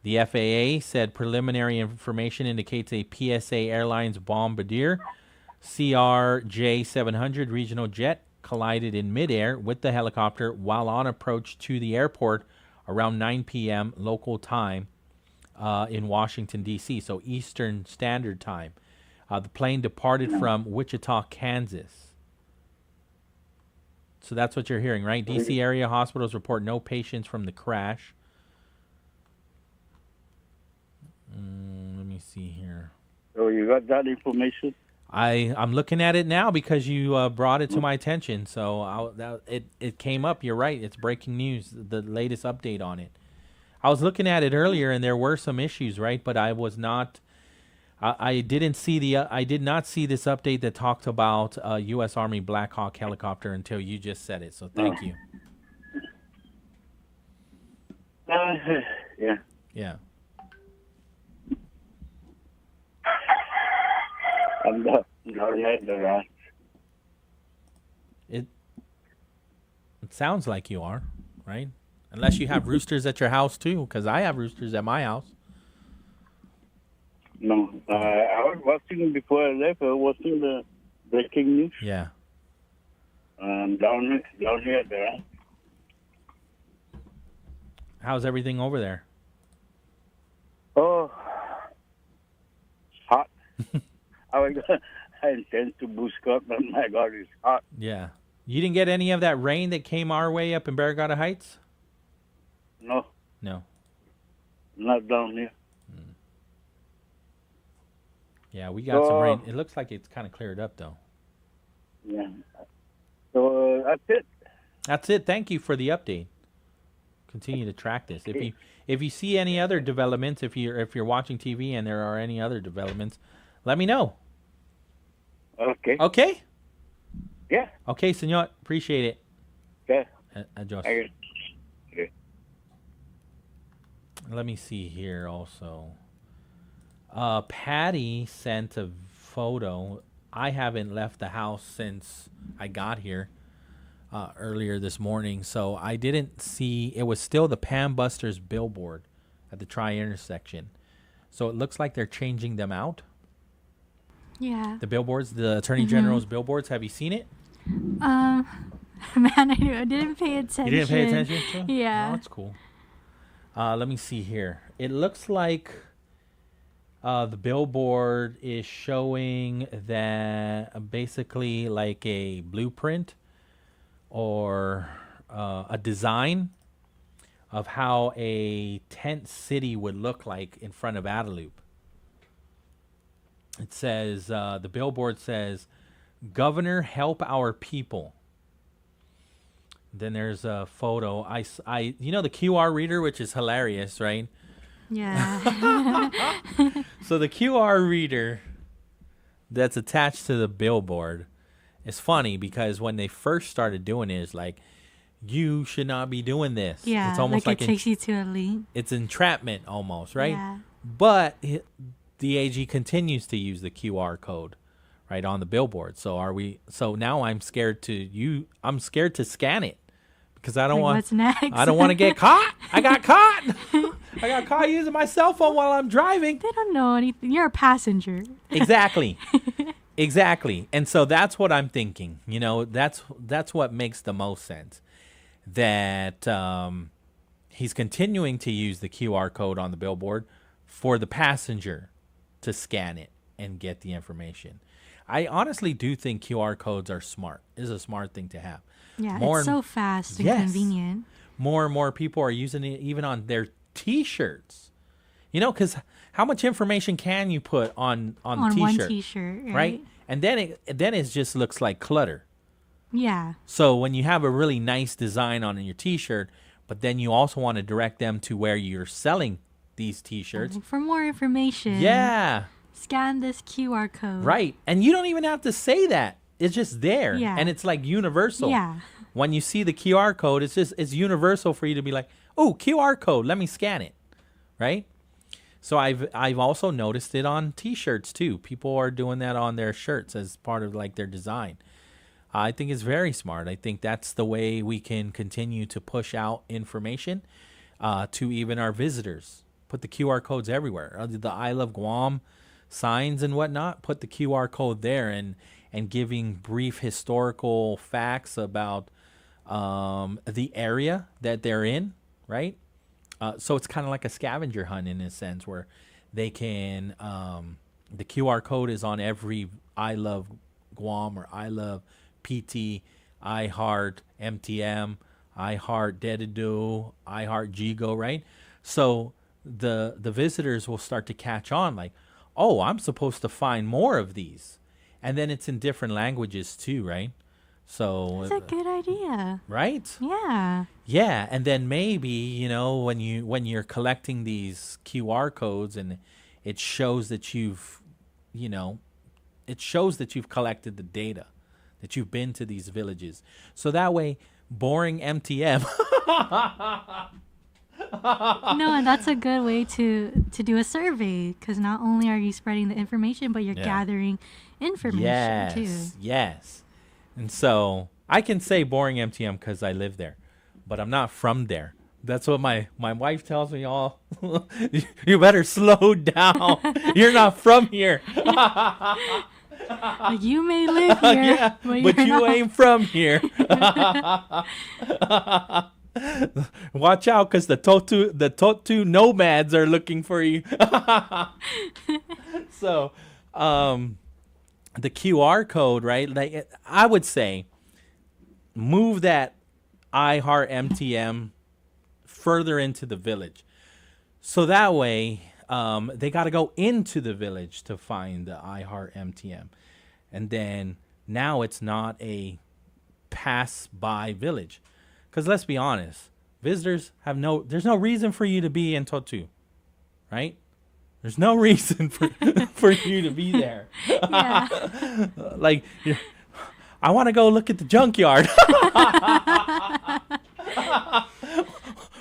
The FAA said preliminary information indicates a PSA Airlines Bombardier CRJ-700 regional jet collided in midair with the helicopter while on approach to the airport around 9 p.m. local time in Washington, D.C., so Eastern Standard Time. The plane departed from Wichita, Kansas. So that's what you're hearing, right? D.C. area hospitals report no patients from the crash. Let me see here. So you got that information? I'm looking at it now because you brought it to my attention. So it came up. You're right. It's breaking news. The latest update on it. I was looking at it earlier, and there were some issues, right? But I was not. I didn't see I did not see this update that talked about U.S. Army Black Hawk helicopter until you just said it. So thank you. Yeah. Yeah. I'm not the It sounds like you are, right? Unless you have roosters at your house too, because I have roosters at my house. No, I was watching before I left. I was watching the breaking news. Yeah. Down here at the ranch. How's everything over there? Oh, hot. I intend to boost up, but my God, it's hot. Yeah. You didn't get any of that rain that came our way up in Barragata Heights? No. No. Not down here. Yeah, we got some rain. It looks like it's kind of cleared up, though. Yeah. So that's it. That's it. Thank you for the update. Continue to track this. If you see any other developments, if you're watching TV and there are any other developments, let me know. Okay. Okay? Yeah. Okay, senor. Appreciate it. Okay. Adios. Okay. Let me see here also. Patty sent a photo. I haven't left the house since I got here earlier this morning, so I didn't see. It was still the Pan Busters billboard at the tri-intersection. So it looks like they're changing them out. Yeah. The billboards, the Attorney General's billboards. Have you seen it? Man, I didn't pay attention. You didn't pay attention to it? Yeah. Oh, that's cool. Let me see here. It looks like the billboard is showing that basically like a blueprint or a design of how a tent city would look like in front of Adelup. It says, the billboard says, "Governor, help our people." Then there's a photo. You know the QR reader, which is hilarious, right? Yeah. So the QR reader that's attached to the billboard It's funny because when they first started doing it, it's like, you should not be doing this. Yeah, It's almost like it takes you to a link. it's entrapment almost, right? Yeah. But the AG continues to use the QR code, right, on the billboard. So now I'm scared to scan it because I don't Like, want what's next? I don't want to get caught. I got caught. I got caught using my cell phone while I'm driving. They don't know anything. You're a passenger. Exactly. Exactly. And so that's what I'm thinking. That's what makes the most sense. That he's continuing to use the QR code on the billboard for the passenger to scan it and get the information. I honestly do think QR codes are smart. Is a smart thing to have. Yeah, it's so fast and convenient. More and more people are using it even on their T-shirts. Because how much information can you put on On T-shirt? one T-shirt, right? Right? And then it just looks like clutter. Yeah. So when you have a really nice design on your T-shirt, but then you also want to direct them to where you're selling these T-shirts. For more information. Yeah. Scan this QR code. Right. And you don't even have to say that. It's just there. Yeah. And it's like universal. Yeah. When you see the QR code, it's universal for you to be like, oh, QR code, let me scan it. Right? So I've also noticed it on T-shirts too. People are doing that on their shirts as part of like their design. I think it's very smart. I think that's the way we can continue to push out information to even our visitors. Put the QR codes everywhere. The I Love Guam signs and whatnot, put the QR code there and giving brief historical facts about the area that they're in, right? So it's kind of like a scavenger hunt in a sense where they can, the QR code is on every I Love Guam or I Love PT, I Heart MTM, I Heart Dedido, I Heart Jigo, right? So the visitors will start to catch on like, oh, I'm supposed to find more of these. And then it's in different languages too, right? So That's a good idea. Right? Yeah. Yeah, and then maybe, when you're collecting these QR codes and it shows that you've collected the data, that you've been to these villages. So that way, boring MTM. No, and that's a good way to do a survey because not only are you spreading the information, but you're gathering information too. Yes. And so I can say boring MTM because I live there, but I'm not from there. That's what my wife tells me all. You better slow down. You're not from here. Like you may live here, yeah, but you not. ain't from here. Watch out, because the Totu nomads are looking for you. So, the QR code, right? Like I would say, move that iHeart MTM further into the village, so that way they got to go into the village to find the iHeart MTM, and then now it's not a pass-by village. Because let's be honest, visitors there's no reason for you to be in Totu, right? There's no reason for you to be there. Yeah. Like, I want to go look at the junkyard.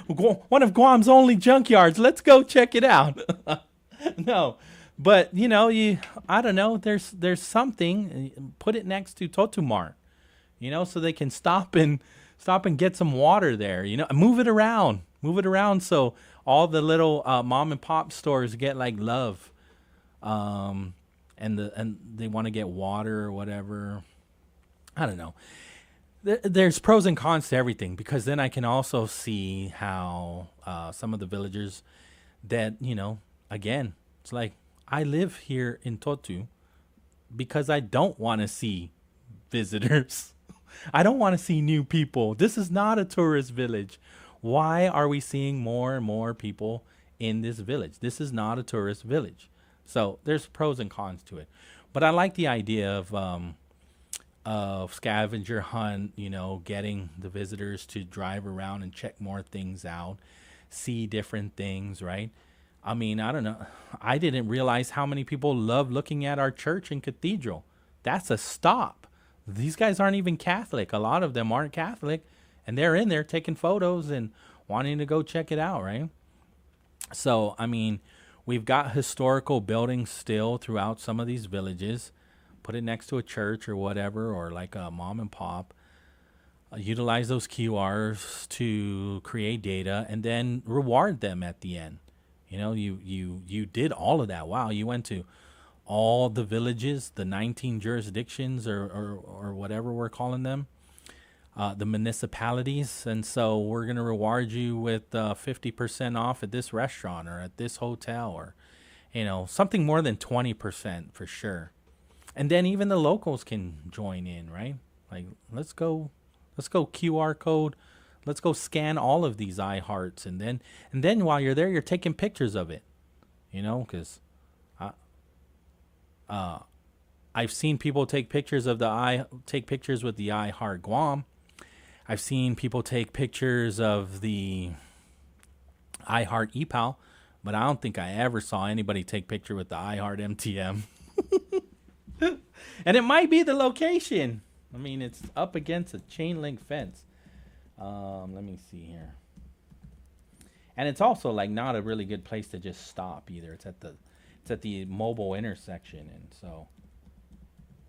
One of Guam's only junkyards. Let's go check it out. No, but I don't know. There's something. Put it next to Totu Mart, so they can stop and get some water there. Move it around so all the little mom and pop stores get like love, and they want to get water or whatever. I don't know. There's pros and cons to everything, because then I can also see how some of the villagers that again, it's like I live here in Totu because I don't want to see visitors. I don't want to see new people. This is not a tourist village. Why are we seeing more and more people in this village? This is not a tourist village. So there's pros and cons to it. But I like the idea of scavenger hunt, getting the visitors to drive around and check more things out, see different things, right? I mean, I don't know. I didn't realize how many people love looking at our church and cathedral. That's a stop. these guys aren't even Catholic. A lot of them aren't Catholic, and they're in there taking photos and wanting to go check it out, right? So, I mean, we've got historical buildings still throughout some of these villages. Put it next to a church or whatever, or like a mom and pop. Utilize those QRs to create data and then reward them at the end. You know, you did all of that. Wow, you went to all the villages, the 19 jurisdictions or whatever we're calling them, the municipalities. And so we're going to reward you with 50% off at this restaurant or at this hotel, or, you know, something more than 20% for sure. And then even the locals can join in, right? Like, let's go QR code. Let's go scan all of these iHearts. And then while you're there, you're taking pictures of it, you know, because I've seen people take pictures with the iHeart Guam. I've seen people take pictures of the iHeart EPAL, but I don't think I ever saw anybody take picture with the iHeart MTM. And it might be the location. I mean, it's up against a chain link fence. Let me see here. And it's also like not a really good place to just stop either. It's at the mobile intersection, and so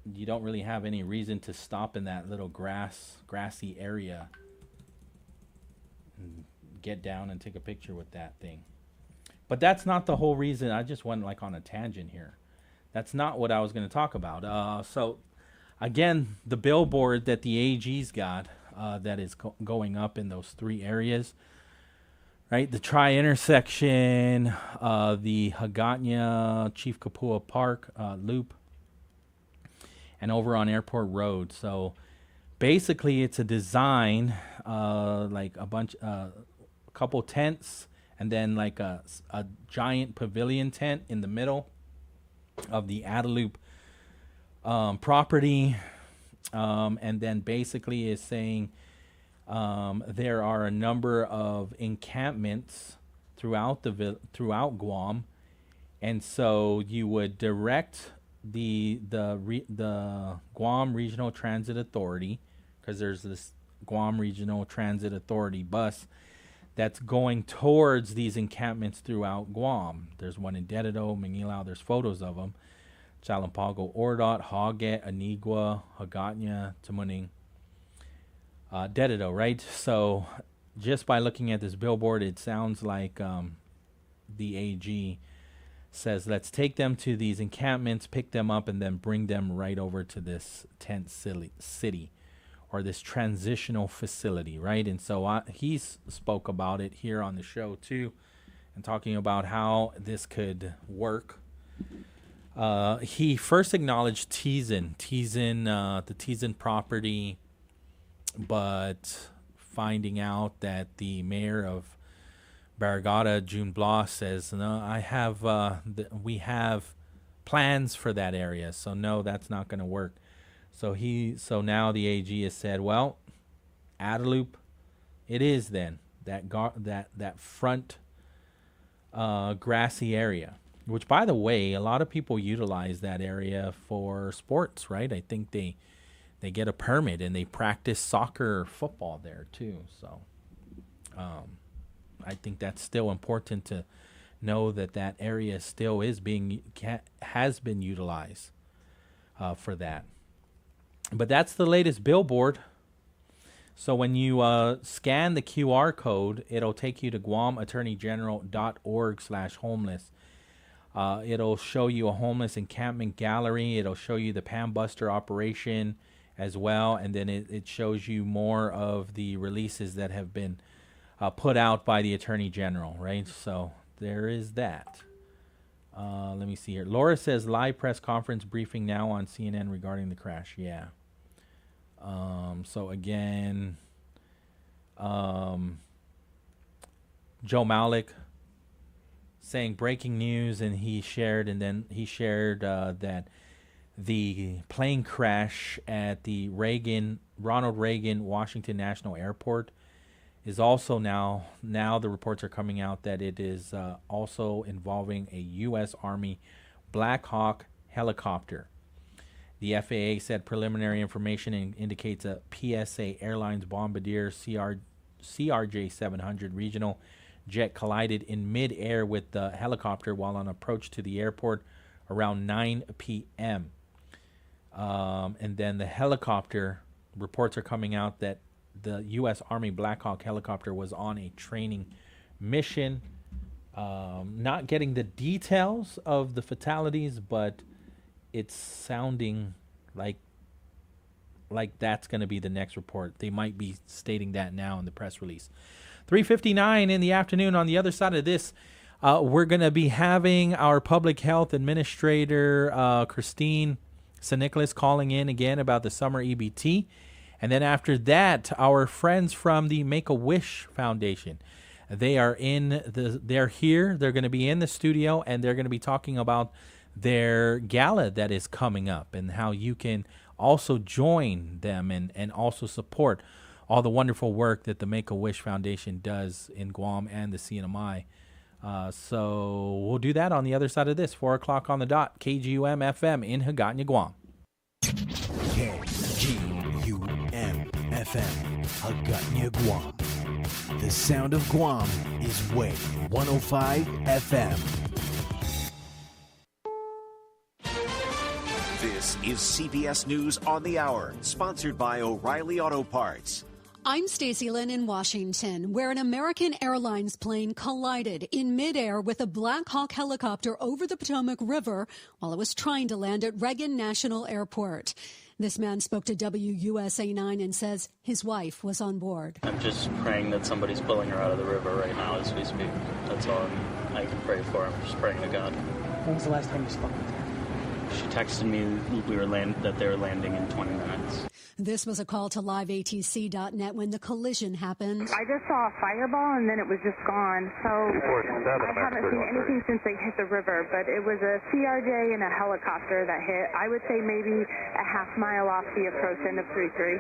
you don't really have any reason to stop in that little grassy area and get down and take a picture with that thing. But that's not the whole reason. I just went like on a tangent here. That's not what I was going to talk about. So again, the billboard that the AG's got that is going up in those three areas, right? The tri-intersection, the Hagåtña Chief Kapua Park loop, and over on Airport Road. So basically it's a design like a couple tents, and then like a giant pavilion tent in the middle of the Adaloop property. And then basically is saying there are a number of encampments throughout Guam, and so you would direct the Guam Regional Transit Authority, because there's this Guam Regional Transit Authority bus that's going towards these encampments throughout Guam. There's one in Dededo, Manilao. There's photos of them. Chalampago, Ordot, Haget, Anigua, Hagåtña, Tamuning, Dededo, right? So just by looking at this billboard, it sounds like the AG says, let's take them to these encampments, pick them up, and then bring them right over to this tent city or this transitional facility, right? And so he spoke about it here on the show too, and talking about how this could work. He first acknowledged the Tizen property, but finding out that the mayor of Barragata, June Bloss, says, no, we have plans for that area, so no, that's not going to work. So now the AG has said, well, Adaloop, it is then that front grassy area. Which, by the way, a lot of people utilize that area for sports, right? I think they get a permit and they practice soccer or football there too. So I think that's still important to know that area still has been utilized for that. But that's the latest billboard. So when you scan the QR code, it'll take you to guamattorneygeneral.org/homeless. It'll show you a homeless encampment gallery. It'll show you the Pan Buster operation as well. And then it shows you more of the releases that have been put out by the Attorney General, right? So there is that. Let me see here. Laura says live press conference briefing now on CNN regarding the crash. Yeah. So again, Joe Malik saying breaking news, and he shared that the plane crash at the Ronald Reagan Washington National Airport is also now the reports are coming out that it is also involving a U.S. Army Black Hawk helicopter. The FAA said preliminary information indicates a PSA Airlines Bombardier CRJ-700 regional jet collided in mid-air with the helicopter while on approach to the airport around 9 p.m. And then the helicopter, reports are coming out that the U.S. Army Black Hawk helicopter was on a training mission. Not getting the details of the fatalities, but it's sounding like that's going to be the next report. They might be stating that now in the press release. 3:59 in the afternoon. On the other side of this, we're going to be having our public health administrator, Christine St. Nicholas, calling in again about the summer EBT. And then after that, our friends from the Make-A-Wish Foundation, they're here. They're going to be in the studio, and they're going to be talking about their gala that is coming up and how you can also join them and also support all the wonderful work that the Make-A-Wish Foundation does in Guam and the CNMI. So we'll do that on the other side of this, 4 o'clock on the dot, KGUM FM in Hagåtña, Guam. KGUM FM, Hagåtña, Guam. The sound of Guam is Wave 105 FM. This is CBS News on the Hour, sponsored by O'Reilly Auto Parts. I'm Stacey Lynn in Washington, where an American Airlines plane collided in midair with a Black Hawk helicopter over the Potomac River while it was trying to land at Reagan National Airport. This man spoke to WUSA 9 and says his wife was on board. I'm just praying that somebody's pulling her out of the river right now as we speak. That's all I can pray for. I'm just praying to God. When was the last time you spoke with her? She texted me that they were landing in 20 minutes. This was a call to liveatc.net when the collision happened. I just saw a fireball and then it was just gone. So I haven't seen anything since they hit the river, but it was a CRJ and a helicopter that hit. I would say maybe a half mile off the approach end of 33.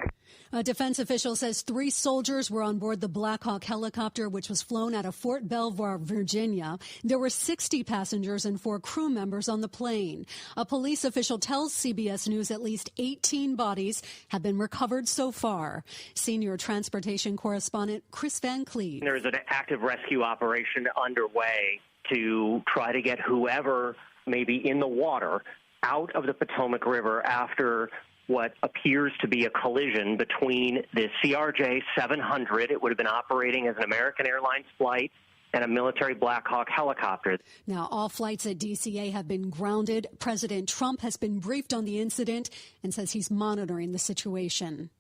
A defense official says 3 soldiers were on board the Black Hawk helicopter, which was flown out of Fort Belvoir, Virginia. There were 60 passengers and 4 crew members on the plane. A police official tells CBS News at least 18 bodies have been recovered so far. Senior transportation correspondent Chris Van Cleet. There's an active rescue operation underway to try to get whoever may be in the water out of the Potomac River after what appears to be a collision between the CRJ-700. It would have been operating as an American Airlines flight and a military Black Hawk helicopter. Now, all flights at DCA have been grounded. President Trump has been briefed on the incident and says he's monitoring the situation.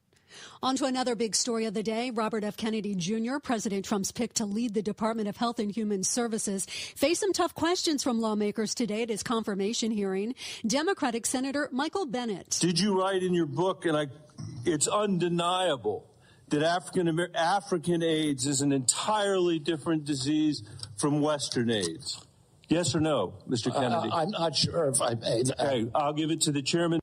On to another big story of the day. Robert F. Kennedy Jr., President Trump's pick to lead the Department of Health and Human Services, faced some tough questions from lawmakers today at his confirmation hearing. Democratic Senator Michael Bennet. Did you write in your book, and it's undeniable, that African AIDS is an entirely different disease from Western AIDS? Yes or no, Mr. Kennedy? I'm not sure if I made. Okay, I'll give it to the chairman.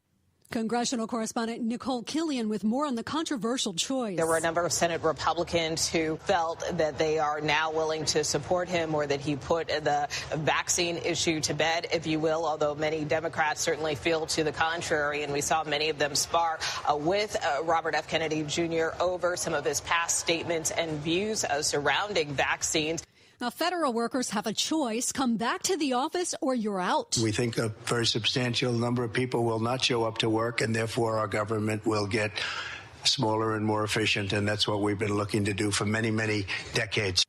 Congressional correspondent Nicole Killian with more on the controversial choice. There were a number of Senate Republicans who felt that they are now willing to support him, or that he put the vaccine issue to bed, if you will, although many Democrats certainly feel to the contrary. And we saw many of them spar with Robert F. Kennedy Jr. over some of his past statements and views surrounding vaccines. Now, federal workers have a choice. Come back to the office or you're out. We think a very substantial number of people will not show up to work, and therefore our government will get smaller and more efficient. And that's what we've been looking to do for many, many decades.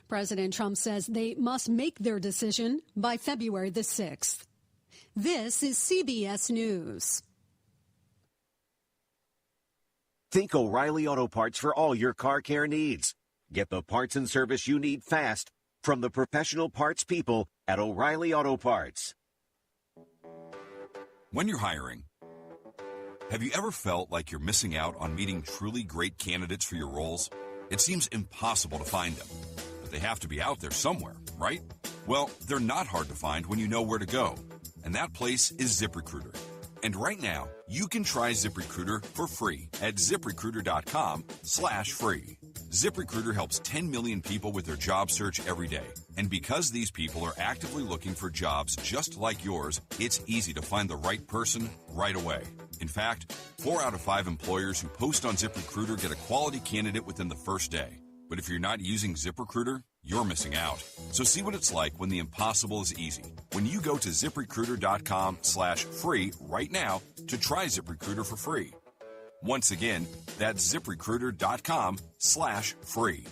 President Trump says they must make their decision by February the 6th. This is CBS News. Think O'Reilly Auto Parts for all your car care needs. Get the parts and service you need fast from the professional parts people at O'Reilly Auto Parts. When you're hiring, have you ever felt like you're missing out on meeting truly great candidates for your roles? It seems impossible to find them, but they have to be out there somewhere, right? Well, they're not hard to find when you know where to go, and that place is ZipRecruiter. And right now, you can try ZipRecruiter for free at ZipRecruiter.com/free. ZipRecruiter helps 10 million people with their job search every day. And because these people are actively looking for jobs just like yours, it's easy to find the right person right away. In fact, 4 out of 5 employers who post on ZipRecruiter get a quality candidate within the first day. But if you're not using ZipRecruiter, you're missing out. So see what it's like when the impossible is easy. When you go to ZipRecruiter.com/free right now to try ZipRecruiter for free. Once again, that's ZipRecruiter.com/free.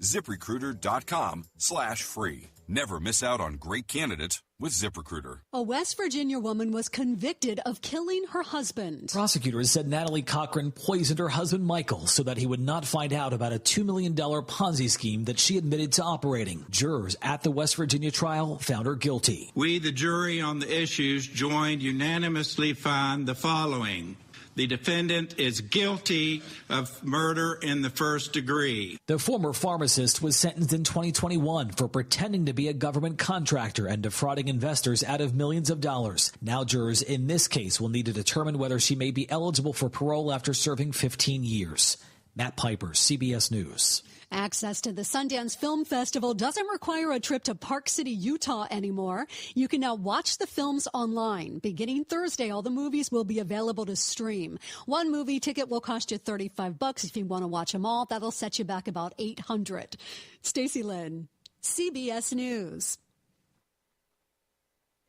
ZipRecruiter.com/free. Never miss out on great candidates with ZipRecruiter. A West Virginia woman was convicted of killing her husband. Prosecutors said Natalie Cochran poisoned her husband Michael so that he would not find out about a $2 million Ponzi scheme that she admitted to operating. Jurors at the West Virginia trial found her guilty. We, the jury on the issues, joined unanimously find the following. The defendant is guilty of murder in the first degree. The former pharmacist was sentenced in 2021 for pretending to be a government contractor and defrauding investors out of millions of dollars. Now jurors in this case will need to determine whether she may be eligible for parole after serving 15 years. Matt Piper, CBS News. Access to the Sundance Film Festival doesn't require a trip to Park City, Utah anymore. You can now watch the films online. Beginning Thursday, all the movies will be available to stream. One movie ticket will cost you $35 if you want to watch them all. That'll set you back about $800. Stacey Lynn, CBS News.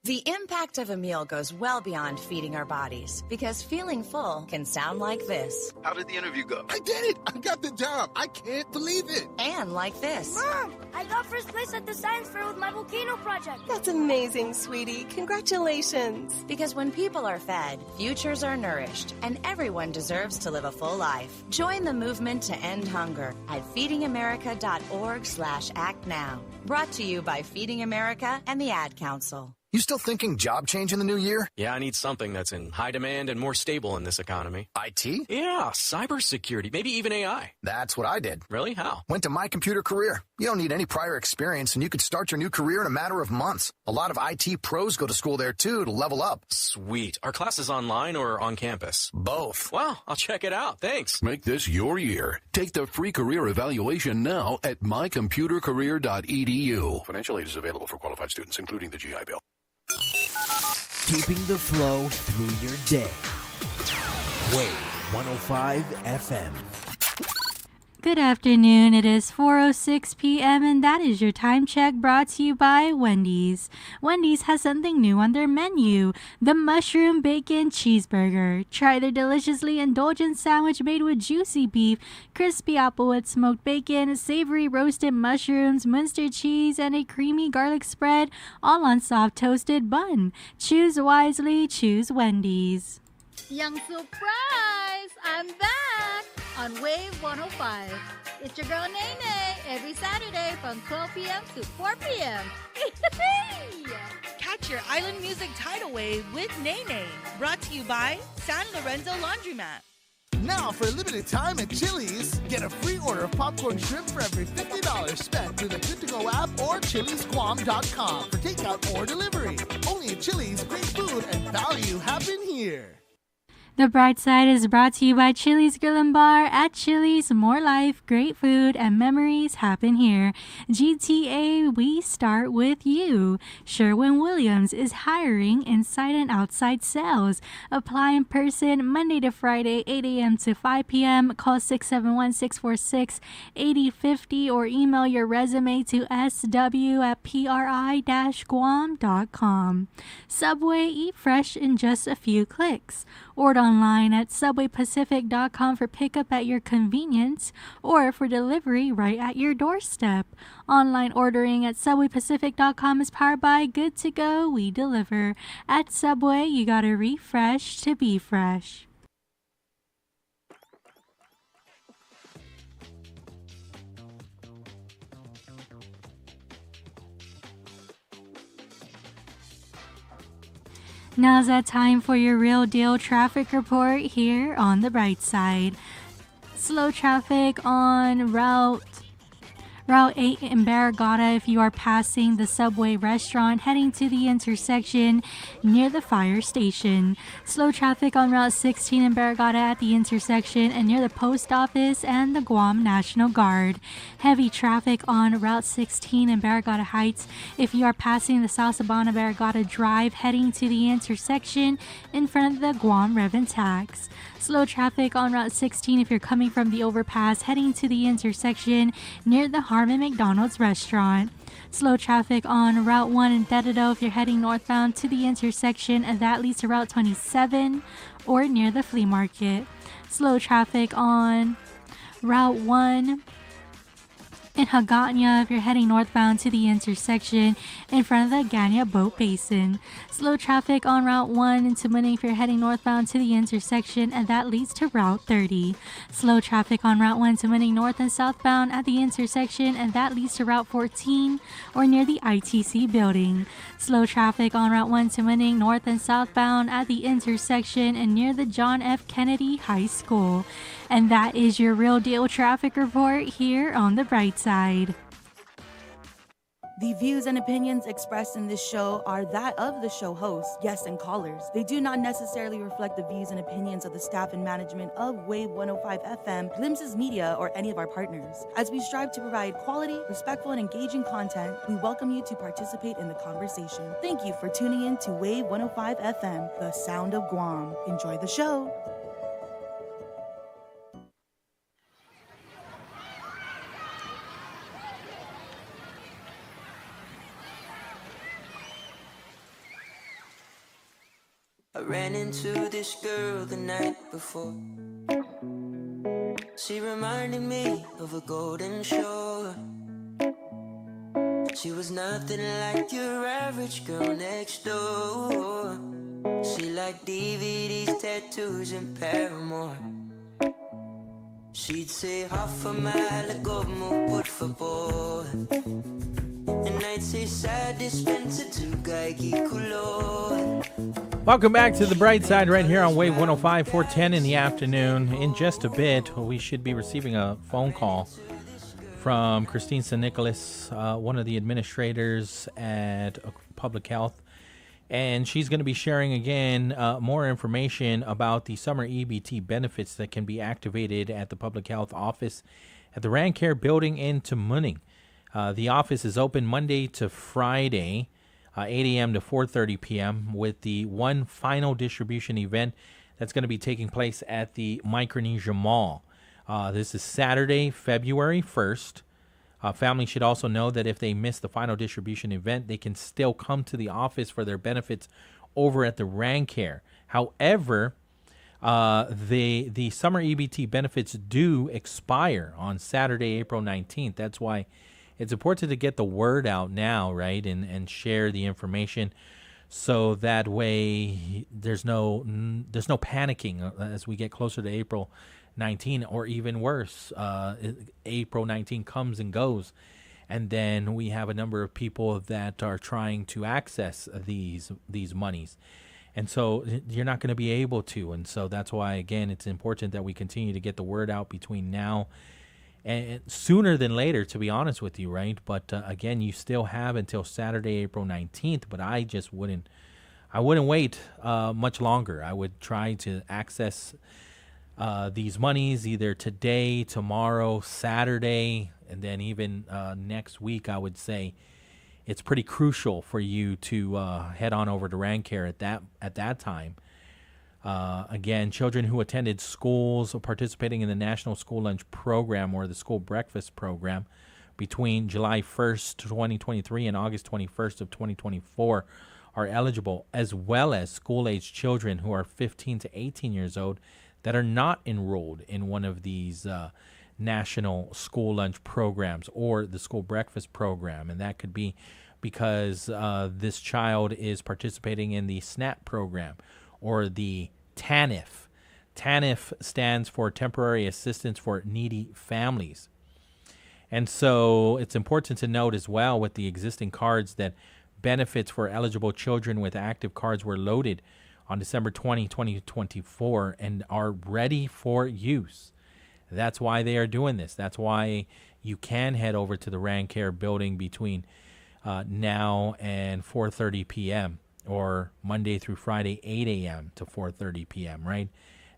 The impact of a meal goes well beyond feeding our bodies, because feeling full can sound like this. How did the interview go? I did it! I got the job! I can't believe it! And like this. Mom, I got first place at the science fair with my volcano project. That's amazing, sweetie. Congratulations. Because when people are fed, futures are nourished, and everyone deserves to live a full life. Join the movement to end hunger at feedingamerica.org/act now. Brought to you by Feeding America and the Ad Council. You still thinking job change in the new year? Yeah, I need something that's in high demand and more stable in this economy. IT? Yeah, cybersecurity, maybe even AI. That's what I did. Really? How? Went to My Computer Career. You don't need any prior experience, and you could start your new career in a matter of months. A lot of IT pros go to school there, too, to level up. Sweet. Are classes online or on campus? Both. Wow, I'll check it out. Thanks. Make this your year. Take the free career evaluation now at mycomputercareer.edu. Financial aid is available for qualified students, including the GI Bill. Keeping the flow through your day. Wave 105 FM. Good afternoon. It is 4:06 p.m. and that is your time check brought to you by Wendy's. Wendy's has something new on their menu, the Mushroom Bacon Cheeseburger. Try their deliciously indulgent sandwich made with juicy beef, crispy applewood smoked bacon, savory roasted mushrooms, Munster cheese, and a creamy garlic spread, all on soft toasted bun. Choose wisely, choose Wendy's. Young surprise! I'm back on Wave 105. It's your girl Nene every Saturday from 12 p.m. to 4 p.m. Catch your island music tidal wave with Nene. Brought to you by San Lorenzo Laundromat. Now, for a limited time at Chili's, get a free order of popcorn shrimp for every $50 spent through the Good2Go app or ChilisGuam.com for takeout or delivery. Only at Chili's, great food and value happen here. The Bright Side is brought to you by Chili's Grill and Bar. At Chili's, more life, great food, and memories happen here. GTA, we start with you. Sherwin-Williams is hiring inside and outside sales. Apply in person Monday to Friday, 8 a.m. to 5 p.m. Call 671-646-8050 or email your resume to sw@pri-guam.com. Subway, eat fresh in just a few clicks. Order online at subwaypacific.com for pickup at your convenience or for delivery right at your doorstep. Online ordering at subwaypacific.com is powered by Good2Go. We deliver. At Subway, you gotta refresh to be fresh. Now's that time for your real deal traffic report here on the Bright Side. Slow traffic on Route Route 8 in Barragata if you are passing the Subway restaurant heading to the intersection near the fire station. Slow traffic on Route 16 in Barragata at the intersection and near the post office and the Guam National Guard. Heavy traffic on Route 16 in Barragata Heights if you are passing the South Sabana Barragata Drive heading to the intersection in front of the Guam Revenue Tax. Slow traffic on Route 16 if you're coming from the overpass heading to the intersection near the Harmon McDonald's restaurant. Slow traffic on Route 1 in Dededo if you're heading northbound to the intersection, and that leads to Route 27 or near the flea market. Slow traffic on Route 1 in Hagåtña if you're heading northbound to the intersection in front of the Ganya Boat Basin. Slow traffic on Route 1 in Tamuning if you're heading northbound to the intersection, and that leads to Route 30. Slow traffic on Route 1 Tamuning north and southbound at the intersection, and that leads to Route 14 or near the ITC building. Slow traffic on Route 1 Tamuning north and southbound at the intersection and near the John F. Kennedy High School. And that is your Real Deal traffic report here on the Bright Side. The views and opinions expressed in this show are that of the show host, guests, and callers. They do not necessarily reflect the views and opinions of the staff and management of Wave 105 FM, Glimpses Media, or any of our partners. As we strive to provide quality, respectful, and engaging content, we welcome you to participate in the conversation. Thank you for tuning in to Wave 105 FM, the sound of Guam. Enjoy the show. I ran into this girl the night before. She reminded me of a golden shore. She was nothing like your average girl next door. She liked DVDs, tattoos, and Paramore. She'd say Hafa Adai, como por favor. And I'd say sad dispenser to gaigi color. Welcome back to the Bright Side right here on Wave 105, 410 in the afternoon. In just a bit, we should be receiving a phone call from Christine San Nicolas, one of the administrators at Public Health. And she's going to be sharing again more information about the summer EBT benefits that can be activated at the Public Health Office at the Rancare Building in Tamuning. The office is open Monday to Friday, 8 a.m. to 4:30 p.m. with the one final distribution event that's going to be taking place at the Micronesia Mall. This is Saturday, February 1st. Families should also know that if they miss the final distribution event, they can still come to the office for their benefits over at the Rancare. However, the summer EBT benefits do expire on Saturday, April 19th. That's why it's important to get the word out now, right, and share the information so that way there's no panicking as we get closer to April 19, or even worse, April 19 comes and goes, and then we have a number of people that are trying to access these monies. And so you're not going to be able to. And so that's why, again, it's important that we continue to get the word out between now and sooner than later, to be honest with you, right? But again, you still have until Saturday, April 19th, but I wouldn't wait much longer. I would try to access these monies either today, tomorrow, Saturday, and then even next week. I would say it's pretty crucial for you to head on over to Rancare at that time. Again, children who attended schools participating in the National School Lunch Program or the School Breakfast Program between July 1st, 2023 and August 21st of 2024 are eligible, as well as school-aged children who are 15 to 18 years old that are not enrolled in one of these national school lunch programs or the school breakfast program. And that could be because this child is participating in the SNAP program or the TANF. TANF stands for Temporary Assistance for Needy Families. And so it's important to note as well with the existing cards that benefits for eligible children with active cards were loaded on December 20, 2024 and are ready for use. That's why they are doing this. That's why you can head over to the Rancare building between now and 4:30 p.m. or Monday through Friday, 8 a.m. to 4:30 p.m., right?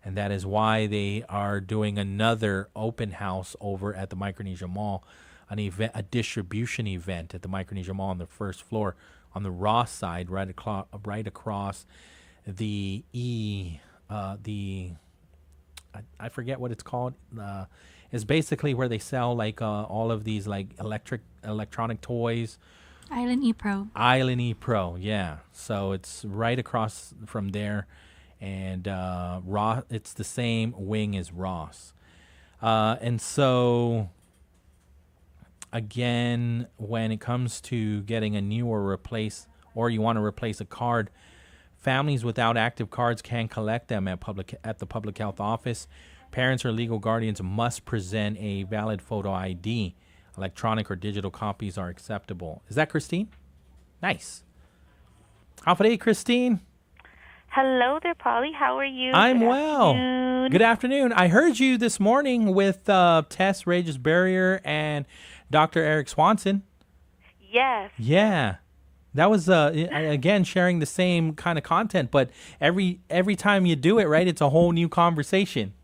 And that is why they are doing another open house over at the Micronesia Mall, a distribution event at the Micronesia Mall on the first floor on the Ross side, right across the I forget what it's called. It's basically where they sell like all of these like electronic toys. Island ePro. Island ePro, yeah. So it's right across from there, and Ross. It's the same wing as Ross, and so again, when it comes to getting a new or replace, or you want to replace a card, families without active cards can collect them at the public health office. Parents or legal guardians must present a valid photo ID. Electronic or digital copies are acceptable. Is that Christine? Nice. Hafa Adai, Christine. Hello there, Pauly. How are you? I'm Good well. afternoon. Good afternoon. I heard you this morning with Tess Regis-Barrier and Dr. Eric Swanson. Yes. Yeah. That was, again, sharing the same kind of content, but every time you do it, right, it's a whole new conversation.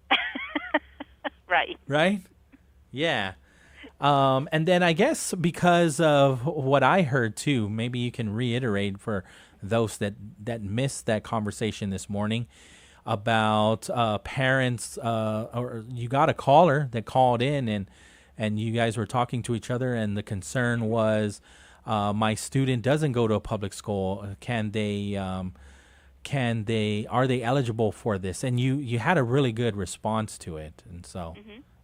Right. Right? Yeah. And then I guess because of what I heard, too, maybe you can reiterate for those that missed that conversation this morning about parents, or you got a caller that called in and you guys were talking to each other, and the concern was, my student doesn't go to a public school. Are they eligible for this? And you had a really good response to it. And so,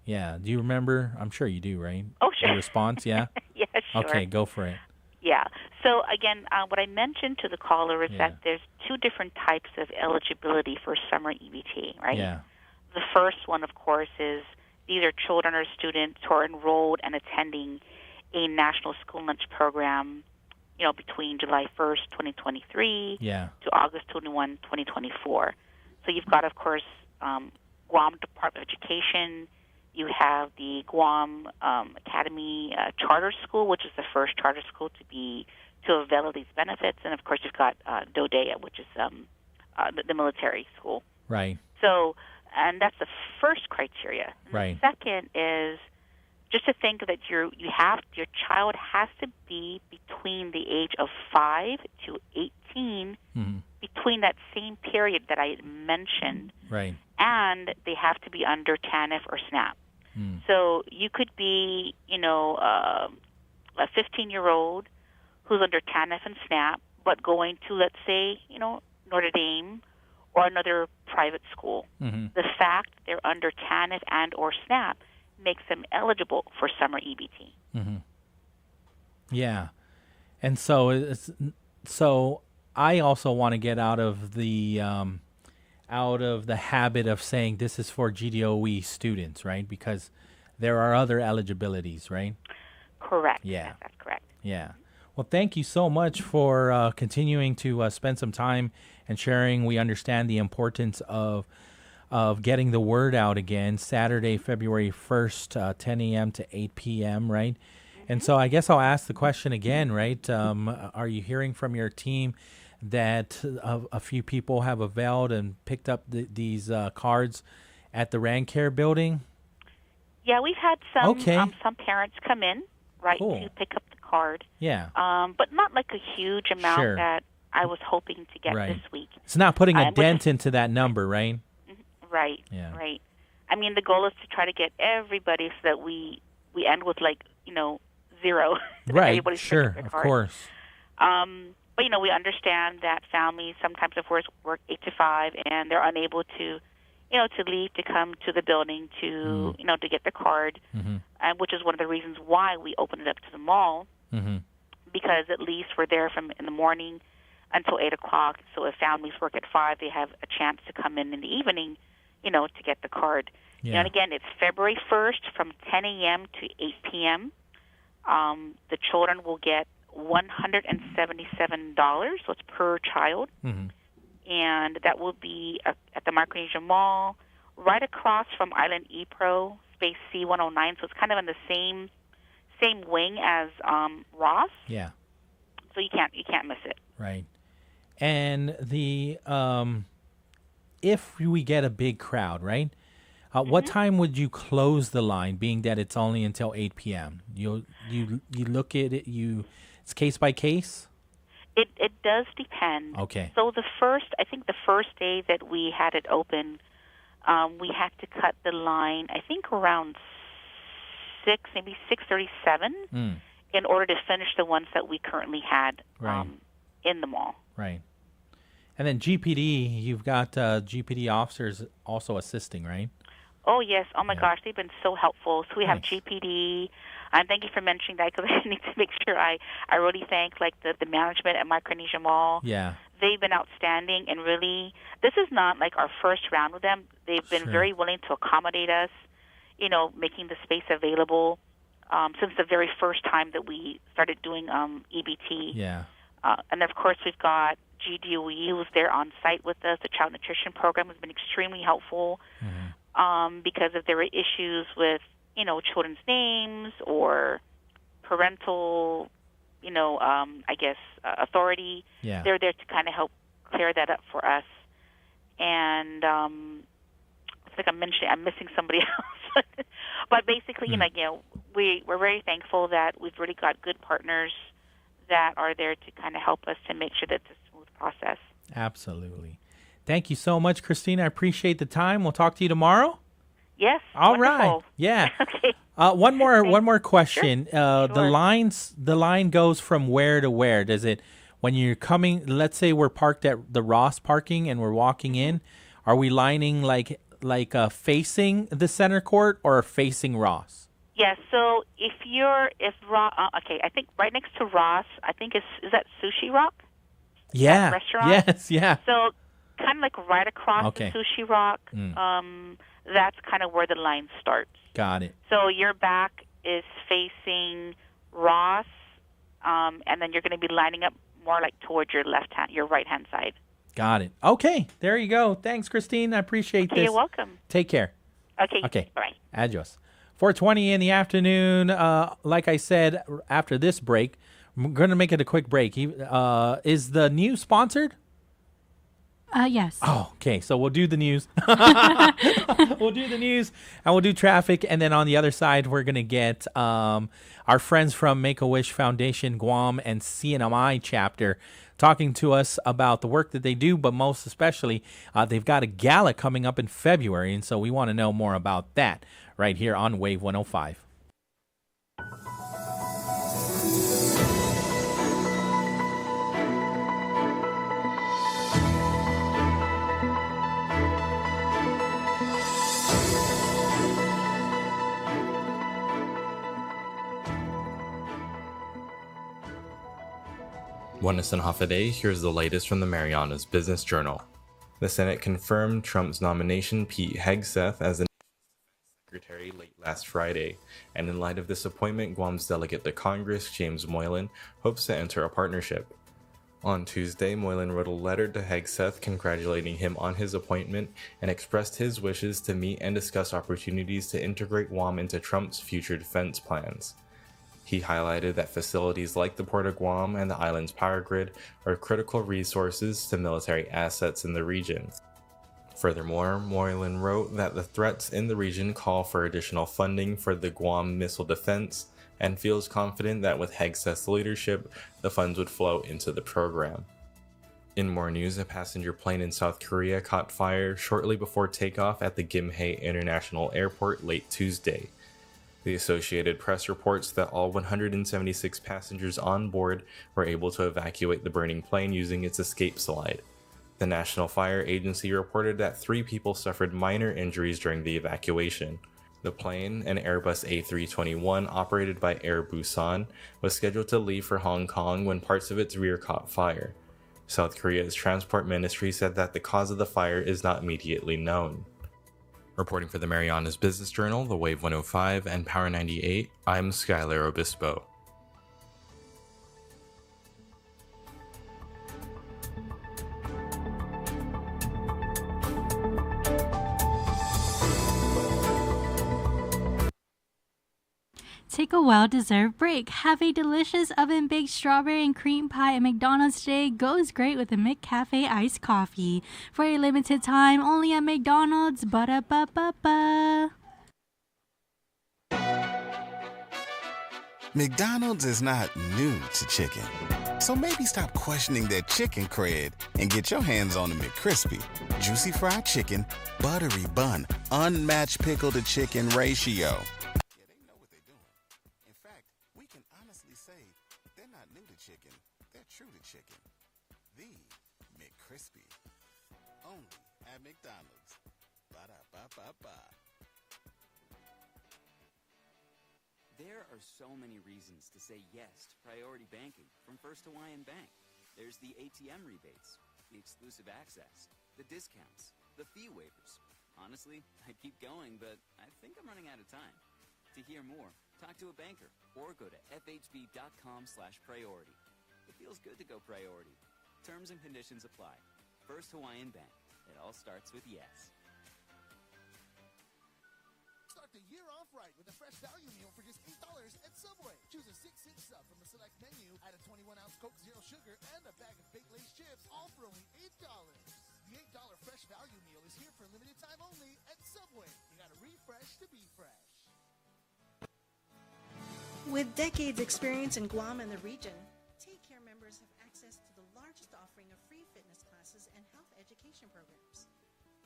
yeah. Do you remember? I'm sure you do, right? Oh, sure. The response, yeah? Yeah, sure. Okay, go for it. Yeah. So, again, what I mentioned to the caller is Yeah. that there's two different types of eligibility for summer EBT, right? Yeah. The first one, of course, is these are children or students who are enrolled and attending a national school lunch program, between July 1st, 2023 to August 21, 2024. So you've got, of course, Guam Department of Education. You have the Guam Academy Charter School, which is the first charter school to avail of these benefits. And, of course, you've got DODEA, which is the military school. Right. So, and that's the first criteria. And right. The second is just to think that your child has to be between the age of 5 to 18, between that same period that I mentioned. Right. And they have to be under TANF or SNAP. So you could be, a 15-year-old who's under TANF and SNAP, but going to, let's say, Notre Dame or another private school. The fact they're under TANF and or SNAP makes them eligible for summer EBT. Yeah. And so I also want to get out of the habit of saying this is for GDOE students, right? Because there are other eligibilities, right? Correct. Yeah. Yes, that's correct. Yeah. Well, thank you so much for continuing to spend some time and sharing. We understand the importance of getting the word out again. Saturday, February 1st, 10 a.m. to 8 p.m., right? And so I guess I'll ask the question again, right? Are you hearing from your team that a few people have availed and picked up these cards at the Rancare building? Yeah, we've had some parents come in, right, to pick up the card. Yeah. But not like a huge amount that I was hoping to get this week. It's not putting a dent into that number, right? Right. Yeah. Right. I mean, the goal is to try to get everybody so that we end with zero. Right. Sure. Of course. But we understand that families sometimes, of course, work 8 to 5, and they're unable to, to leave to come to the building to to get the card, which is one of the reasons why we opened it up to the mall, because at least we're there from in the morning until 8 o'clock. So if families work at 5, they have a chance to come in the evening, to get the card. Yeah. And again, it's February 1st from 10 a.m. to 8 p.m. The children will get $177, so it's per child. And that will be at the Micronesia Mall, right across from Island ePro Space C109, so it's kind of in the same wing as Ross. Yeah. So you can't miss it. Right. And the if we get a big crowd, right? What time would you close the line, being that it's only until 8 p.m.? You look at it. It's case by case. It does depend. Okay. So I think the first day that we had it open, we had to cut the line. I think around 6, maybe 6:37, in order to finish the ones that we currently had in the mall. Right. And then GPD, you've got GPD officers also assisting, right? Oh, yes. Oh, my gosh. They've been so helpful. So we have GPD. And thank you for mentioning that, because I need to make sure I really thank the management at Micronesia Mall. Yeah. They've been outstanding, and really, this is not like our first round with them. They've been very willing to accommodate us, making the space available since the very first time that we started doing EBT. Yeah. And, of course, we've got GDOE, who's there on site with us. The child nutrition program has been extremely helpful because if there were issues with, children's names or parental, authority. Yeah. They're there to kind of help clear that up for us. And it's like I'm missing somebody else. But basically, we're very thankful that we've really got good partners that are there to kind of help us to make sure that it's a smooth process. Absolutely. Thank you so much, Christina. I appreciate the time. We'll talk to you tomorrow. Yes. All wonderful. right. Yeah. Okay. One more question. Sure. The line goes from where to where? Does it, when you're coming, let's say we're parked at the Ross parking and we're walking in, are we lining like facing the center court or facing Ross? Yes. So I think right next to Ross, I think is that Sushi Rock? Yeah. That restaurant? Yes. Yeah. So kind of like right across the Sushi Rock. That's kind of where the line starts. Got it. So your back is facing Ross, and then you're going to be lining up more like towards your right-hand side. Got it. Okay, there you go. Thanks, Christine. I appreciate this. You're welcome. Take care. Okay. Bye. Adios. 4:20 in the afternoon. Like I said, after this break, I'm going to make it a quick break. Is the news sponsored? Yes. Oh, okay. So we'll do the news. We'll do the news, and we'll do traffic. And then on the other side, we're going to get our friends from Make-A-Wish Foundation, Guam, and CNMI chapter talking to us about the work that they do, but most especially, they've got a gala coming up in February. And so we want to know more about that right here on Wave 105. Buenas and Hafa Adai, here's the latest from the Marianas Business Journal. The Senate confirmed Trump's nomination Pete Hegseth as the Secretary late last Friday, and in light of this appointment, Guam's delegate to Congress, James Moylan, hopes to enter a partnership. On Tuesday, Moylan wrote a letter to Hegseth congratulating him on his appointment and expressed his wishes to meet and discuss opportunities to integrate Guam into Trump's future defense plans. He highlighted that facilities like the Port of Guam and the island's power grid are critical resources to military assets in the region. Furthermore, Moylan wrote that the threats in the region call for additional funding for the Guam missile defense and feels confident that with Hegseth's leadership, the funds would flow into the program. In more news, a passenger plane in South Korea caught fire shortly before takeoff at the Gimhae International Airport late Tuesday. The Associated Press reports that all 176 passengers on board were able to evacuate the burning plane using its escape slide. The National Fire Agency reported that 3 people suffered minor injuries during the evacuation. The plane, an Airbus A321 operated by Air Busan, was scheduled to leave for Hong Kong when parts of its rear caught fire. South Korea's Transport Ministry said that the cause of the fire is not immediately known. Reporting for the Marianas Business Journal, the Wave 105, and Power 98, I'm Skylar Obispo. Take a well-deserved break. Have a delicious oven-baked strawberry and cream pie at McDonald's today. Goes great with a McCafe iced coffee. For a limited time, only at McDonald's. Ba-da-ba-ba-ba. McDonald's is not new to chicken. So maybe stop questioning their chicken cred and get your hands on the McCrispy. Juicy fried chicken, buttery bun, unmatched pickle to chicken ratio. Yeah, they know what they're doing. In fact, we can honestly say they're not new to chicken. They're true to chicken. The McCrispy. Only at McDonald's. Ba-da-ba-ba-ba. There are so many reasons to say yes to priority banking from First Hawaiian Bank. There's the ATM rebates, the exclusive access, the discounts, the fee waivers. Honestly, I keep going, but I think I'm running out of time. To hear more, talk to a banker or go to fhb.com/priority. It feels good to go priority. Terms and conditions apply. First Hawaiian Bank. It all starts with yes. Start the year off right with a fresh value meal for just $8 at Subway. Choose a 6-6 sub from a select menu, add a 21-ounce Coke Zero Sugar, and a bag of baked Lay's chips, all for only $8. The $8 fresh value meal is here for a limited time only at Subway. You gotta refresh to be fresh. With decades experience in Guam and the region, Take Care members have access to the largest offering of free fitness classes and health education programs.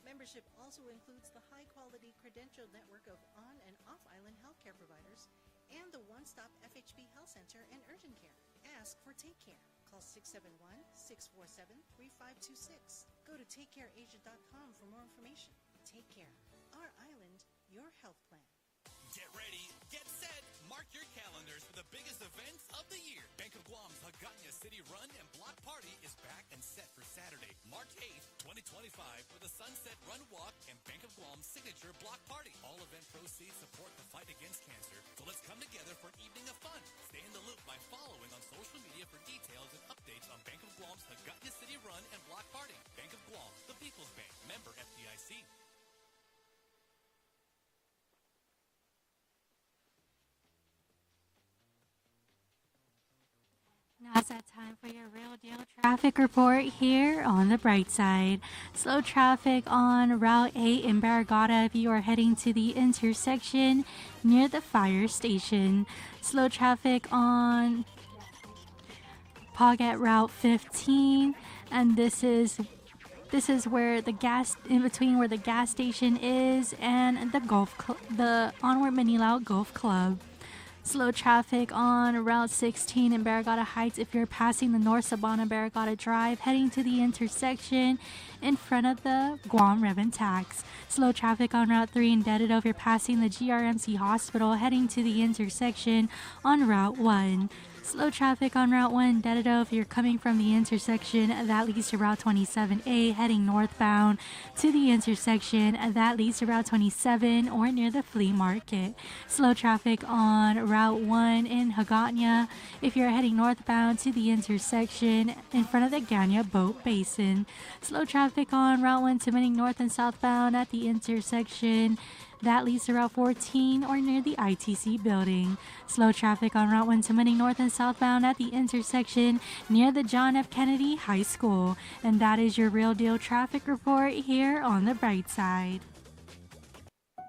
Membership also includes the high-quality credentialed network of on- and off-island healthcare providers and the one-stop FHB Health Center and Urgent Care. Ask for Take Care. Call 671-647-3526. Go to takecareasia.com for more information. Take Care. Our island, your health plan. Get ready, get set, mark your calendars for the biggest events of the year. Bank of Guam's Hagåtña City Run and Block Party is back and set for Saturday, March 8th, 2025 with a Sunset Run Walk and Bank of Guam's signature block party. All event proceeds support the fight against cancer, so let's come together for an evening of fun. Stay in the loop by following on social media for details and updates on Bank of Guam's Hagåtña City Run and Block Party. Bank of Guam, the People's Bank, member FDIC. Now it's that time for your real deal traffic report here on the bright side. Slow traffic on Route 8 in Barragata if you are heading to the intersection near the fire station. Slow traffic on Pagat Route 15, and this is where the gas, in between where the gas station is and the Onward Manila Golf Club. Slow traffic on Route 16 in Barragata Heights if you're passing the North Sabana Barragata Drive heading to the intersection in front of the Guam Revenue Tax. Slow traffic on Route 3 in Dededo if you're passing the GRMC Hospital heading to the intersection on Route 1. Slow traffic on Route 1 Dededo if you're coming from the intersection that leads to Route 27A heading northbound to the intersection that leads to Route 27 or near the flea market. Slow traffic on Route 1 in Hagåtña if you're heading northbound to the intersection in front of the Ganya Boat Basin. Slow traffic on Route 1 submitting north and southbound at the intersection that leads to Route 14 or near the ITC building. Slow traffic on Route 1 submitting north and southbound at the intersection near the John F. Kennedy High School. And that is your real deal traffic report here on the bright side.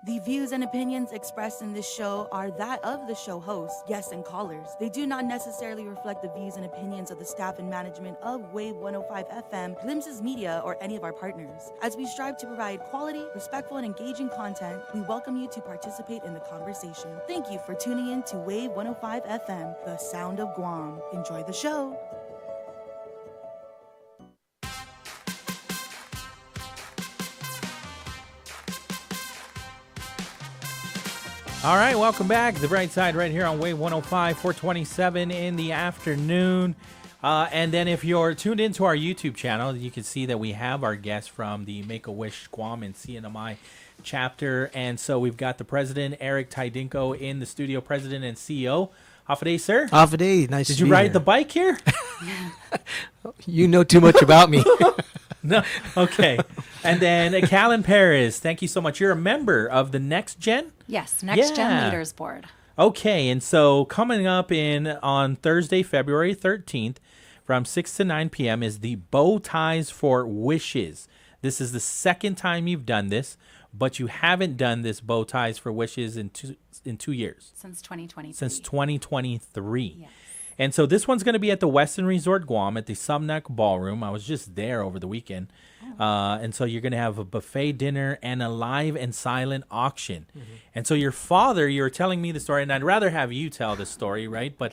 The views and opinions expressed in this show are that of the show host, guests, and callers. They do not necessarily reflect the views and opinions of the staff and management of Wave 105 FM, Glimpses Media, or any of our partners. As we strive to provide quality, respectful, and engaging content, we welcome you to participate in the conversation. Thank you for tuning in to Wave 105 FM, the sound of Guam. Enjoy the show. All right, welcome back. The Bright Side right here on Wave 105, 427 in the afternoon. And then if you're tuned into our YouTube channel, you can see that we have our guests from the Make-A-Wish Guam and CNMI chapter. And so we've got the president, Eric Tidinko, in the studio, president and CEO. Hafa Adai, sir. Hafa Adai, nice to be here. Did you ride the bike here? You know too much about me. No, okay. And then Callan Perez, thank you so much. You're a member of the Next Gen? Yes, Next Gen Leaders Board. Okay, and so coming up on Thursday, February 13th, from 6 to 9 p.m. is the Bow Ties for Wishes. This is the second time you've done this, but you haven't done this Bow Ties for Wishes in 2 years. Since 2023. Since 2023. Yes. And so this one's going to be at the Westin Resort Guam at the Sumnak Ballroom. I was just there over the weekend. And so you're going to have a buffet dinner and a live and silent auction. And so your father, you were telling me the story, and I'd rather have you tell the story, right? But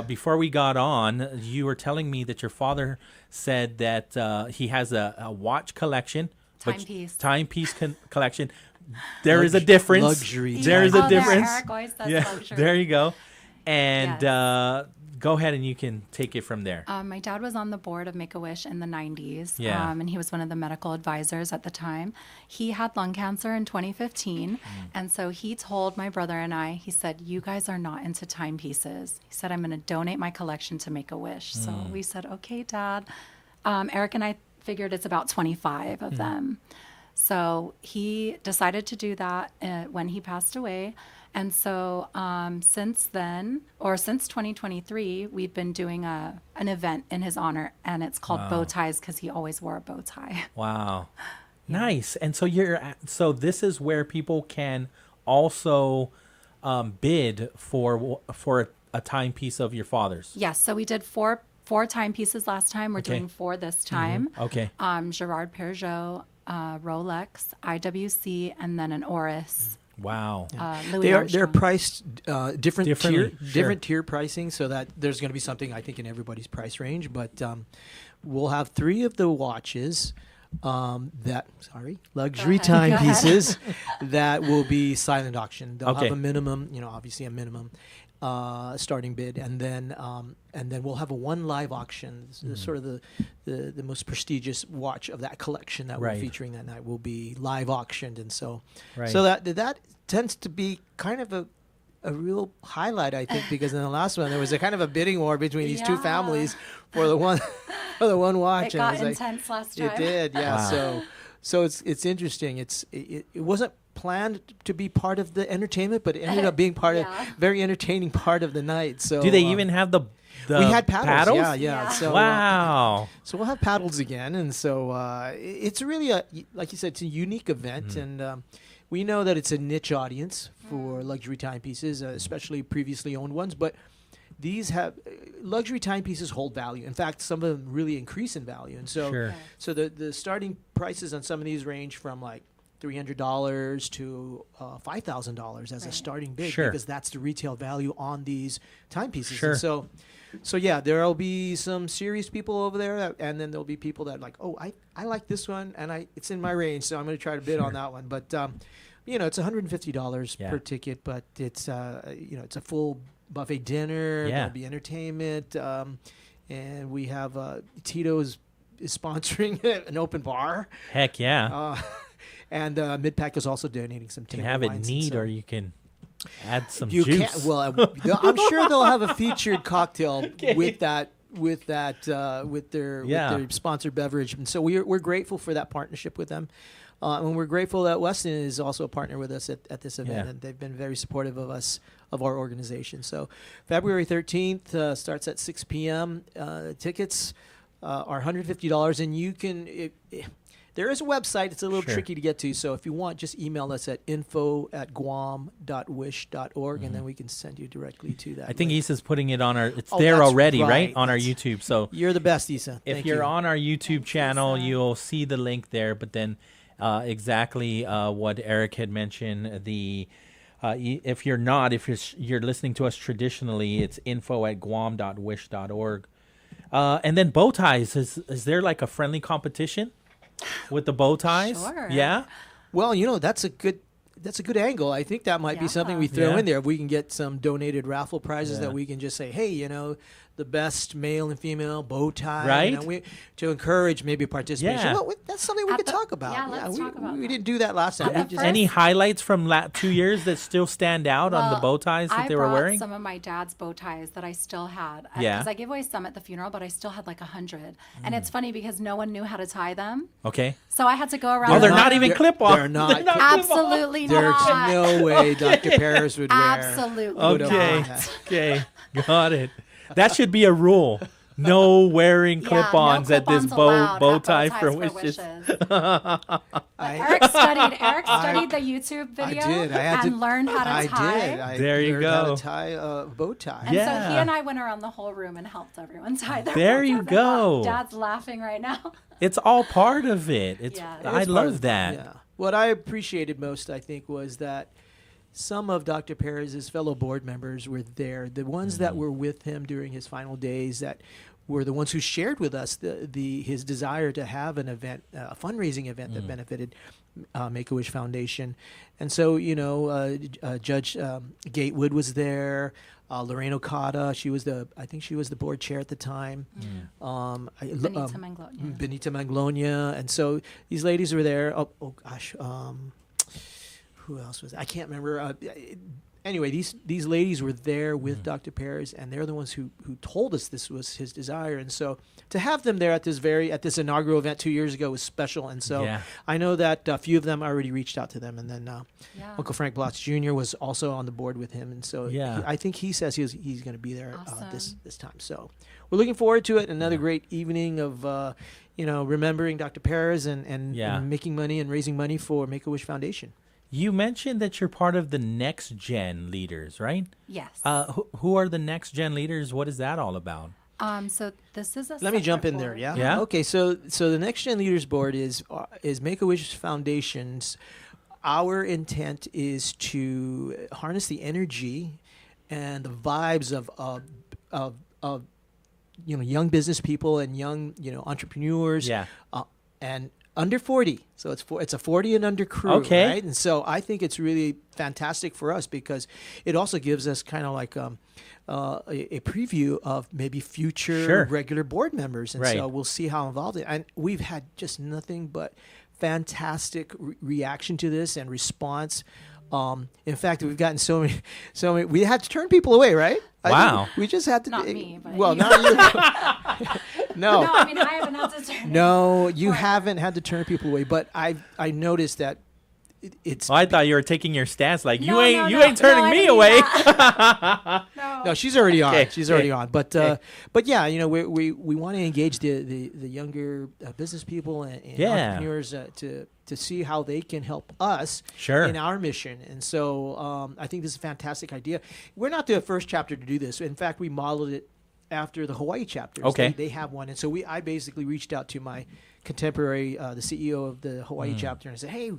before we got on, you were telling me that your father said that he has a watch collection. Timepiece collection. There is a difference. Luxury. There is a difference. Eric always says luxury. There you go. And go ahead and you can take it from there. My dad was on the board of Make-A-Wish in the 90s, Yeah. and he was one of the medical advisors at the time. He had lung cancer in 2015, and so he told my brother and I, he said, you guys are not into timepieces. He said, I'm going to donate my collection to Make-A-Wish. So we said, okay, Dad. Eric and I figured it's about 25 of them. So he decided to do that when he passed away. And so since then, or since 2023, we've been doing an event in his honor, and it's called Bow Ties because he always wore a bow tie. Wow. Nice. And so this is where people can also bid for a timepiece of your father's. Yes. So we did four timepieces last time. We're doing 4 this time. Okay. Gerard Peugeot, Rolex, IWC, and then an Oris. Wow. They're priced different tier pricing, so that there's going to be something I think in everybody's price range. But we'll have 3 of the watches luxury timepieces that will be silent auction. They'll have a minimum, obviously a minimum starting bid, and then we'll have one live auction. Sort of the most prestigious watch of that collection that we're featuring that night will be live auctioned, and so that tends to be kind of a real highlight, I think, because in the last one there was a kind of a bidding war between these two families for the one watch. It got intense last time. It did, yeah. Wow. So it's interesting. It wasn't planned to be part of the entertainment, but it ended up being very entertaining part of the night. So do they even have the we had paddles? Yeah. So, wow. So we'll have paddles again, and so it's really like you said, it's a unique event, and we know that it's a niche audience for luxury timepieces, especially previously owned ones, but these luxury timepieces hold value. In fact, some of them really increase in value, and so so the starting prices on some of these range from like $300 to $5,000 as a starting bid, because that's the retail value on these timepieces. And so yeah, there'll be some serious people over there, and then there'll be people that like, oh, I like this one, and it's in my range, so I'm going to try to bid on that one. But it's $150 per ticket, but it's it's a full buffet dinner. There'll be entertainment, and we have Tito's is sponsoring an open bar. Heck yeah. And Midpack is also donating some table wines. You can have it neat, or you can add some juice. I'm sure they'll have a featured cocktail with their sponsored beverage, and so we're grateful for that partnership with them, and we're grateful that Westin is also a partner with us at this event, and they've been very supportive of us, of our organization. So February 13th starts at 6 p.m. Tickets are $150, and you can. There is a website. It's a little tricky to get to. So if you want, just email us at info@guam.wish.org, and then we can send you directly to that. I think Issa's putting it on our. It's there already, right? On our YouTube. So you're the best, Issa. If you're on our YouTube channel, you'll see the link there. But then, exactly what Eric had mentioned. If you're listening to us traditionally, it's info@guam.wish.org. And then bow ties. Is there like a friendly competition with the bow ties? Sure. Yeah. Well, that's a good angle. I think that might be something we throw in there. If we can get some donated raffle prizes that we can just say, hey, the best male and female bow tie, Right. To encourage maybe participation. Yeah. Well, that's something we could talk about. Yeah, let's talk about we that. didn't do that last time. We just- Any highlights from 2 years that still stand out on the bow ties that they were I wearing? brought some of my dad's bow ties that I still had. Yeah. Because I gave away some at the funeral, but I still had like 100. And it's funny because no one knew how to tie them. Okay. So I had to go around. Oh, they're not even clip-on. They're not. Absolutely There's not. no way Dr. Paris would wear. Absolutely Okay. not. Okay. Got it. That should be a rule. No wearing clip-ons at this bow tie for wishes. Eric studied the YouTube video and learned how to tie. There you learned how go. to tie a bow tie. And so he and I went around the whole room and helped everyone tie their There bow you ties. go. Dad's laughing right now. It's all part of it. It's Yeah. I love that. Yeah. What I appreciated most, I think, was that some of Dr. Perez's fellow board members were there. The ones that were with him during his final days, that were the ones who shared with us his desire to have an event, a fundraising event that benefited Make-A-Wish Foundation. And so, Judge Gatewood was there. Lorraine Okada, I think she was the board chair at the time. Benita Manglonia. Benita Manglonia. And so these ladies were there. Oh gosh. Who else was? I can't remember. Anyway, these ladies were there with Dr. Perez, and they're the ones who told us this was his desire. And so to have them there at this inaugural event 2 years ago was special. And so I know that a few of them already reached out to them, and then Uncle Frank Blotz Jr. was also on the board with him. And so I think he says he's going to be there this time. So we're looking forward to it. Another great evening of remembering Dr. Perez and making money and raising money for Make-A-Wish Foundation. You mentioned that you're part of the Next Gen leaders, right? Yes. Who are the Next Gen leaders? What is that all about? So this is a. Let me jump in board. there. Yeah. Yeah. Okay. So the Next Gen Leaders Board is Make-A-Wish Foundation's. Our intent is to harness the energy and the vibes of young business people and young entrepreneurs. Yeah. And under 40, so it's a 40 and under crew, Okay. right? And so I think it's really fantastic for us because it also gives us kind of like a preview of maybe future regular board members, and so we'll see how involved it. And we've had just nothing but fantastic reaction to this and response. In fact, we've gotten so many. We had to turn people away, right? Wow. We just had to. Not me, but well, you. not you. No. No, I mean I haven't had to turn. No, you haven't had to turn people away, but I noticed that it's. Well, I thought you were taking your stance like No, you ain't turning I me didn't away. No, she's already on. Okay, She's already okay, on. But yeah, we want to engage the younger business people and entrepreneurs to see how they can help us in our mission. And so I think this is a fantastic idea. We're not the first chapter to do this. In fact, we modeled it after the Hawaii chapters. Okay. They have one. And so I basically reached out to my contemporary, the CEO of the Hawaii chapter, and I said, hey,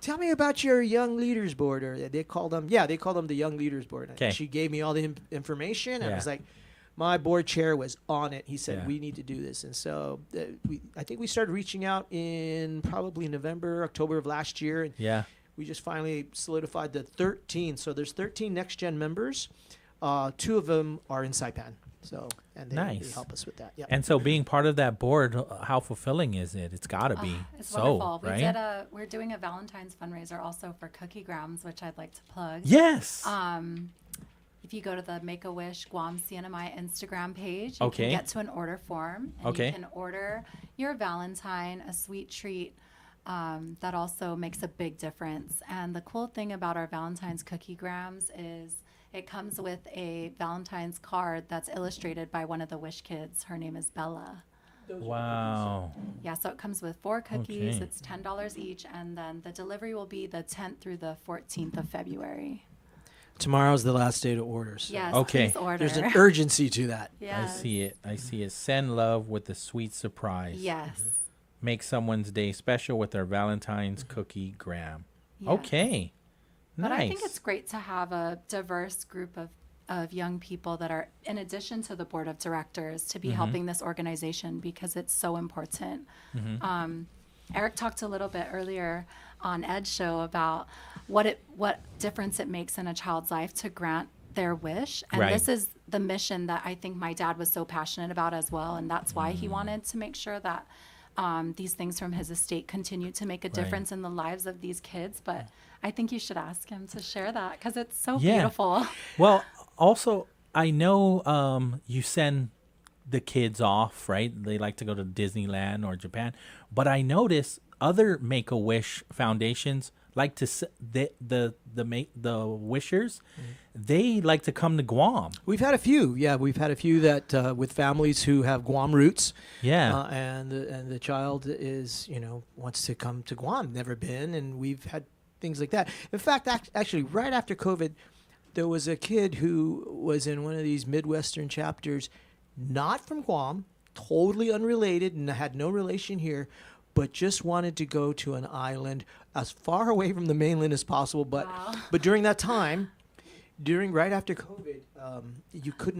tell me about your Young Leaders Board, or they call them the Young Leaders Board. Okay. And she gave me all the information, and I was like, my board chair was on it. He said, we need to do this. And so I think we started reaching out in probably November, October of last year. And we just finally solidified the 13. So there's 13 Next Gen members. 2 of them are in Saipan. So, and they help us with that. Yeah. And so being part of that board, how fulfilling is it? It's got to be. It's so, wonderful. right? We're doing a Valentine's fundraiser also for Cookie Grams, which I'd like to plug. Yes. If you go to the Make-A-Wish Guam CNMI Instagram page, you Okay. can get to an order form. And Okay. you can order your Valentine, a sweet treat. That also makes a big difference. And the cool thing about our Valentine's Cookie Grams is it comes with a Valentine's card that's illustrated by one of the Wish kids. Her name is Bella. Wow. Yeah, so it comes with 4 cookies. Okay. It's $10 each, and then the delivery will be the 10th through the 14th of February. Tomorrow's the last day to order. So. Yes, Okay. please order. There's an urgency to that. Yes. I see it. Send love with a sweet surprise. Yes. Make someone's day special with our Valentine's Cookie Gram. Yes. Okay. But Nice. I think it's great to have a diverse group of young people that are, in addition to the board of directors, to be helping this organization because it's so important. Eric talked a little bit earlier on Ed's show about what difference it makes in a child's life to grant their wish. And Right. this is the mission that I think my dad was so passionate about as well. And that's why he wanted to make sure that these things from his estate continue to make a difference in the lives of these kids. But I think you should ask him to share that because it's so beautiful. Well, also, I know you send the kids off, right? They like to go to Disneyland or Japan. But I notice other Make-A-Wish foundations like to the wishers, they like to come to Guam. We've had a few, We've had a few that with families who have Guam roots. Yeah. And the child is, wants to come to Guam, never been, and we've had things like that. In fact, actually, right after COVID, there was a kid who was in one of these Midwestern chapters, not from Guam, totally unrelated and had no relation here, but just wanted to go to an island as far away from the mainland as possible. But during that time, right after COVID, you could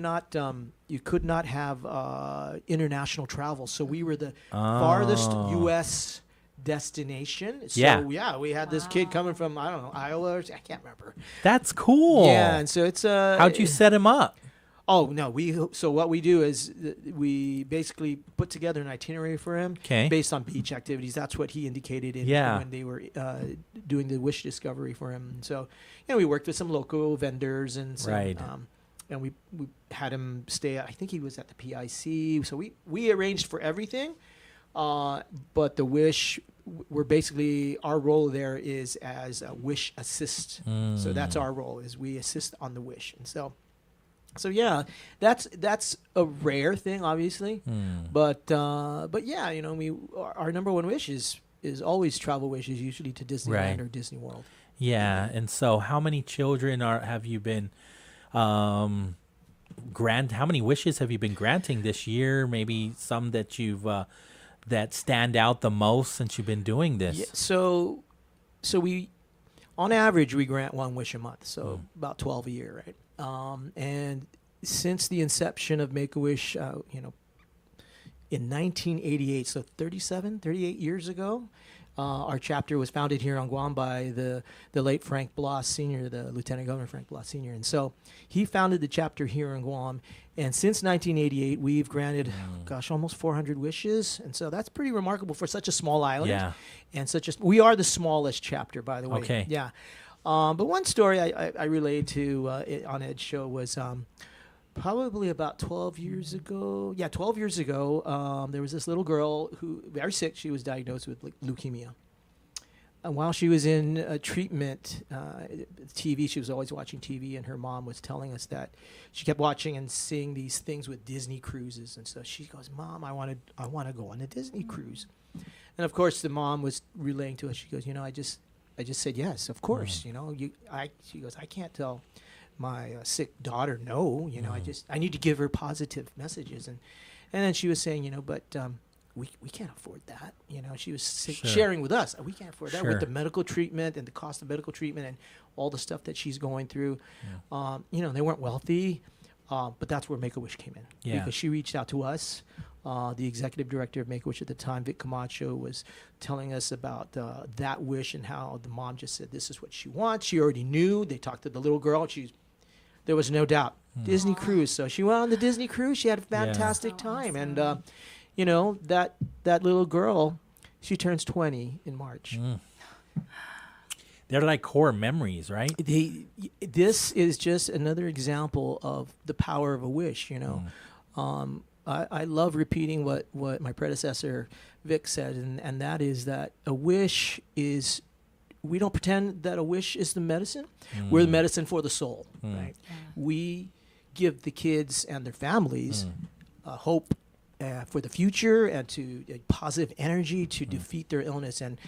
not have international travel. So we were the farthest U.S. destination. So we had this kid coming from, I don't know, Iowa, I can't remember. That's cool. Yeah, and so it's how'd you set him up? Oh no, so what we do is we basically put together an itinerary for him based on beach activities. That's what he indicated when they were doing the wish discovery for him. And so, we worked with some local vendors and some, and we had him stay. I think he was at the PIC. So we arranged for everything, but the wish. We're basically, our role there is as a wish assist. So that's our role, is we assist on the wish. And so yeah, that's a rare thing, obviously, but yeah, our number one wish is always travel wishes, usually to Disneyland or Disney World. Yeah, and so how many children have you been how many wishes have you been granting this year? Maybe some that you've that stand out the most since you've been doing this. Yeah, so we, on average, we grant one wish a month, so about 12 a year, right? And since the inception of Make-A-Wish, in 1988, so 38 years ago, our chapter was founded here on Guam by the late Frank Blas Sr., the Lieutenant Governor Frank Blas Sr. And so he founded the chapter here in Guam. And since 1988, we've granted, almost 400 wishes. And so that's pretty remarkable for such a small island. Yeah. And we are the smallest chapter, by the way. Okay. Yeah. But one story I relayed to on Ed's show was probably about 12 years ago. Yeah, 12 years ago, there was this little girl who, very sick, she was diagnosed with leukemia. And while she was in treatment, TV, she was always watching TV, and her mom was telling us that she kept watching and seeing these things with Disney cruises. And so she goes, "Mom, I want to go on a Disney cruise." And of course, the mom was relaying to us, she goes, I just said yes, of course. She goes, I can't tell my sick daughter no. I need to give her positive messages. And then she was saying, but we can't afford that. She was sharing with us, we can't afford that with the medical treatment and the cost of medical treatment and all the stuff that she's going through. They weren't wealthy, but that's where Make-A-Wish came in. Yeah. Because she reached out to us. The executive director of Make-A-Wish at the time, Vic Camacho, was telling us about that wish and how the mom just said this is what she wants. She already knew. They talked to the little girl. There was no doubt. Disney cruise. So she went on the Disney cruise. She had a fantastic time. And, that little girl, she turns 20 in March. They're like core memories, right? This is just another example of the power of a wish, I love repeating what my predecessor, Vic, said, and that is that a wish is, we don't pretend that a wish is the medicine. We're the medicine for the soul, right? We give the kids and their families hope for the future and to positive energy to defeat their illness. And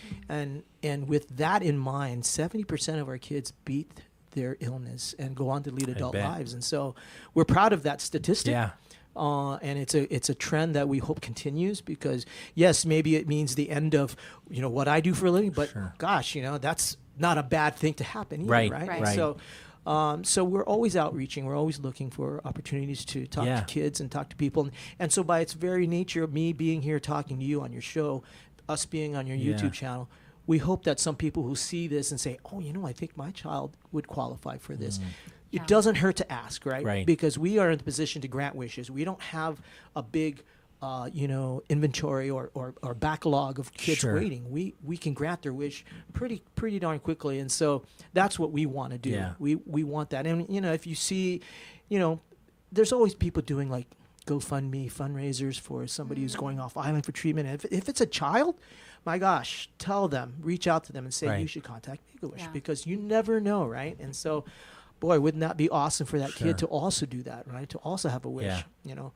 with that in mind, 70% of our kids beat their illness and go on to lead adult lives. And so we're proud of that statistic. Yeah. And it's a trend that we hope continues because, yes, maybe it means the end of, what I do for a living, but gosh, that's not a bad thing to happen either, right? So, so we're always outreaching. We're always looking for opportunities to talk to kids and talk to people. And so by its very nature of me being here talking to you on your show, us being on your YouTube channel, we hope that some people who see this and say, oh, I think my child would qualify for this. it doesn't hurt to ask, right? Right. Because we are in the position to grant wishes. We don't have a big, inventory or backlog of kids Sure. waiting. We can grant their wish pretty darn quickly, and so that's what we want to do. Yeah. We want that, and if you see, there's always people doing like GoFundMe fundraisers for somebody who's going off island for treatment. And if it's a child, my gosh, tell them, reach out to them and say, Right. you should contact Make-A-Wish because you never know, right? And so, boy, wouldn't that be awesome for that Sure. kid to also do that, right? To also have a wish, Yeah.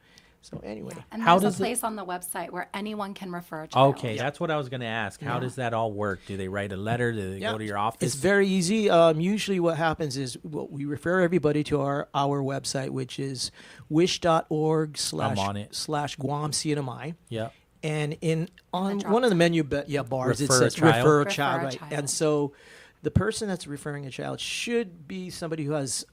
So anyway. And How there's does a it- place on the website where anyone can refer a child. Okay, that's what I was going to ask. How Yeah. does that all work? Do they write a letter? Do they go to your office? It's very easy. Usually what happens is we refer everybody to our website, which is wish.org I'm on it. / Guam CNMI. Yeah. And on one of the menu bars, it Refer a says child. refer a Refer child, a right? child. And so the person that's referring a child should be somebody who has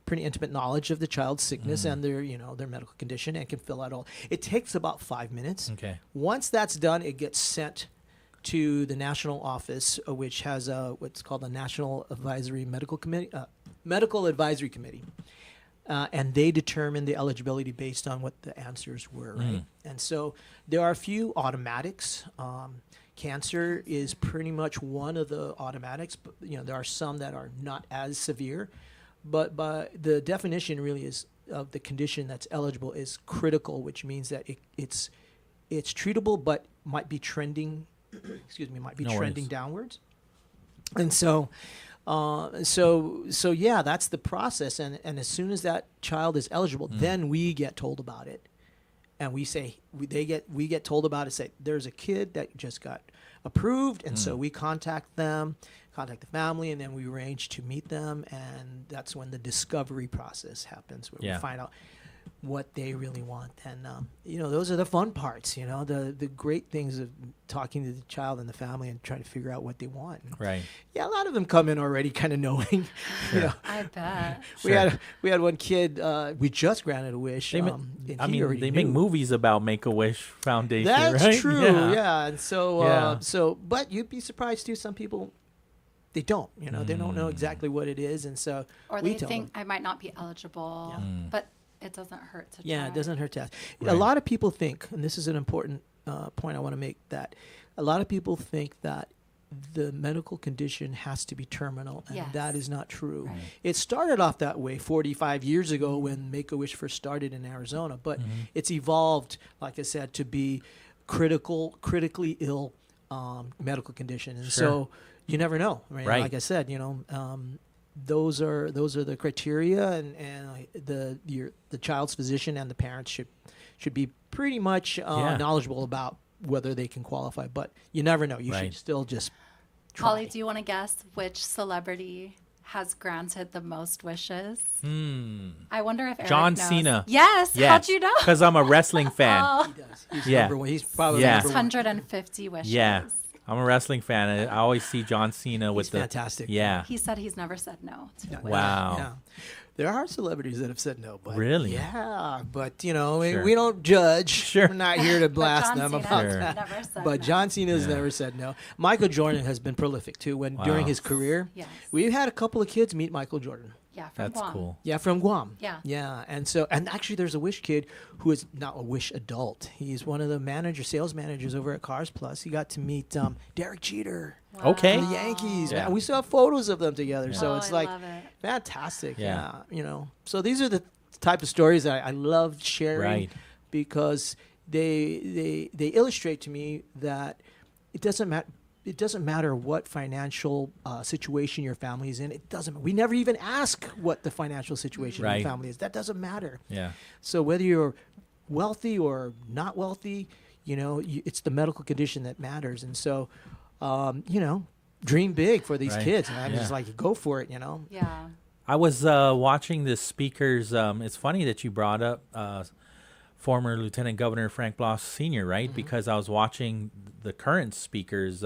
pretty intimate knowledge of the child's sickness and their medical condition and can fill out all. It takes about 5 minutes. Okay. Once that's done, it gets sent to the national office, which has what's called the National Advisory Medical Committee, Medical Advisory Committee. And they determine the eligibility based on what the answers were, right? And so there are a few automatics. Cancer is pretty much one of the automatics, but there are some that are not as severe. But the definition really is of the condition that's eligible is critical, which means that it's treatable, but might be trending. Might be No trending worries. downwards. And so. So yeah, that's the process, and as soon as that child is eligible, then we get told about it, and we say we get told about it. Say there's a kid that just got approved, and so we contact the family, and then we arrange to meet them, and that's when the discovery process happens, where we find out what they really want, and those are the fun parts. The great things of talking to the child and the family and trying to figure out what they want. Right. Yeah, a lot of them come in already kind of knowing. I bet. We had one kid. We just granted a wish. They already make knew. movies about Make-A-Wish Foundation, That's right? true. Yeah, and so but you'd be surprised too. Some people. They don't, they don't know exactly what it is, and so Or we they tell think them. I might not be eligible, but it doesn't hurt to Yeah, try. it doesn't hurt to ask. Right. A lot of people think, and this is an important point I want to make, that a lot of people think that the medical condition has to be terminal, and Yes. that is not true. Right. It started off that way 45 years ago when Make-A-Wish first started in Arizona, but it's evolved, like I said, to be critically ill medical condition, and so you never know. Right? Like I said, those are the criteria, and the child's physician and the parents should be pretty much knowledgeable about whether they can qualify. But you never know. You should still just try. Pauly, do you want to guess which celebrity has granted the most wishes? I wonder if Eric John knows. Cena. Yes. How'd you know? Because I'm a wrestling fan. Oh. He's Yeah. number one. He's probably Yeah. number one. 650 wishes. Yeah. I'm a wrestling fan. I always see John Cena with He's the fantastic. Yeah. He said he's never said no to a wish. Wow. Yeah. There are celebrities that have said no, but Really? yeah, but Sure. we don't judge. Sure. We're not here to blast John them Cena about has that. never said But no. John Cena's never said no. Michael Jordan has been prolific too. During Wow. his career, Yes. we've had a couple of kids meet Michael Jordan. Yeah, from That's Guam. cool. Yeah, from Guam. Yeah. Yeah, and actually, there's a Wish kid who is not a Wish adult. He's one of the sales managers over at Cars Plus. He got to meet Derek Jeter. Okay. From the Yankees. Yeah. Man, we saw photos of them together, so Oh, it's I like love it. fantastic. Yeah. Yeah, So these are the type of stories that I love sharing Right. because they illustrate to me that it doesn't matter. It doesn't matter what financial situation your family is in. It doesn't. We never even ask what the financial situation of Right. your family is. That doesn't matter. Yeah. So whether you're wealthy or not wealthy, it's the medical condition that matters. And so, dream big for these Right. kids, man. Yeah. Just like go for it, Yeah. I was watching the speakers. It's funny that you brought up former Lieutenant Governor Frank Bloss Sr., right? Because I was watching the current speaker's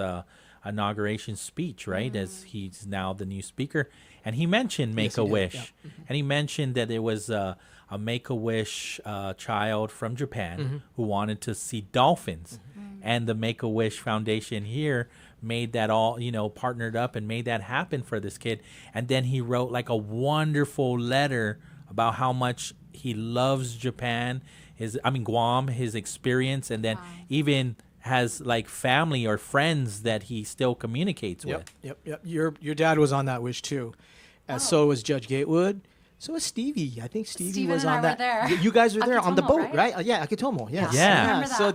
inauguration speech, right? As he's now the new speaker. And he mentioned Make-A-Wish. yeah. And he mentioned that it was a Make-A-Wish child from Japan who wanted to see dolphins. And the Make-A-Wish Foundation here made that all, partnered up and made that happen for this kid. And then he wrote like a wonderful letter about how much he loves Japan, Guam, his experience, and then even has like family or friends that he still communicates with. Yep. Your dad was on that wish too, as so was Judge Gatewood. So was Stevie. I think Stevie was on that. There. You guys were there on the boat, right? Yeah, Akitomo. Yes. Yeah. So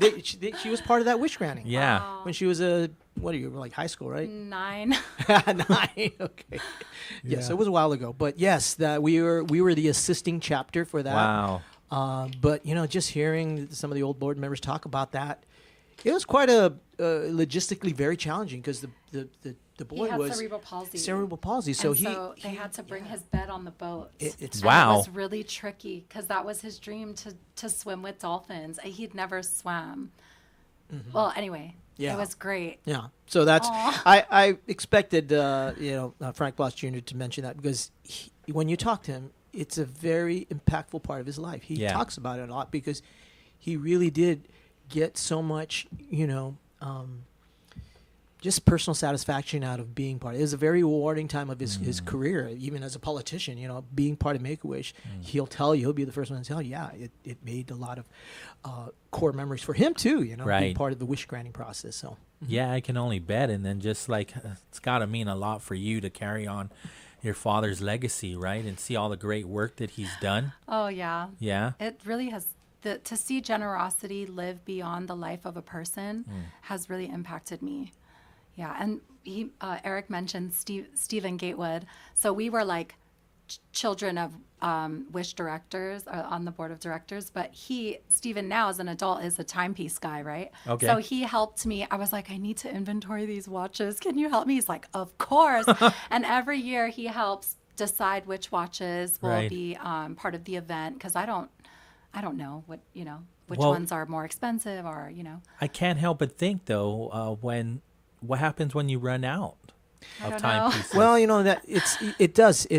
she was part of that wish granting. Yeah. When she was like high school, right? 9. 9. Okay. Yeah. So it was a while ago, but yes, that we were the assisting chapter for that. Wow. But just hearing some of the old board members talk about that, it was quite a logistically very challenging because the boy was cerebral palsy. So they had to bring his bed on the boat. It's It was really tricky because that was his dream to swim with dolphins. He'd never swam. Mm-hmm. Well, anyway, it was great. Yeah. So that's I expected Frank Bloss Jr. to mention that because when you talk to him, it's a very impactful part of his life. He talks about it a lot because he really did get so much, just personal satisfaction out of being part. It was a very rewarding time of his career, even as a politician, being part of Make-A-Wish. He'll be the first one to tell you, it made a lot of core memories for him too, being part of the wish granting process. So yeah, I can only bet. And then just like, it's got to mean a lot for you to carry on your father's legacy, right? And see all the great work that he's done. Oh, yeah. Yeah. It really has. To see generosity live beyond the life of a person has really impacted me. Yeah, and Eric mentioned Stephen Gatewood. So we were like children of Wish directors on the board of directors, but Stephen now as an adult is a timepiece guy, right? Okay. So he helped me. I was like, I need to inventory these watches. Can you help me? He's like, of course. And every year he helps decide which watches will be part of the event because I don't know which ones are more expensive or. I can't help but think though, what happens when you run out of timepieces? Well, that it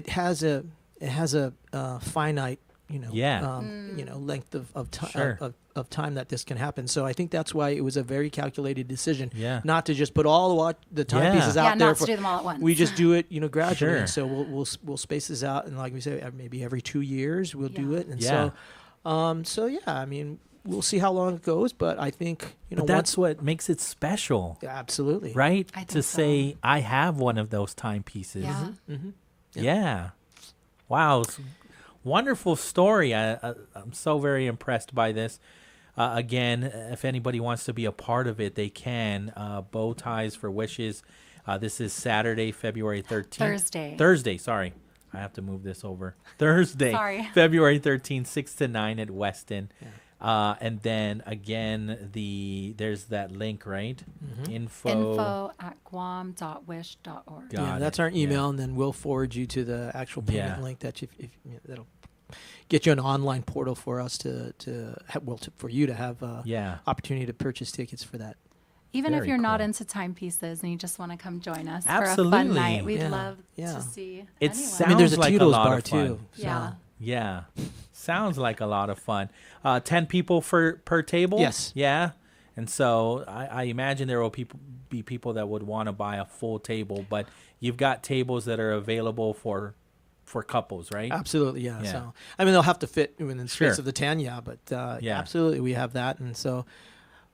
has a finite length of time of time that this can happen. So I think that's why it was a very calculated decision. Yeah. Not to just put all the timepieces out there. Not to do them all at once. We just do it, gradually. Sure. And so we'll space this out, and like we say, maybe every 2 years we'll do it. And we'll see how long it goes, but I think but that's what makes it special. Absolutely. Right? I think to say so. I have one of those timepieces. Yeah. Mm-hmm. Yeah. Wow. It's a wonderful story. I'm so very impressed by this. Again, if anybody wants to be a part of it, they can. Bow Ties for Wishes. This is Saturday, February 13th. Thursday, sorry. I have to move this over. Thursday, Sorry. February 13th, 6 to 9 at Weston. Yeah. And then again, there's that link, right? Mm-hmm. Info at guam.wish.org. That's our email, and then we'll forward you to the actual payment link that that'll get you an online portal for us for you to have opportunity to purchase tickets for that. Even if you're not into timepieces and you just want to come join us for a fun night, we'd love to see anyone. There's a like Tito's a lot bar of fun. too. So. Yeah. Sounds like a lot of fun. 10 people per table? Yes. Yeah. And so I imagine there will be people that would want to buy a full table, but you've got tables that are available for couples, right? Absolutely, yeah. So they'll have to fit within the space of the 10, but absolutely we have that. And so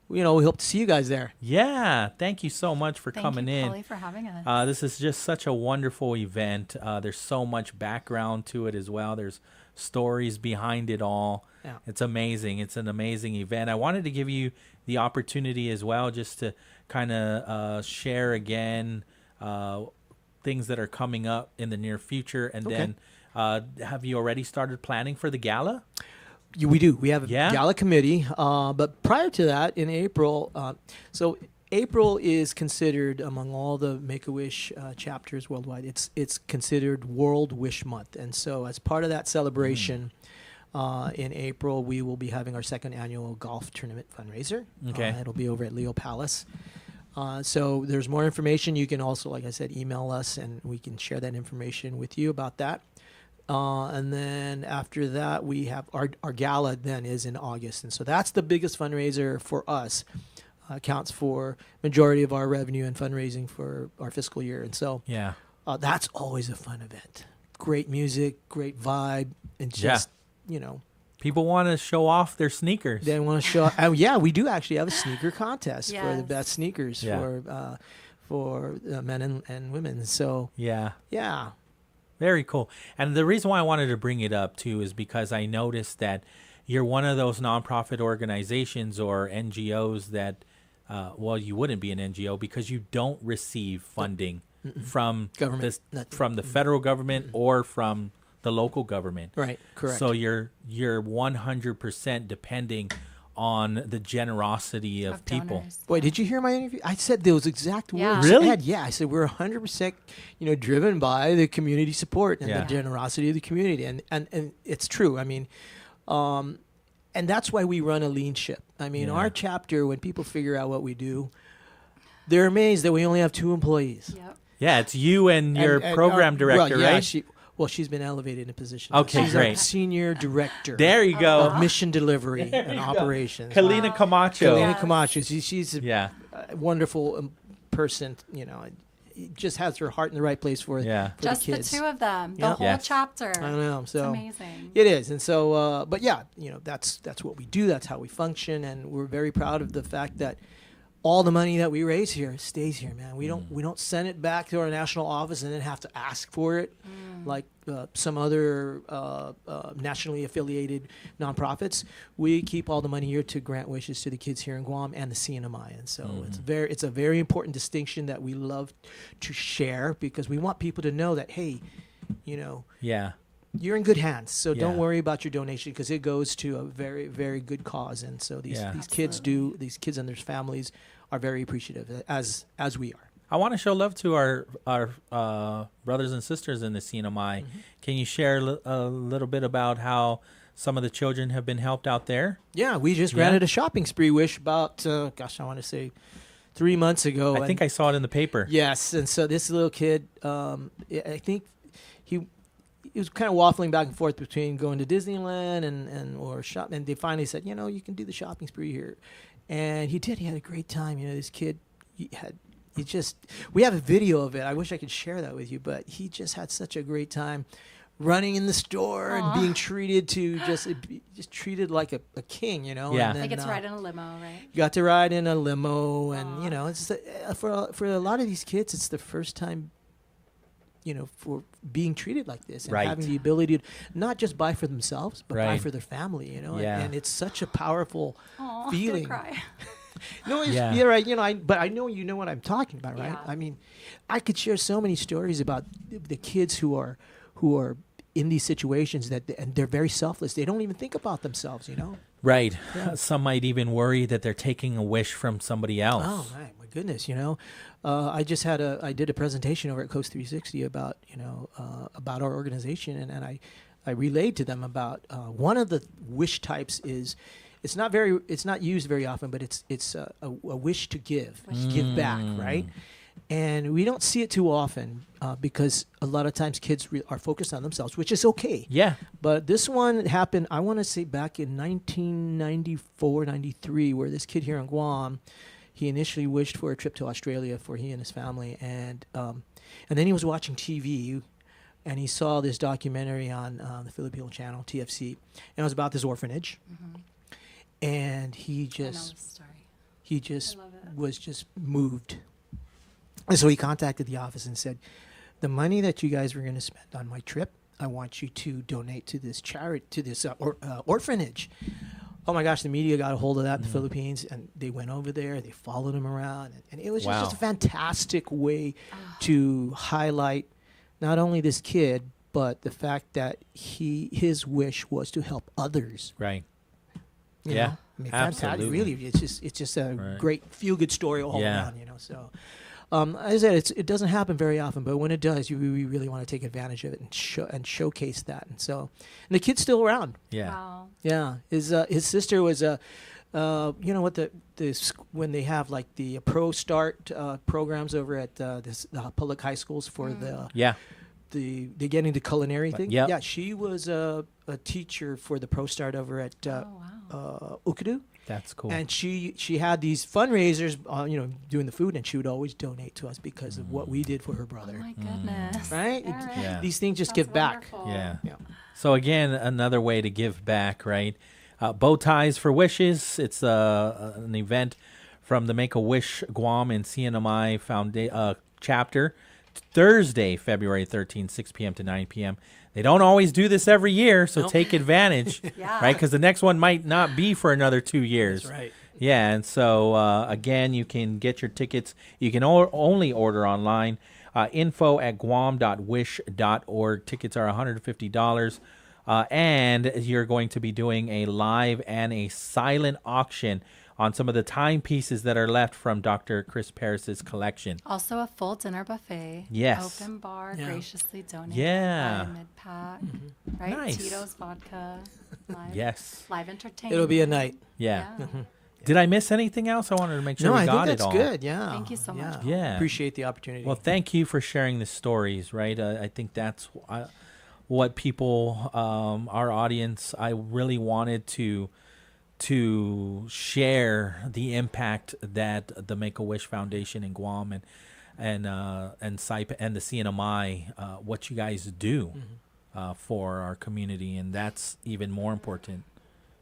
we hope to see you guys there. Yeah. Thank you so much for coming in. Thank you, Pauly, for having us. This is just such a wonderful event. There's so much background to it as well. There's stories behind it all. Yeah. It's amazing. It's an amazing event. I wanted to give you the opportunity as well just to kind of share again things that are coming up in the near future. And then have you already started planning for the gala? We do. We have a gala committee. But prior to that, in April, April is considered, among all the Make-A-Wish chapters worldwide, it's considered World Wish Month. And so as part of that celebration, in April, we will be having our second annual golf tournament fundraiser. Okay. It'll be over at Leo Palace. So there's more information. You can also, like I said, email us, and we can share that information with you about that. And then after that, we have our gala then is in August. And so that's the biggest fundraiser for us. accounts for majority of our revenue and fundraising for our fiscal year. And so that's always a fun event. Great music, great vibe, and just, people want to show off their sneakers. They want to show. We do actually have a sneaker contest for the best sneakers for men and women. So yeah, very cool. And the reason why I wanted to bring it up too is because I noticed that you're one of those nonprofit organizations or NGOs that, you wouldn't be an NGO because you don't receive funding from government, from the federal government or from the local government. Right, correct. So you're 100% depending on the generosity of people. Donors. Boy, did you hear my interview? I said those exact words. Really? I said we're 100%, driven by the community support and the generosity of the community, and it's true. I mean, and that's why we run a lean ship. I mean, our chapter, when people figure out what we do, they're amazed that we only have 2 employees. Yep. Yeah, it's you and your program director, right? She's been elevated in a position. Okay, she's great. Our senior director. There you go. Of mission delivery and operations. Kalina Camacho. Kalina Camacho. She's a wonderful person. Just has her heart in the right place for just the kids. The 2 of them, the whole chapter. I know. So it's amazing. It is, and so, that's what we do. That's how we function, and we're very proud of the fact that all the money that we raise here stays here, man. We don't send it back to our national office and then have to ask for it, like some other nationally affiliated nonprofits. We keep all the money here to grant wishes to the kids here in Guam and the CNMI, and so it's a very important distinction that we love to share because we want people to know that you're in good hands. So don't worry about your donation because it goes to a very, very good cause, and so these kids and their families are very appreciative as we are. I want to show love to our brothers and sisters in the CNMI. Can you share a little bit about how some of the children have been helped out there? Yeah, we just granted a shopping spree wish about, I want to say 3 months ago. I think I saw it in the paper. Yes, and so this little kid, I think he was kind of waffling back and forth between going to Disneyland or shop, and they finally said, you can do the shopping spree here. And he did. He had a great time. This kid, we have a video of it. I wish I could share that with you, but he just had such a great time running in the store and being treated just treated like a king, Yeah. And then, he gets to ride in a limo, right? Got to ride in a limo, and it's for a lot of these kids, it's the first time, for being treated like this and having the ability to not just buy for themselves, but buy for their family, and it's such a powerful feeling. Cry. No, you're right. But I know you know what I'm talking about, right? Yeah. I mean, I could share so many stories about the kids who are in these situations and they're very selfless. They don't even think about themselves, Right. Yeah. Some might even worry that they're taking a wish from somebody else. Oh my goodness, I just I did a presentation over at Coast 360 about about our organization, and I relayed to them about one of the wish types is it's not used very often, but it's a wish to give back, right? And we don't see it too often because a lot of times kids are focused on themselves, which is okay. Yeah. But this one happened, I want to say, back in 1994, 93, where this kid here in Guam, he initially wished for a trip to Australia for he and his family. And then he was watching TV, and he saw this documentary on the Filipino channel, TFC. And it was about this orphanage. And he just was just moved. And so he contacted the office and said, the money that you guys were going to spend on my trip, I want you to donate to this charity, to this orphanage. Oh my gosh, the media got a hold of that in the Philippines, and they went over there, they followed him around, and it was just a fantastic way to highlight not only this kid, but the fact that his wish was to help others. Right. You know? I mean, absolutely. Really, it's just a great feel-good story all around, So, as I said, it doesn't happen very often, but when it does, we really want to take advantage of it and showcase that. And so, and the kid's still around. Yeah. Wow. Yeah. His sister was when they have like the Pro Start programs over at the public high schools for they get into culinary thing. Yep. Yeah, she was a teacher for the Pro Start over at Ukudu. That's cool. And she had these fundraisers, doing the food, and she would always donate to us because of what we did for her brother. Oh my goodness. Right? Yeah. These things just give back. Yeah. So again, another way to give back, right? Bow Ties for Wishes. It's an event from the Make-A-Wish Guam and CNMI chapter. Thursday, February 13th, 6 p.m. to 9 p.m. They don't always do this every year, so take advantage, right? Because the next one might not be for another 2 years. That's right. Yeah, and so, again, you can get your tickets. You can only order online. info@guam.wish.org. Tickets are $150. And you're going to be doing a live and a silent auction on some of the timepieces that are left from Dr. Chris Paris's collection. Also a full dinner buffet. Yes. Open bar, graciously donated Yeah. by Mid-Pack. Right? Nice. Tito's Vodka. Live, Yes. Live entertainment. It'll be a night. Yeah. Did I miss anything else? I wanted to make sure No, we I got think it that's all. good. Yeah. Thank you so much. Yeah. Appreciate the opportunity. Well, thank you for sharing the stories, right? I think that's what people, our audience, I really wanted to share the impact that the Make-A-Wish Foundation in Guam and SIPA and the CNMI, what you guys do for our community, and that's even more important.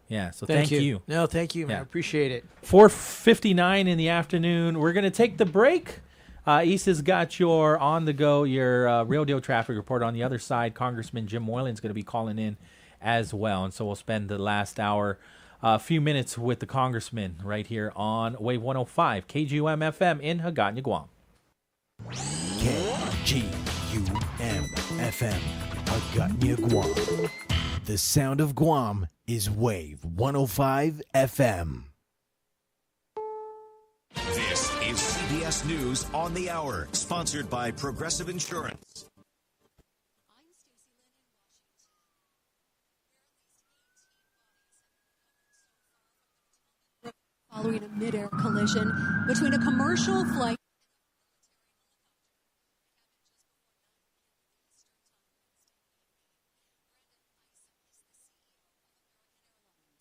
Yeah, so thank you. No, thank you, man. I appreciate it. 4:59 in the afternoon. We're going to take the break. Issa's got your on-the-go, your Real Deal Traffic Report. On the other side, Congressman Jim Moylan's going to be calling in as well, and so we'll spend the last hour, a few minutes with the congressman right here on Wave 105, KGUM FM in Hagåtña, Guam. KGUM FM, Hagåtña, Guam. The sound of Guam is Wave 105 FM. This is CBS News on the Hour, sponsored by Progressive Insurance. Following a mid-air collision between a commercial flight.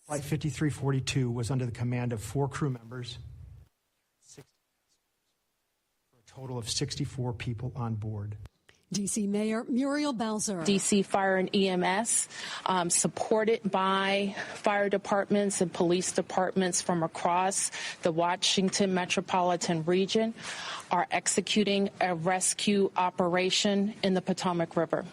Flight 5342 was under the command of 4 crew members, for a total of 64 people on board. D.C. Mayor Muriel Bowser. D.C. Fire and EMS, supported by fire departments and police departments from across the Washington metropolitan region, are executing a rescue operation in the Potomac River.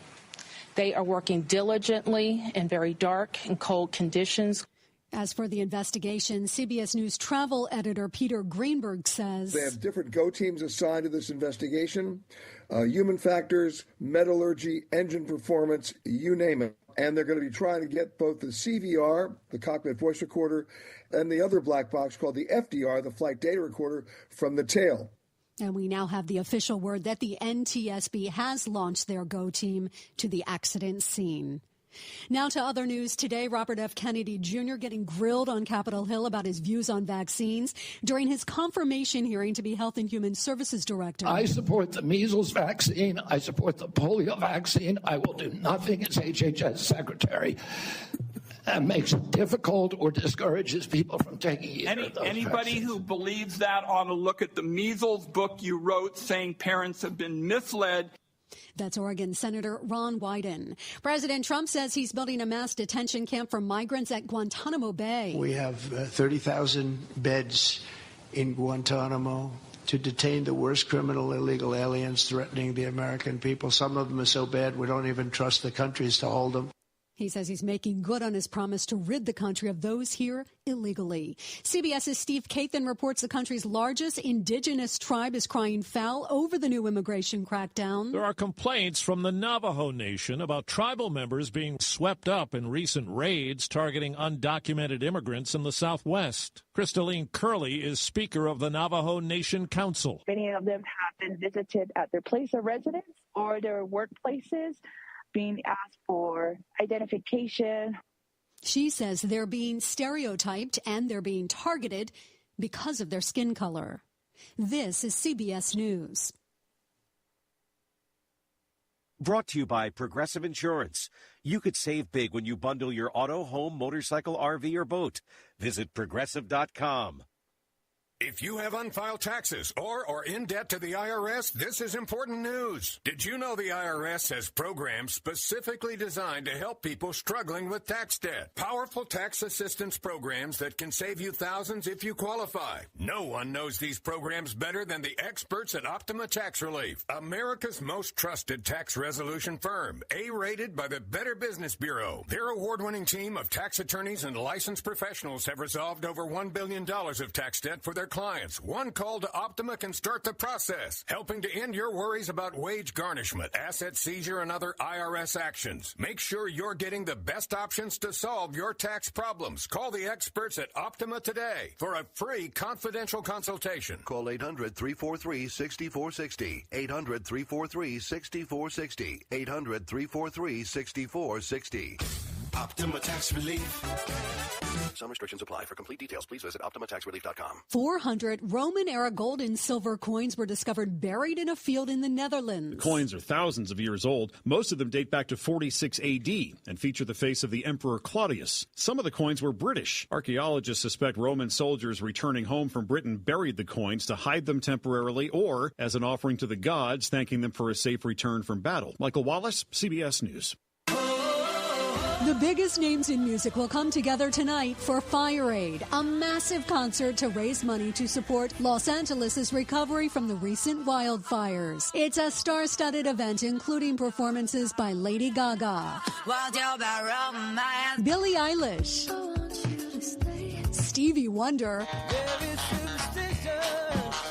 They are working diligently in very dark and cold conditions. As for the investigation, CBS News travel editor Peter Greenberg says they have different GO teams assigned to this investigation, human factors, metallurgy, engine performance, you name it. And they're going to be trying to get both the CVR, the cockpit voice recorder, and the other black box called the FDR, the flight data recorder, from the tail. And we now have the official word that the NTSB has launched their GO team to the accident scene. Now to other news today. Robert F. Kennedy Jr. getting grilled on Capitol Hill about his views on vaccines during his confirmation hearing to be Health and Human Services Director. I support the measles vaccine. I support the polio vaccine. I will do nothing as HHS Secretary that makes it difficult or discourages people from taking either of those Anybody vaccines. who believes that ought to look at the measles book you wrote saying parents have been misled. That's Oregon Senator Ron Wyden. President Trump says he's building a mass detention camp for migrants at Guantanamo Bay. We have 30,000 beds in Guantanamo to detain the worst criminal illegal aliens threatening the American people. Some of them are so bad we don't even trust the countries to hold them. He says he's making good on his promise to rid the country of those here illegally. CBS's Steve Kathan reports the country's largest indigenous tribe is crying foul over the new immigration crackdown. There are complaints from the Navajo Nation about tribal members being swept up in recent raids targeting undocumented immigrants in the Southwest. Crystalline Curley is Speaker of the Navajo Nation Council. Many of them have been visited at their place of residence or their workplaces, being asked for identification. She says they're being stereotyped and they're being targeted because of their skin color. This is CBS News. Brought to you by Progressive Insurance. You could save big when you bundle your auto, home, motorcycle, RV, or boat. Visit Progressive.com. If you have unfiled taxes or are in debt to the IRS, this is important news. Did you know the IRS has programs specifically designed to help people struggling with tax debt? Powerful tax assistance programs that can save you thousands if you qualify. No one knows these programs better than the experts at Optima Tax Relief, America's most trusted tax resolution firm, A-rated by the Better Business Bureau. Their award-winning team of tax attorneys and licensed professionals have resolved over $1 billion of tax debt for their clients. One call to Optima can start the process, helping to end your worries about wage garnishment, asset seizure, and other IRS actions. Make sure you're getting the best options to solve your tax problems. Call the experts at Optima today for a free confidential consultation. Call 800-343-6460. 800-343-6460. 800-343-6460. Optima Tax Relief. Some restrictions apply. For complete details, please visit OptimaTaxRelief.com. 400 Roman-era gold and silver coins were discovered buried in a field in the Netherlands. The coins are thousands of years old. Most of them date back to 46 AD and feature the face of the Emperor Claudius. Some of the coins were British. Archaeologists suspect Roman soldiers returning home from Britain buried the coins to hide them temporarily or as an offering to the gods, thanking them for a safe return from battle. Michael Wallace, CBS News. The biggest names in music will come together tonight for Fire Aid, a massive concert to raise money to support Los Angeles' recovery from the recent wildfires. It's a star-studded event including performances by Lady Gaga, Billie Eilish, Stevie Wonder,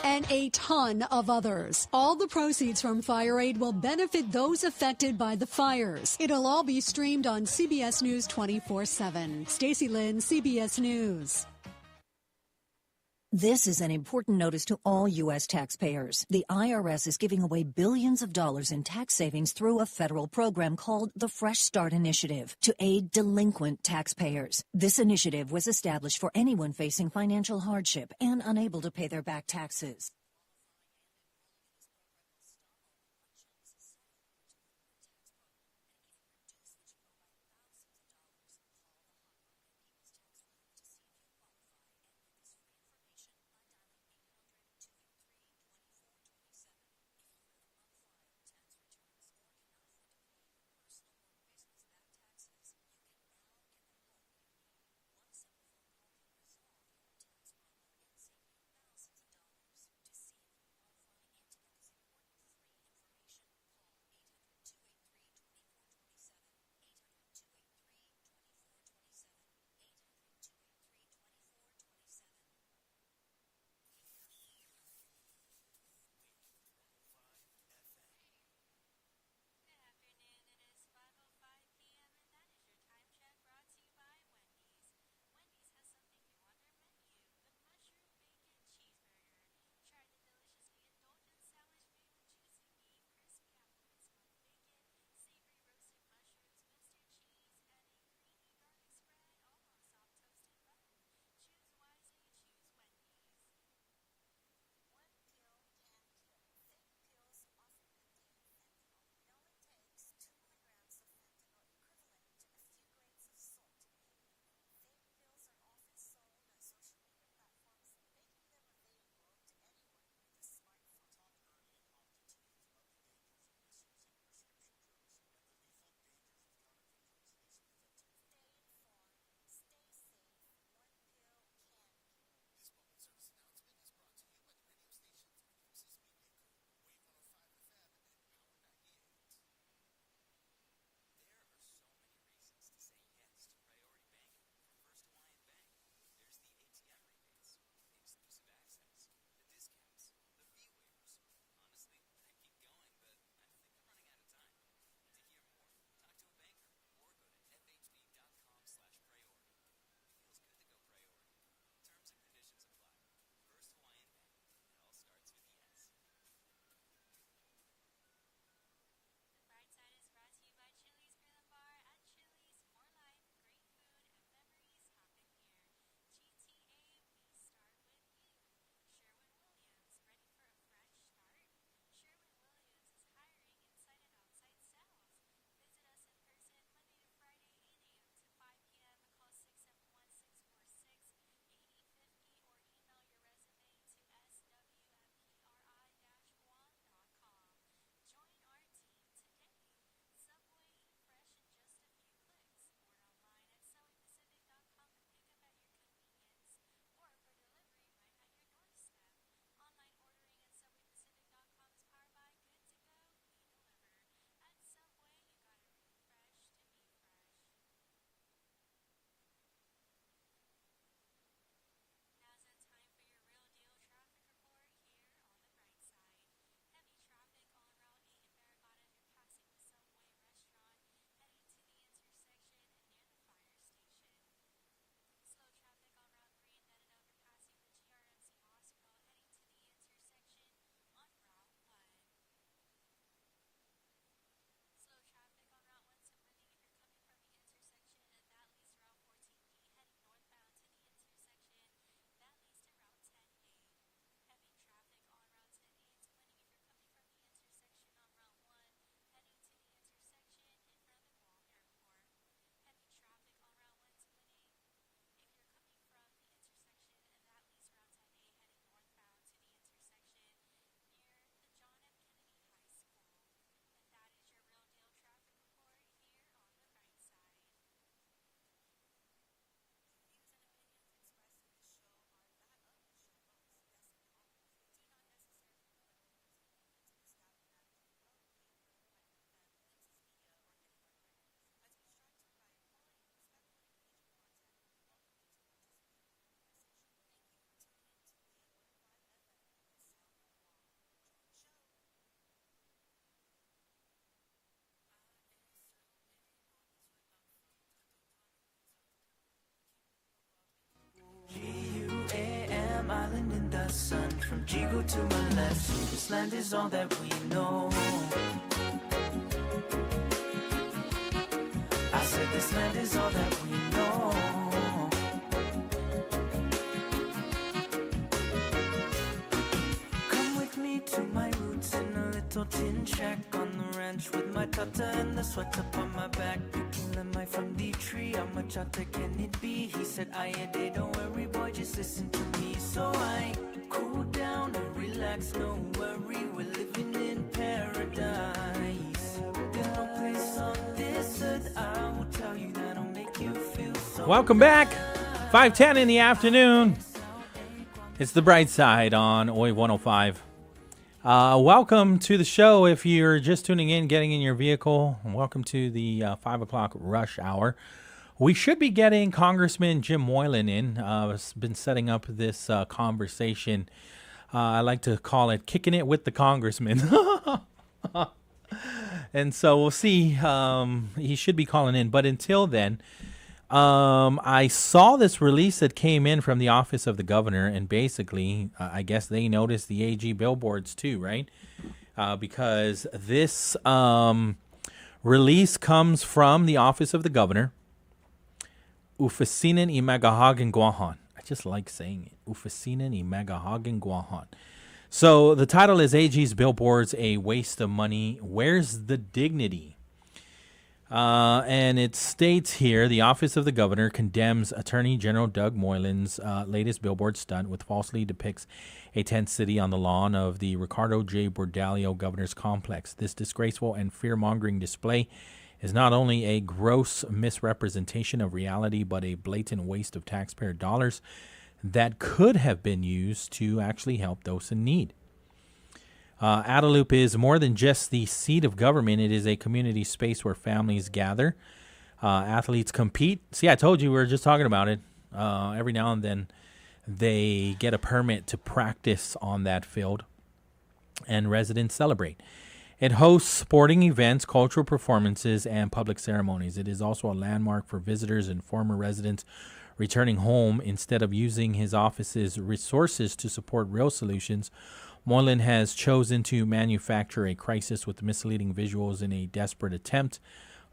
and a ton of others. All the proceeds from Fire Aid will benefit those affected by the fires. It'll all be streamed on CBS News 24/7. Stacey Lynn, CBS News. This is an important notice to all U.S. taxpayers. The IRS is giving away billions of dollars in tax savings through a federal program called the Fresh Start Initiative to aid delinquent taxpayers. This initiative was established for anyone facing financial hardship and unable to pay their back taxes. from Jigo to Malef. So this land is all that we know. I said this land is all that we know. Come with me to my roots in a little tin shack on the ranch with my tata and the sweat up on my back. Picking lemon from the tree, how much hotter can it be? He said, Day, don't worry boy, just listen to me. So I cool down and relax, no worry, we're living in paradise. There's no place on this earth, I will tell you, that'll make you feel so. Welcome back. 5:10 in the afternoon. It's the Bright Side on OI 105. Welcome to the show. If you're just tuning in, getting in your vehicle, welcome to the 5 o'clock rush hour. We should be getting Congressman Jim Moylan in. Been setting up this conversation. I like to call it Kicking It with the Congressman. And so we'll see. He should be calling in. But until then, I saw this release that came in from the office of the governor, and basically, I guess they noticed the AG billboards too, right? Because this release comes from the office of the governor, Oficina y Magahagan Guahan. I just like saying it, Oficina y Magahagan Guahan. So the title is AG's Billboards, a Waste of Money. Where's the dignity? And it states here, the office of the governor condemns Attorney General Doug Moylan's latest billboard stunt, which falsely depicts a tent city on the lawn of the Ricardo J. Bordalio Governor's Complex. This disgraceful and fear-mongering display is not only a gross misrepresentation of reality, but a blatant waste of taxpayer dollars that could have been used to actually help those in need. Adelup is more than just the seat of government. It is a community space where families gather. Athletes compete. See, I told you we were just talking about it. Every now and then they get a permit to practice on that field, and residents celebrate. It hosts sporting events, cultural performances, and public ceremonies. It is also a landmark for visitors and former residents returning home. Instead of using his office's resources to support real solutions, Moylan has chosen to manufacture a crisis with misleading visuals in a desperate attempt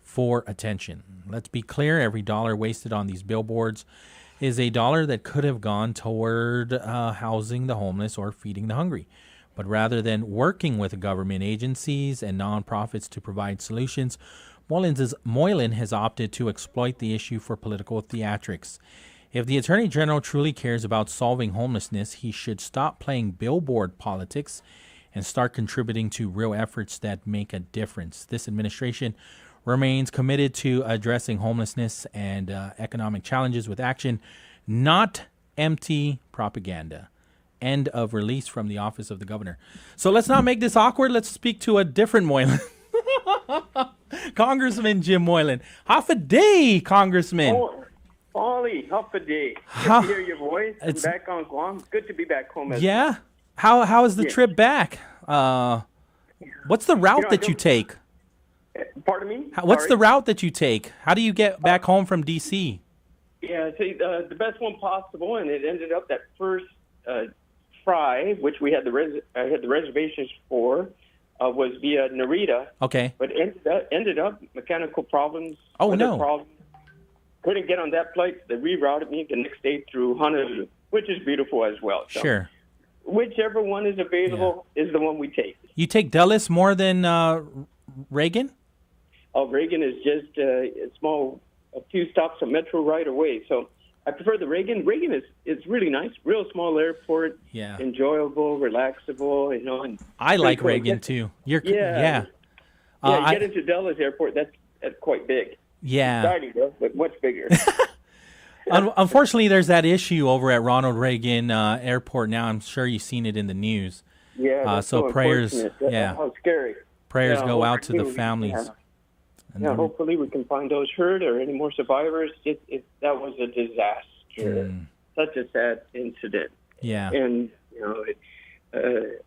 for attention. Let's be clear, every dollar wasted on these billboards is a dollar that could have gone toward housing the homeless or feeding the hungry. But rather than working with government agencies and nonprofits to provide solutions, Moylan has opted to exploit the issue for political theatrics. If the Attorney General truly cares about solving homelessness, he should stop playing billboard politics and start contributing to real efforts that make a difference. This administration remains committed to addressing homelessness and economic challenges with action, not empty propaganda. End of release from the office of the governor. So let's not make this awkward. Let's speak to a different Moylan. Congressman Jim Moylan. Hafa Adai, Congressman. Pauly, Hafa Adai. Good to hear your voice. I'm back on Guam. Good to be back home. Yeah? How is the trip back? What's the route that you take? Pardon me? What's the route that you take? How do you get back home from D.C.? Yeah, see, the best one possible, and it ended up that first fry, which we had I had the reservations for, was via Narita. Okay. But ended up mechanical problems. Oh, no. Problems. Couldn't get on that flight. They rerouted me the next day through Honolulu, which is beautiful as well. So sure. Whichever one is available is the one we take. You take Dulles more than Reagan? Oh, Reagan is just a few stops of metro right away. So I prefer the Reagan. Reagan is really nice, real small airport. Yeah. Enjoyable, relaxable, you know. And I like cool. Reagan too. You get into Dulles Airport. That's quite big. Yeah. Exciting, though, but much bigger. Unfortunately, there's that issue over at Ronald Reagan Airport now. I'm sure you've seen it in the news. Yeah. So prayers. Yeah. How scary. Prayers go out to the families. Yeah, hopefully we can find those hurt or any more survivors. That was a disaster, such a sad incident. Yeah, and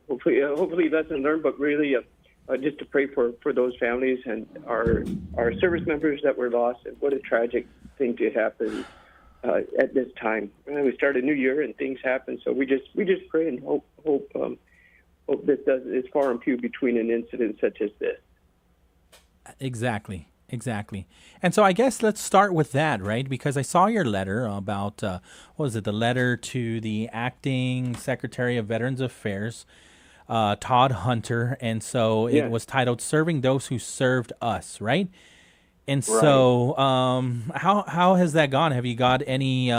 hopefully lesson learned. But really, just to pray for those families and our service members that were lost. And what a tragic thing to happen at this time. We start a new year and things happen, so we just pray and hope hope this is far and few between an incident such as this. Exactly. And so I guess let's start with that, right? Because I saw your letter about, what was it, the letter to the acting Secretary of Veterans Affairs, Todd Hunter. And so it was titled Serving Those Who Served Us, right? And so how has that gone? Have you got any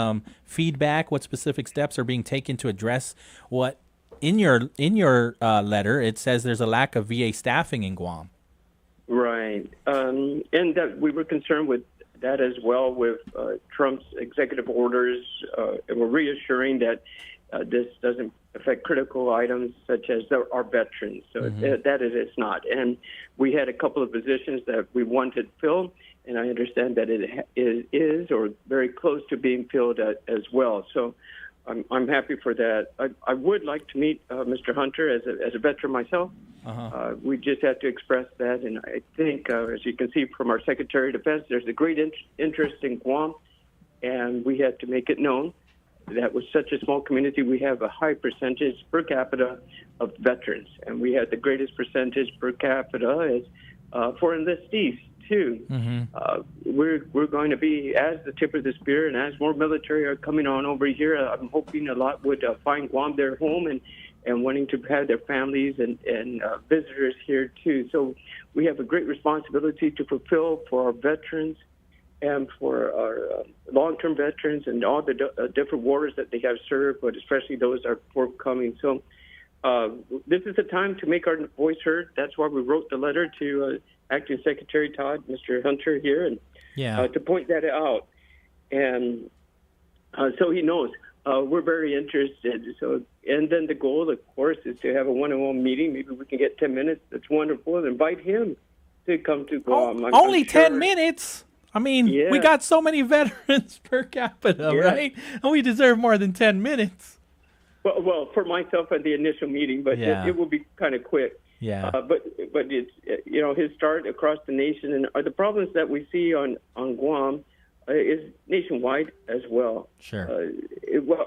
feedback? What specific steps are being taken to address what in your letter it says there's a lack of VA staffing in Guam? Right. And that we were concerned with that as well with Trump's executive orders. And we're reassuring that this doesn't affect critical items such as our veterans. So that it's not. And we had a couple of positions that we wanted filled, and I understand that it is or very close to being filled as well. So I'm happy for that. I would like to meet Mr. Hunter as a veteran myself. We just have to express that, and I think, as you can see from our Secretary of Defense, there's a great interest in Guam, and we had to make it known that with such a small community, we have a high percentage per capita of veterans, and we had the greatest percentage per capita as for enlistees too. We're going to be as the tip of the spear, and as more military are coming on over here, I'm hoping a lot would find Guam their home and wanting to have their families and visitors here too. So we have a great responsibility to fulfill for our veterans and for our long-term veterans and all the different wars that they have served, but especially those that are forthcoming. So this is the time to make our voice heard. That's why we wrote the letter to Acting Secretary Todd, Mr. Hunter here, and to point that out. And so he knows we're very interested. So, and then the goal, of course, is to have a one-on-one meeting. Maybe we can get 10 minutes. That's wonderful. Invite him to come to Guam. Only 10 minutes? I mean, we got so many veterans per capita, right? And we deserve more than 10 minutes. Well, for myself at the initial meeting, but it will be kind of quick. But it's his start across the nation, and the problems that we see on Guam is nationwide as well. Sure.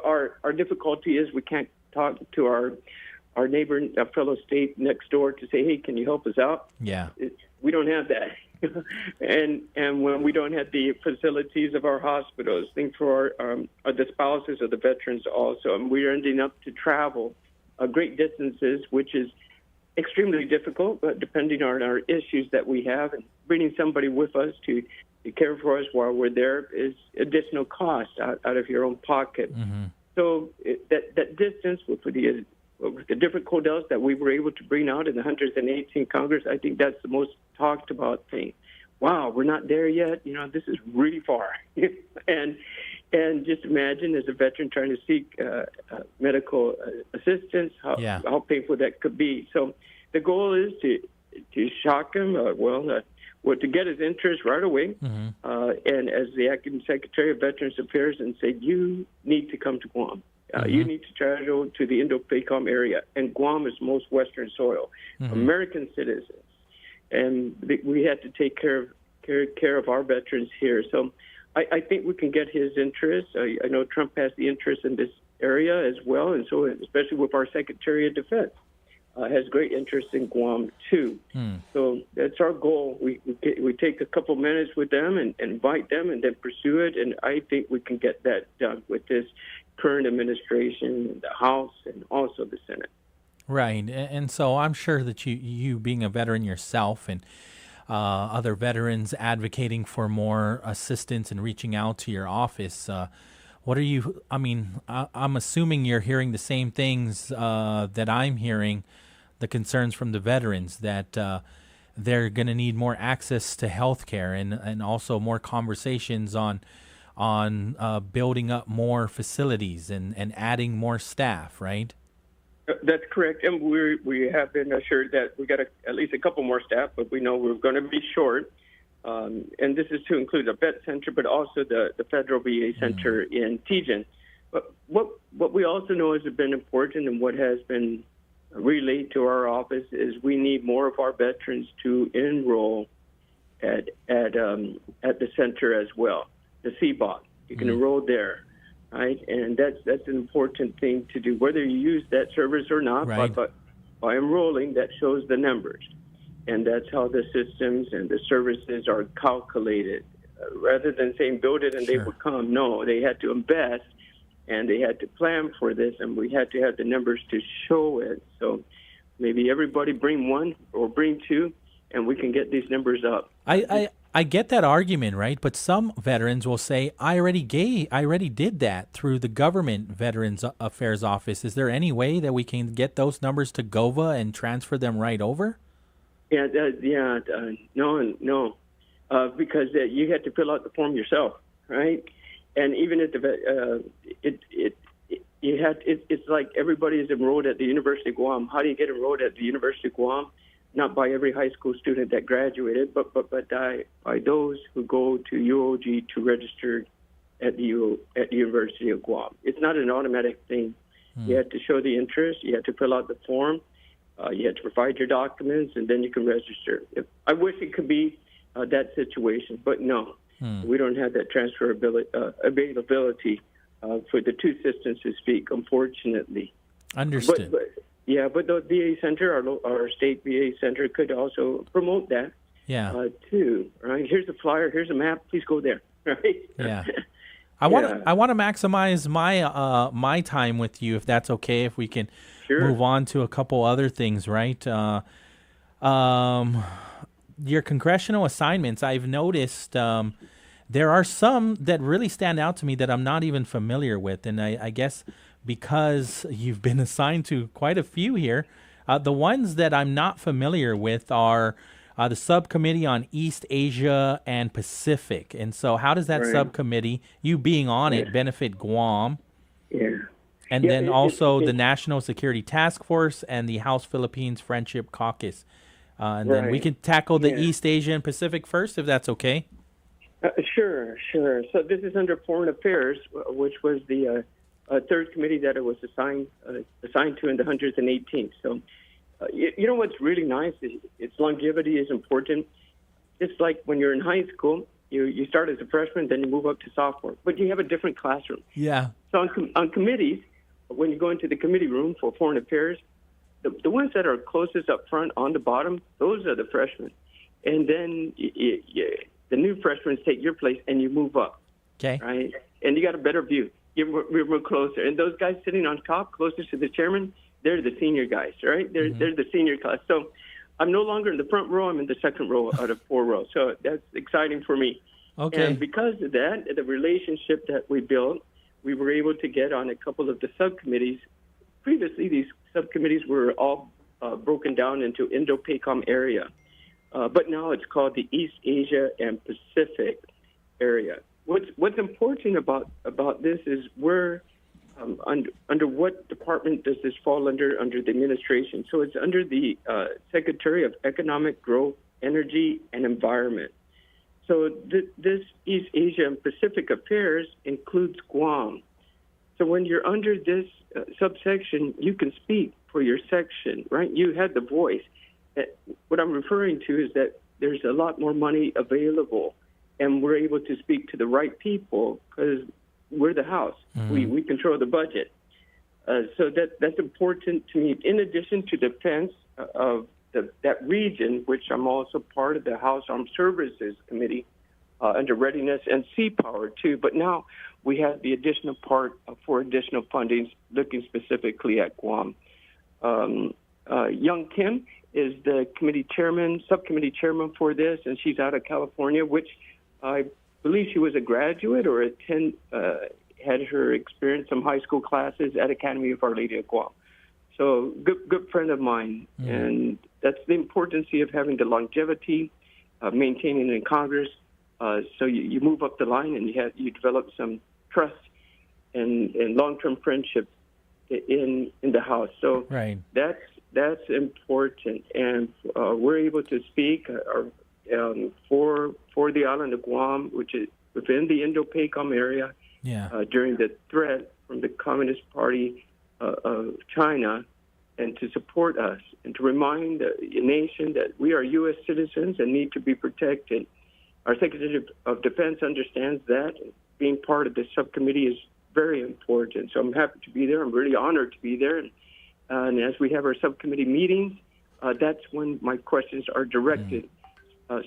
Our difficulty is we can't talk to our neighbor, fellow state next door to say, hey, can you help us out? We don't have that. and when we don't have the facilities of our hospitals, think for the spouses of the veterans also, and we're ending up to travel great distances, which is extremely difficult, but depending on our issues that we have, and bringing somebody with us to care for us while we're there is additional cost out of your own pocket. So that distance with the different codels that we were able to bring out in the 118th Congress, I think that's the most talked about thing. Wow, we're not there yet. This is really far. and just imagine as a veteran trying to seek medical assistance, how painful that could be. So the goal is to shock him, to get his interest right away, and as the acting Secretary of Veterans Affairs, and say, you need to come to Guam. You need to travel to the Indo-PACOM area, and Guam is most Western soil, American citizens, and we had to take care of our veterans here. So I think we can get his interest. I know Trump has the interest in this area as well, and so especially with our Secretary of Defense. Has great interest in Guam too. So that's our goal. We take a couple minutes with them and invite them, and then pursue it. And I think we can get that done with this current administration, the House, and also the Senate. Right, and so I'm sure that you being a veteran yourself, and other veterans advocating for more assistance and reaching out to your office. What are you? I mean, I'm assuming you're hearing the same things that I'm hearing. The concerns from the veterans that they're going to need more access to health care, and also more conversations on building up more facilities and adding more staff, right? That's correct. And we have been assured that we got at least a couple more staff, but we know we're going to be short. And this is to include a vet center, but also the federal VA center in Tijan. But what we also know has been important, and what has been relayed to our office, is we need more of our veterans to enroll at the center as well, the CBOC. You can enroll there. right? And that's an important thing to do, whether you use that service or not. Right. But by enrolling, that shows the numbers, and that's how the systems and the services are calculated. Rather than saying build it and they would come, no, they had to invest and they had to plan for this, and we had to have the numbers to show it. So maybe everybody bring one or bring two, and we can get these numbers up. I get that argument, right? But some veterans will say, I already did that through the government Veterans Affairs Office. Is there any way that we can get those numbers to GOVA and transfer them right over? No, because you had to fill out the form yourself, right? And even at the it's like everybody is enrolled at the University of Guam. How do you get enrolled at the University of Guam? Not by every high school student that graduated, but by those who go to UOG to register at the University of Guam. It's not an automatic thing. You have to show the interest. You have to fill out the form. You have to provide your documents, and then you can register. I wish it could be that situation, but no, we don't have that availability for the two systems to speak, unfortunately. Understood. But the VA Center, our state VA Center, could also promote that too, right? Here's a flyer, here's a map, please go there, right? Yeah. I want to maximize my time with you, if that's okay, if we can move on to a couple other things, right? Your congressional assignments, I've noticed there are some that really stand out to me that I'm not even familiar with, and I guess because you've been assigned to quite a few here, the ones that I'm not familiar with are the Subcommittee on East Asia and Pacific. And so how does that subcommittee, you being on it, benefit Guam? And then also the National Security Task Force and the House Philippines Friendship Caucus. And then we can tackle the East Asia and Pacific first, if that's okay. Sure. So this is under Foreign Affairs, which was the third committee that it was assigned to in the 118th. So, you know what's really nice is its longevity is important. It's like when you're in high school, you start as a freshman, then you move up to sophomore, but you have a different classroom. Yeah. So on committees, when you go into the committee room for Foreign Affairs, the ones that are closest up front on the bottom, those are the freshmen. And then the new freshmen take your place and you move up. Okay. Right? And you got a better view. We're closer. And those guys sitting on top, closest to the chairman, they're the senior guys, right? They're the senior class. So I'm no longer in the front row. I'm in the second row out of 4 rows. So that's exciting for me. Okay. And because of that, the relationship that we built, we were able to get on a couple of the subcommittees. Previously, these subcommittees were all broken down into Indo-PACOM area. But now it's called the East Asia and Pacific area. What's important about this is where under what department does this fall under the administration? So it's under the Secretary of Economic Growth, Energy, and Environment. So this East Asia and Pacific Affairs includes Guam. So when you're under this subsection, you can speak for your section, right? You had the voice. What I'm referring to is that there's a lot more money available, and we're able to speak to the right people because we're the House. We control the budget. So that's important to me. In addition to defense of that region, which I'm also part of the House Armed Services Committee under Readiness and Sea Power, too. But now we have the additional part for additional funding looking specifically at Guam. Young Kim is the subcommittee chairman for this, and she's out of California, which I believe she was a graduate or had her experience some high school classes at Academy of Our Lady of Guam. So good friend of mine, and that's the importance of having the longevity, maintaining in Congress. So you move up the line and you develop some trust and long-term friendship in the House. So that's important, and we're able to speak for the island of Guam, which is within the Indo-PACOM area. During the threat from the Communist Party of China, and to support us and to remind the nation that we are U.S. citizens and need to be protected. Our Secretary of Defense understands that. Being part of the subcommittee is very important. So I'm happy to be there. I'm really honored to be there. And as we have our subcommittee meetings, that's when my questions are directed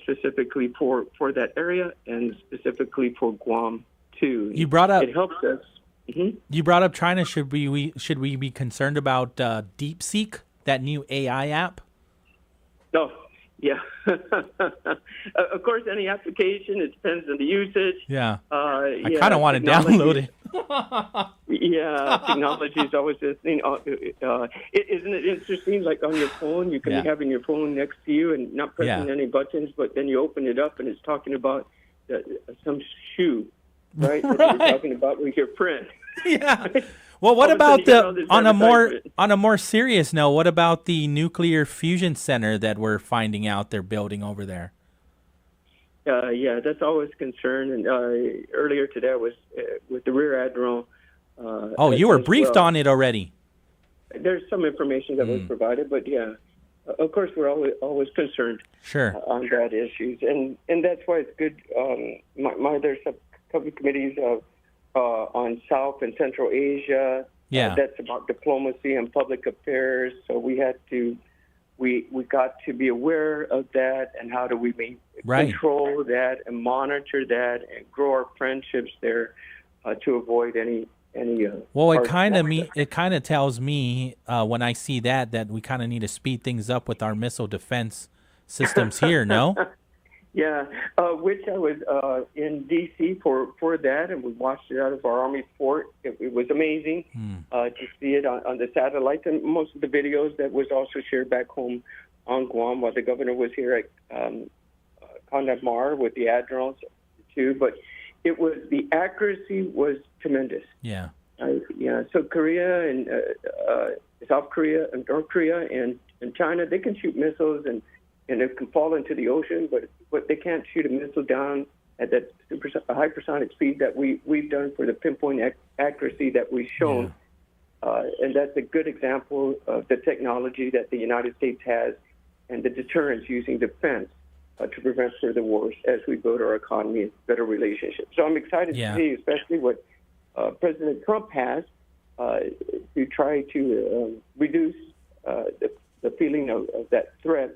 specifically for that area and specifically for Guam too. You brought up. It helps us. Mm-hmm. You brought up China. Should we be concerned about DeepSeek, that new AI app? No. Yeah. Of course, any application, it depends on the usage. Yeah. I kind of want to download it. Yeah, technology is always a thing. Isn't it interesting? Like on your phone, you can be having your phone next to you and not pressing any buttons, but then you open it up and it's talking about some shoe, right? That you're talking about with your print. Yeah. Well, what about on a more serious note? What about the nuclear fusion center that we're finding out they're building over there? Yeah, that's always a concern. And earlier today, I was with the Rear Admiral. You were briefed on it already. There's some information that was provided, but yeah, of course, we're always concerned. Sure. On that issues, and that's why it's good. There's subcommittees on South and Central Asia. Yeah. That's about diplomacy and public affairs. So we got to be aware of that, and how do we control that and monitor that and grow our friendships there to avoid any. Well, it kind of tells me when I see that we kind of need to speed things up with our missile defense systems here. No. Yeah, which I was in D.C. for that, and we watched it out of our Army fort. It was amazing to see it on the satellites, and most of the videos that was also shared back home on Guam while the governor was here at Condamar with the admirals too. But the accuracy was tremendous. Yeah. So Korea and South Korea and North Korea and China, they can shoot missiles and it can fall into the ocean, but they can't shoot a missile down at that hypersonic speed that we've done for the pinpoint accuracy that we've shown. Yeah. And that's a good example of the technology that the United States has and the deterrence using defense to prevent further wars as we build our economy and better relationships. So I'm excited to see, especially what President Trump has to try to reduce the feeling of that threat.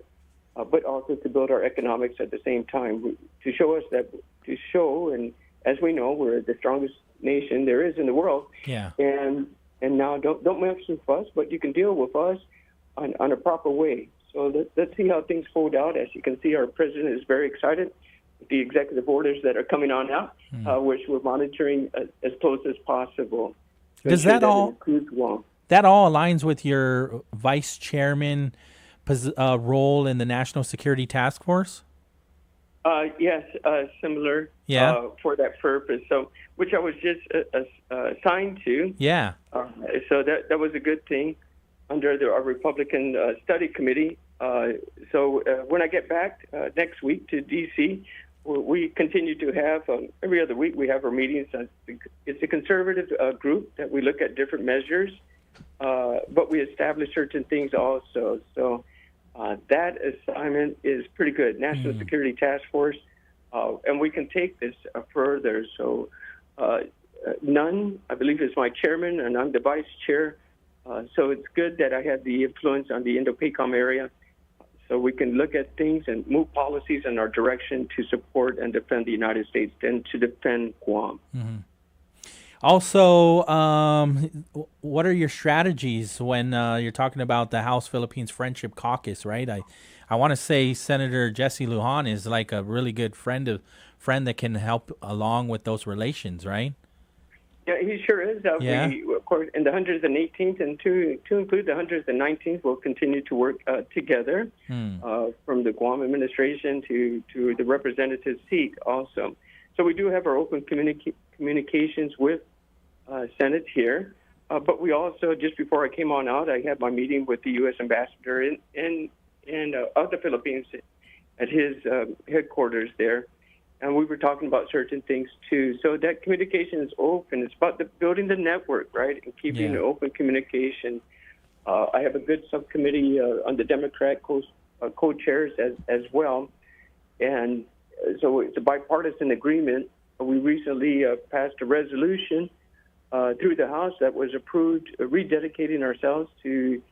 But also to build our economics at the same time, and as we know, we're the strongest nation there is in the world. Yeah. And now don't mess with us, but you can deal with us on a proper way. So let's see how things fold out. As you can see, our president is very excited with the executive orders that are coming on out, which we're monitoring as close as possible. Does that all aligns with your vice chairman role in the National Security Task Force? Yes, similar. Yeah. For that purpose. So, which I was just assigned to. Yeah. So that was a good thing under our Republican Study Committee. So when I get back next week to D.C., we continue to have every other week we have our meetings. It's a conservative group that we look at different measures, but we establish certain things also. So. That assignment is pretty good, National Security Task Force, and we can take this further. So Nunn, I believe, is my chairman, and I'm the vice chair. So it's good that I have the influence on the Indo-PACOM area, so we can look at things and move policies in our direction to support and defend the United States and to defend Guam. Mm-hmm. Also, what are your strategies when you're talking about the House Philippines Friendship Caucus, right? I want to say Senator Jesse Lujan is like a really good friend that can help along with those relations, right? Yeah, he sure is. We, of course, in the 118th and to include the 119th, we'll continue to work together from the Guam administration to the representative seat also. So we do have our open communications with Senate here, but we also, just before I came on out, I had my meeting with the U.S. ambassador of the Philippines at his headquarters there, and we were talking about certain things too. So that communication is open. It's about building the network, right, and keeping open communication. I have a good subcommittee on the Democrat co-chairs as well, and so it's a bipartisan agreement. We recently passed a resolution through the House that was approved, rededicating ourselves to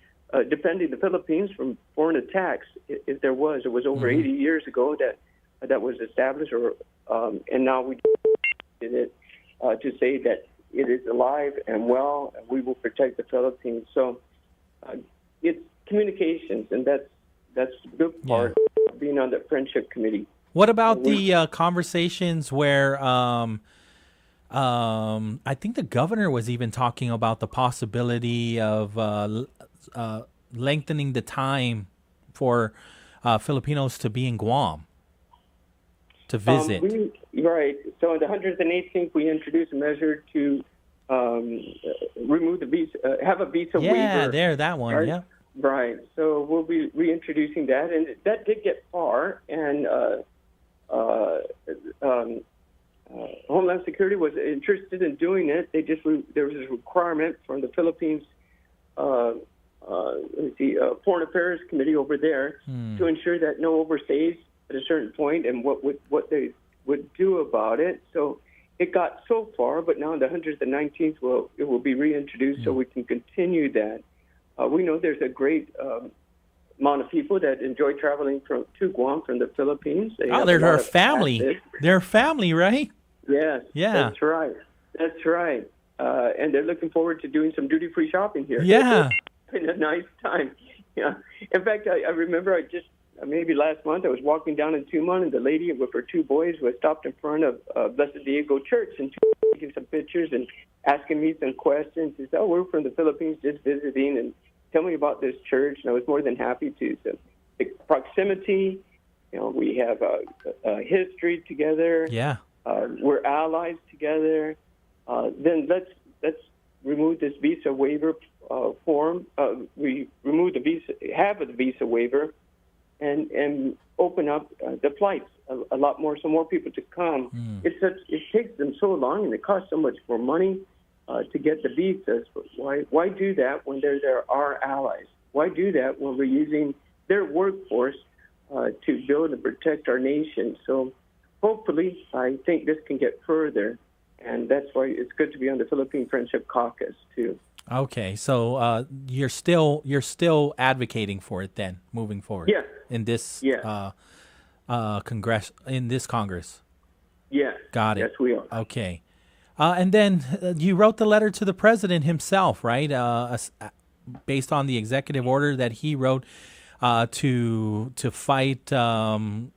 defending the Philippines from foreign attacks. If there was, it was over 80 years ago that was established, and now we did it to say that it is alive and well, and we will protect the Philippines. So it's communications, and that's the good part of being on the Friendship Committee. What about the conversations where I think the governor was even talking about the possibility of lengthening the time for Filipinos to be in Guam to visit? Right. So in the 118th, we introduced a measure to remove the visa, have a visa waiver. Yeah, that one, right? yeah. Right. So we'll be reintroducing that, and that did get far, and Homeland Security was interested in doing it. There was a requirement from the Philippines Foreign Affairs Committee over there to ensure that no overstays at a certain point, and what they would do about it. So it got so far, but now on the 119th, it will be reintroduced so we can continue that. We know there's a great amount of people that enjoy traveling to Guam from the Philippines. They're our family. They're family, right? Yes. Yeah. That's right. That's right. And they're looking forward to doing some duty-free shopping here. Yeah. It's a nice time. Yeah. In fact, I remember maybe last month, I was walking down in Tumon, and the lady with her two boys was stopped in front of Blessed Diego Church and taking some pictures and asking me some questions. She said, we're from the Philippines, just visiting, and tell me about this church. And I was more than happy to. So the proximity, we have a history together. Yeah. We're allies together. Then let's remove this visa waiver form. We remove the visa waiver, and open up the flights a lot more, so more people to come. It takes them so long, and it costs so much more money to get the visas. But why do that when they're our allies? Why do that when we're using their workforce to build and protect our nation? So hopefully, I think this can get further, and that's why it's good to be on the Philippine Friendship Caucus too. Okay, so you're still advocating for it then, moving forward. Yeah. In this Congress. Yeah. Got it. Yes, we are. Okay. And then you wrote the letter to the president himself, right? Based on the executive order that he wrote to fight the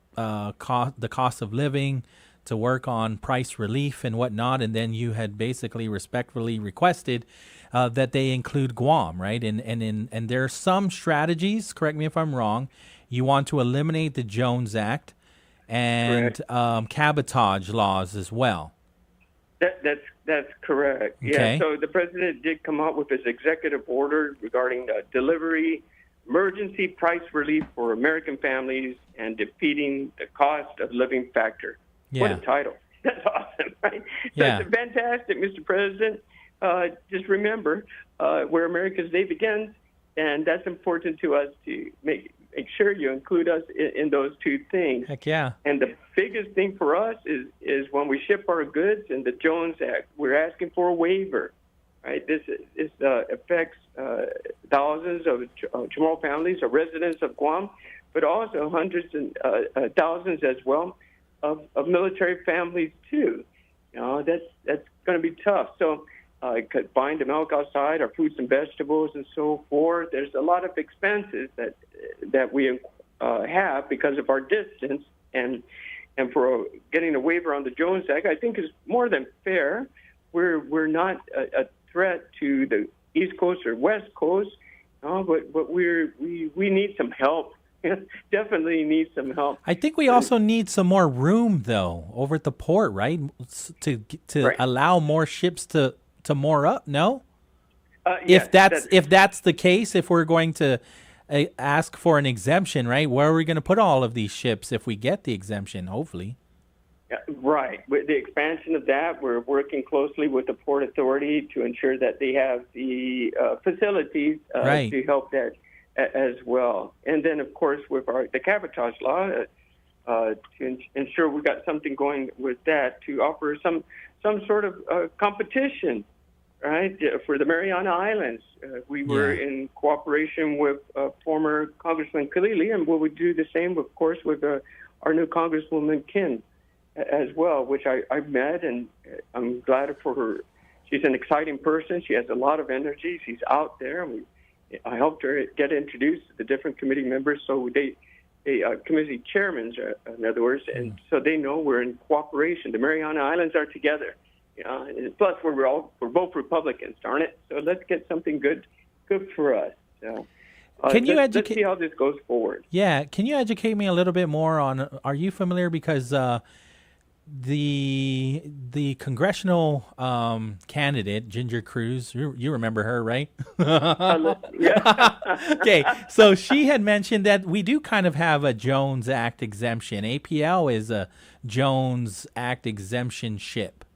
cost of living, to work on price relief and whatnot, and then you had basically respectfully requested that they include Guam, right? And there are some strategies. Correct me if I'm wrong. You want to eliminate the Jones Act and cabotage laws as well. That's correct. Okay. Yeah. So the president did come out with his executive order regarding delivery, emergency price relief for American families, and defeating the cost of living factor. Yeah. What a title! That's awesome, right? Yeah. That's fantastic, Mr. President. Just remember where America's Day begins, and that's important to us to make sure you include us in those two things. Heck yeah. And the biggest thing for us is when we ship our goods in the Jones Act, we're asking for a waiver, right? This affects thousands of Chamorro families or residents of Guam, but also hundreds and thousands as well of military families too. That's going to be tough. So buying the milk outside, our fruits and vegetables and so forth. There's a lot of expenses that we have because of our distance, and for getting a waiver on the Jones Act, I think is more than fair. We're not a threat to the East Coast or West Coast, but we need some help. Definitely need some help. I think we also need some more room though over at the port, right? To allow more ships to moor up. No, if that's the case, if we're going to ask for an exemption, right? Where are we going to put all of these ships if we get the exemption? Hopefully. Right. With the expansion of that, we're working closely with the Port Authority to ensure that they have the facilities to help that as well. And then, of course, with the cabotage law, to ensure we've got something going with that to offer some sort of competition right, for the Mariana Islands. We were in cooperation with former Congressman Kalili, and we would do the same, of course, with our new Congresswoman Kin as well, which I've met, and I'm glad for her. She's an exciting person. She has a lot of energy. She's out there. And I helped her get introduced to the different committee members, so they committee chairmen, in other words, and so they know we're in cooperation. The Mariana Islands are together. And plus, we're both Republicans, darn it. So let's get something good for us. So, let's see how this goes forward. Yeah, can you educate me a little bit more on? Are you familiar because the congressional candidate Ginger Cruz, you remember her, right? Yeah. Okay, so she had mentioned that we do kind of have a Jones Act exemption. APL is a Jones Act exemption ship.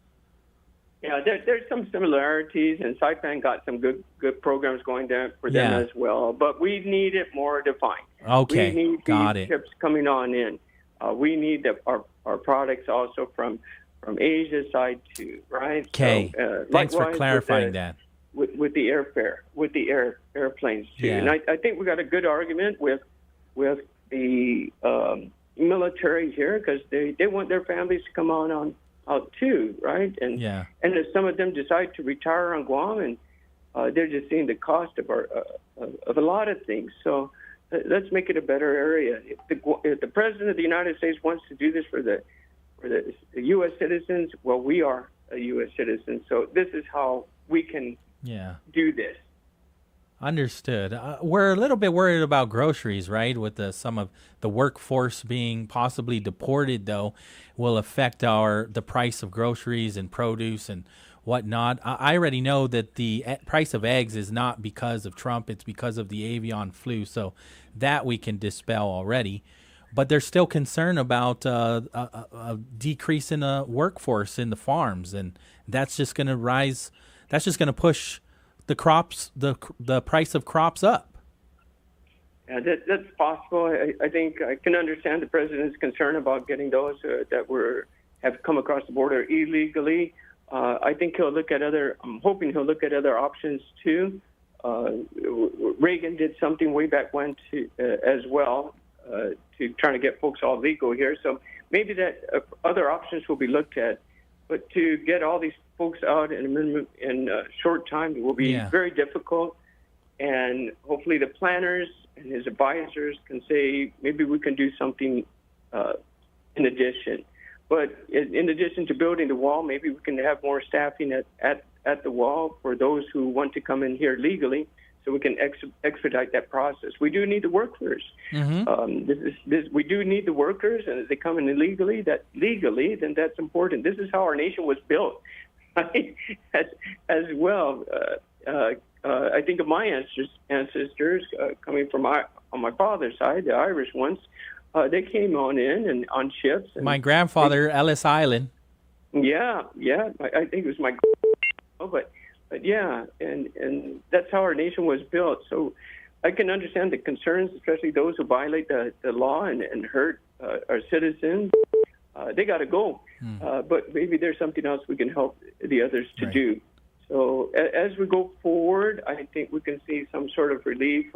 Yeah, there's some similarities, and Saipan got some good programs going there for them as well. But we need it more defined. Okay, we need got these it. ships coming on in. We need our products also from Asia side too, right? Okay, so, thanks for clarifying that. With the airfare, with the airplanes too, Yeah. and I think we got a good argument with the military here because they want their families to come on out too, right? And if some of them decide to retire on Guam, and they're just seeing the cost of of a lot of things, so. Let's make it a better area. If the President of the United States wants to do this for the U.S. citizens, well, we are a U.S. citizen, so this is how we can do this. Understood. We're a little bit worried about groceries, right? With some of the workforce being possibly deported, though, will affect the price of groceries and produce and whatnot. I already know that the price of eggs is not because of Trump; it's because of the avian flu. So that we can dispel already. But there's still concern about a decrease in the workforce in the farms, and that's just going to rise. That's just going to push the crops, the price of crops up. Yeah, that's possible. I think I can understand the president's concern about getting those that have come across the border illegally. I think I'm hoping he'll look at other options too. Reagan did something way back when as well to trying to get folks all legal here. So maybe that other options will be looked at. But to get all these folks out in a short time will be very difficult. And hopefully the planners and his advisors can say maybe we can do something in addition. But in addition to building the wall, maybe we can have more staffing at the wall for those who want to come in here legally, so we can expedite that process. We do need the workers. Mm-hmm. We do need the workers, and if they come in illegally, then that's important. This is how our nation was built, right? as well. I think of my ancestors coming from on my father's side, the Irish ones. They came on in and on ships. And my grandfather, Ellis Island. Yeah. I think it was my. But yeah, and that's how our nation was built. So I can understand the concerns, especially those who violate the law and hurt our citizens. They got to go. But maybe there's something else we can help the others to do. So as we go forward, I think we can see some sort of relief.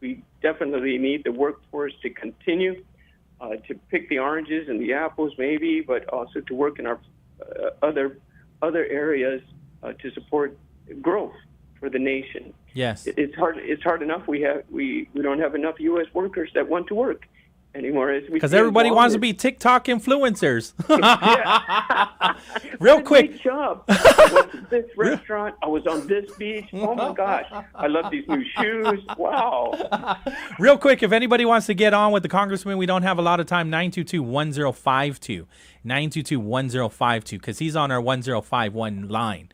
We definitely need the workforce to continue to pick the oranges and the apples, maybe, but also to work in our other areas to support growth for the nation. Yes, it's hard. It's hard enough. We don't have enough U.S. workers that want to work anymore, because everybody wants to be TikTok influencers. Real quick. Great job. I went to this restaurant. I was on this beach. Oh my gosh, I love these new shoes. Wow. Real quick, if anybody wants to get on with the congressman, we don't have a lot of time. 922-1052, 922-1052, because he's on our 1051 line.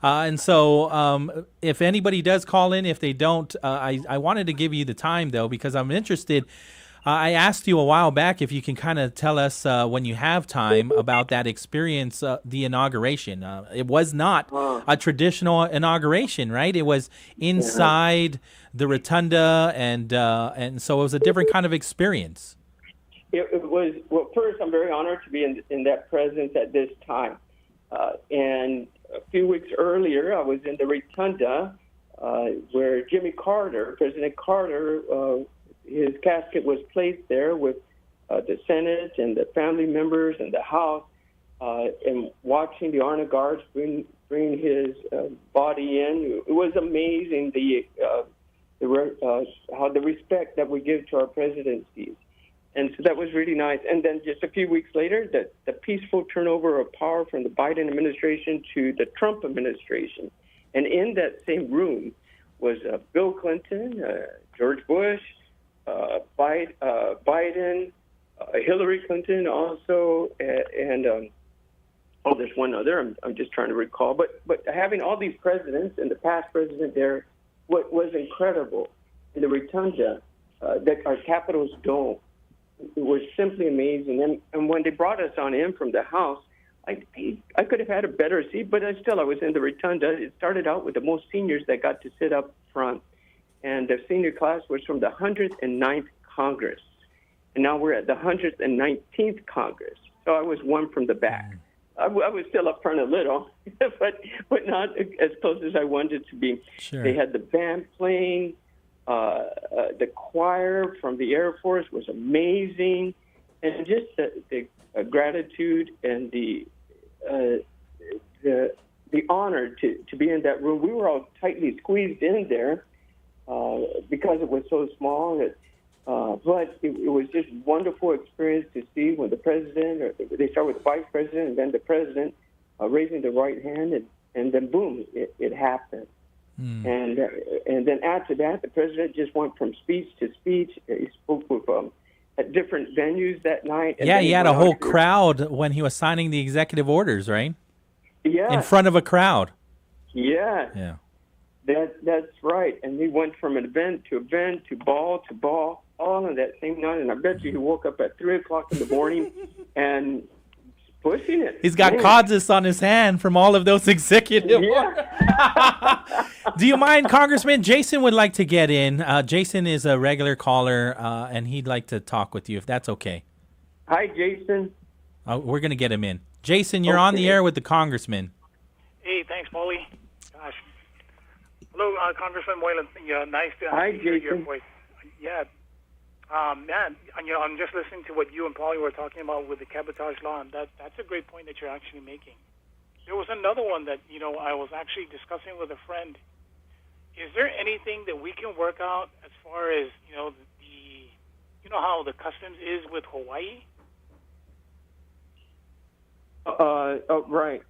And so if anybody does call in, if they don't, I wanted to give you the time, though, because I'm interested. I asked you a while back if you can kind of tell us when you have time about that experience, the inauguration. It was not a traditional inauguration, right? It was inside the rotunda, and so it was a different kind of experience. It was, well, first, I'm very honored to be in that presence at this time. And a few weeks earlier, I was in the Rotunda where President Carter, his casket was placed there with the Senate and the family members and the House, and watching the honor guards bring his body in. It was amazing how the respect that we give to our presidencies. And so that was really nice. And then just a few weeks later, the peaceful turnover of power from the Biden administration to the Trump administration. And in that same room was Bill Clinton, George Bush, Biden, Hillary Clinton also, and there's one other. I'm just trying to recall. But having all these presidents and the past president there, what was incredible in the Rotunda, that our Capitol's dome, it was simply amazing. And when they brought us on in from the House, I could have had a better seat, but I was in the Rotunda. It started out with the most seniors that got to sit up front. And the senior class was from the 109th Congress. And now we're at the 119th Congress. So I was one from the back. I was still up front a little, but not as close as I wanted to be. Sure. They had the band playing. The choir from the Air Force was amazing. And just the gratitude and the honor to be in that room. We were all tightly squeezed in there because it was so small. But it was just wonderful experience to see when the president, or they start with the vice president and then the president raising the right hand, and then boom, it happened. And then after that, the president just went from speech to speech. He spoke with at different venues that night. And he had a whole crowd when he was signing the executive orders, right? Yeah. In front of a crowd. Yeah. Yeah. That's right. And he went from event to ball, all on that same night. And I bet you he woke up at 3 o'clock in the morning and pushing it. He's got causes on his hand from all of those executive orders. Do you mind, Congressman? Jason would like to get in. Jason is a regular caller, and he'd like to talk with you, if that's okay. Hi, Jason. We're going to get him in. Jason, you're on the air with the Congressman. Hey, thanks, Pauly. Gosh. Hello, Congressman Moylan. Yeah, nice to hear your voice. Yeah. Man, I'm just listening to what you and Pauly were talking about with the cabotage law, and that's a great point that you're actually making. There was another one that, I was actually discussing with a friend. Is there anything that we can work out as far as, how the customs is with Hawaii? Right.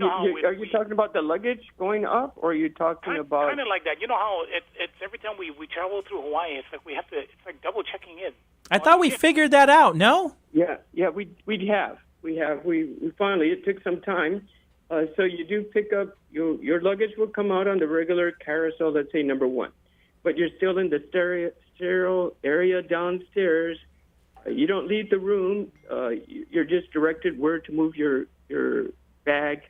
Are you talking about the luggage going up, or are you talking about... Kind of like that. You know how it's every time we travel through Hawaii, it's like it's like double checking in. I thought we figured that out, no? Yeah, we have. We finally, it took some time. So you do pick up, your luggage will come out on the regular carousel, let's say number 1. But you're still in the sterile area downstairs. You don't leave the room. You're just directed where to move your bag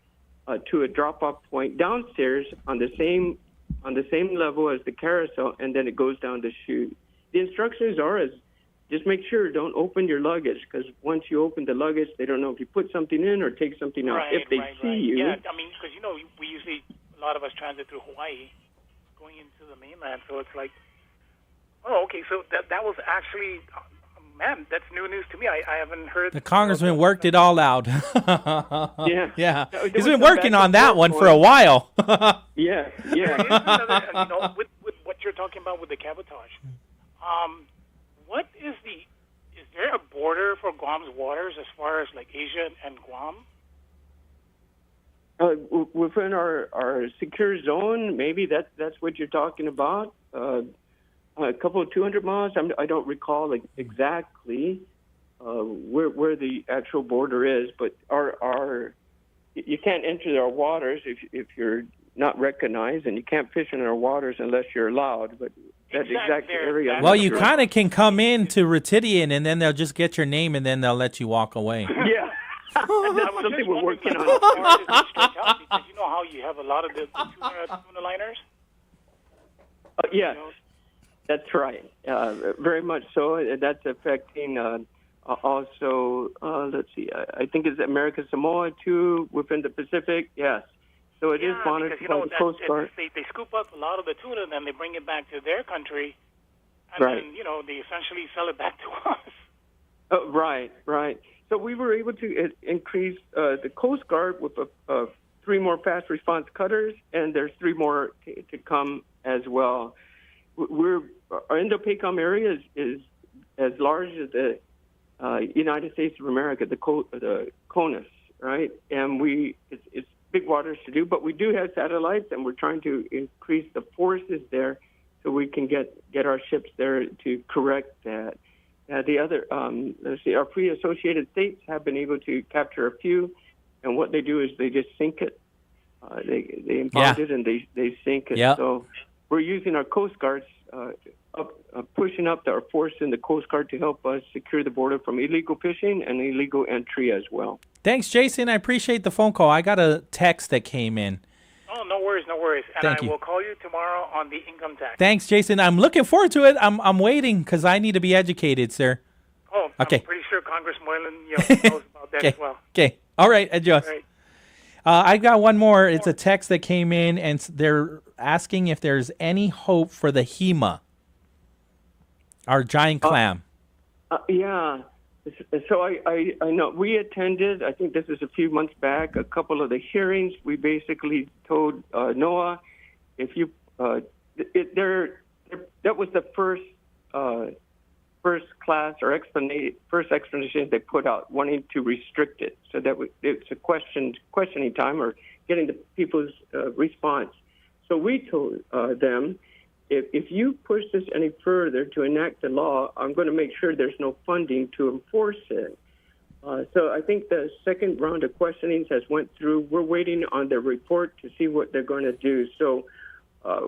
to a drop-off point downstairs on the same level as the carousel, and then it goes down the chute. The instructions are just make sure don't open your luggage, because once you open the luggage, they don't know if you put something in or take something out. If they see you, yeah, because we usually, a lot of us transit through Hawaii, going into the mainland, so it's like, oh, okay, so that was actually. Man, that's new news to me. I haven't heard. The Congressman worked it all out. Yeah. He's been working on that one for a while. Yeah. Another, with what you're talking about with the cabotage, is there a border for Guam's waters as far as like Asia and Guam? Within our secure zone, maybe that's what you're talking about. A couple of 200 miles. I don't recall exactly where the actual border is, but you can't enter our waters if you're not recognized, and you can't fish in our waters unless you're allowed. But that exact area. Well, you kind of can come in to Retidian, and then they'll just get your name, and then they'll let you walk away. Yeah. That's something we're working on. Because you know how you have a lot of the tuna liners? Yes. That's right. Very much so. That's affecting Also, let's see, I think it's American Samoa too within the Pacific. Yes. So it is monitored by the Coast Guard. They scoop up a lot of the tuna and then they bring it back to their country, and Right. then they essentially sell it back to us. Right. So we were able to increase the Coast Guard with 3 more fast response cutters, and there's 3 more to come as well. Our Indo-PACOM area is as large as the United States of America, the CONUS, right? And it's big waters to do, but we do have satellites, and we're trying to increase the forces there so we can get our ships there to correct that. The other, our pre-associated states have been able to capture a few, and what they do is they just sink it. They impound it and they sink it. Yep. So we're using our Coast Guards, pushing up our force in the Coast Guard to help us secure the border from illegal fishing and illegal entry as well. Thanks, Jason. I appreciate the phone call. I got a text that came in. Oh, no worries. And Thank you. will call you tomorrow on the income tax. Thanks, Jason. I'm looking forward to it. I'm waiting because I need to be educated, sir. Oh, okay. I'm pretty sure Congress Moylan knows about that as well. Okay. All right, adjust. All right. I got one more. It's a text that came in, and they're asking if there's any hope for the HEMA, our giant clam. Yeah. So I know we attended, I think this is a few months back, a couple of the hearings. We basically told NOAA, if you, that was the first class or first explanation they put out, wanting to restrict it. So that it's a questioning time or getting the people's response. So we told them, if you push this any further to enact the law, I'm going to make sure there's no funding to enforce it. So I think the second round of questionings has went through. We're waiting on their report to see what they're going to do. So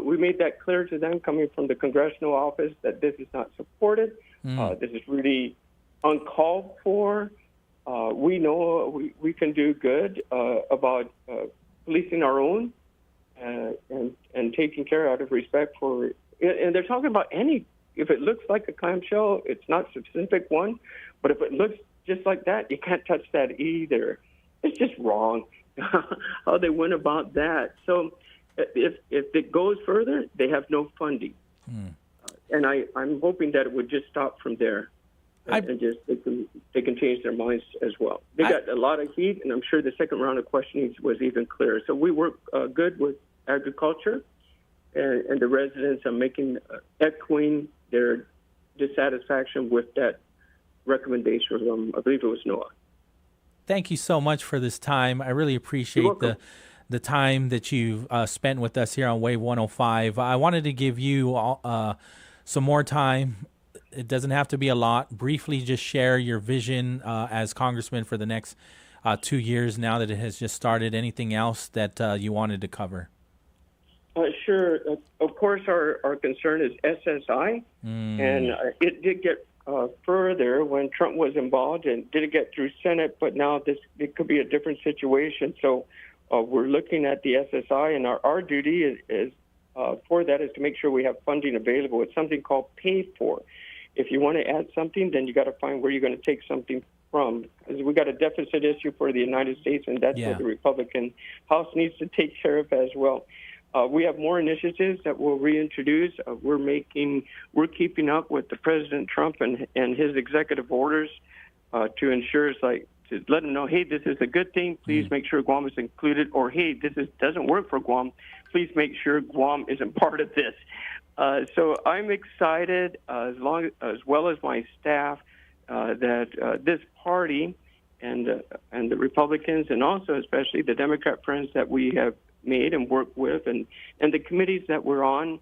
we made that clear to them coming from the congressional office that this is not supported. This is really uncalled for. We know we can do good about policing our own and taking care out of respect for. And they're talking about if it looks like a clamshell, it's not a specific one, but if it looks just like that, you can't touch that either. It's just wrong how they went about that. So if it goes further, they have no funding. And I'm hoping that it would just stop from there, and just they can change their minds as well. They got a lot of heat, and I'm sure the second round of questioning was even clearer. So we work good with agriculture and the residents are echoing their dissatisfaction with that recommendation from, I believe it was NOAA. Thank you so much for this time. I really appreciate the time that you've spent with us here on Wave 105. I wanted to give you some more time. It doesn't have to be a lot. Briefly just share your vision as Congressman for the next 2 years now that it has just started. Anything else that you wanted to cover? Sure. Of course, our concern is SSI, and it did get further when Trump was involved and didn't get through Senate, but now it could be a different situation. So we're looking at the SSI, and our duty is for that is to make sure we have funding available. It's something called pay for. If you want to add something, then you got to find where you're going to take something from. Because we got a deficit issue for the United States, and that's what the Republican House needs to take care of as well. We have more initiatives that we'll reintroduce. We're keeping up with the President Trump and his executive orders to ensure to let them know, hey, this is a good thing. Please make sure Guam is included. Or, hey, doesn't work for Guam. Please make sure Guam isn't part of this. So I'm excited, as well as my staff, that this party and the Republicans, and also especially the Democrat friends that we have made and worked with, and the committees that we're on,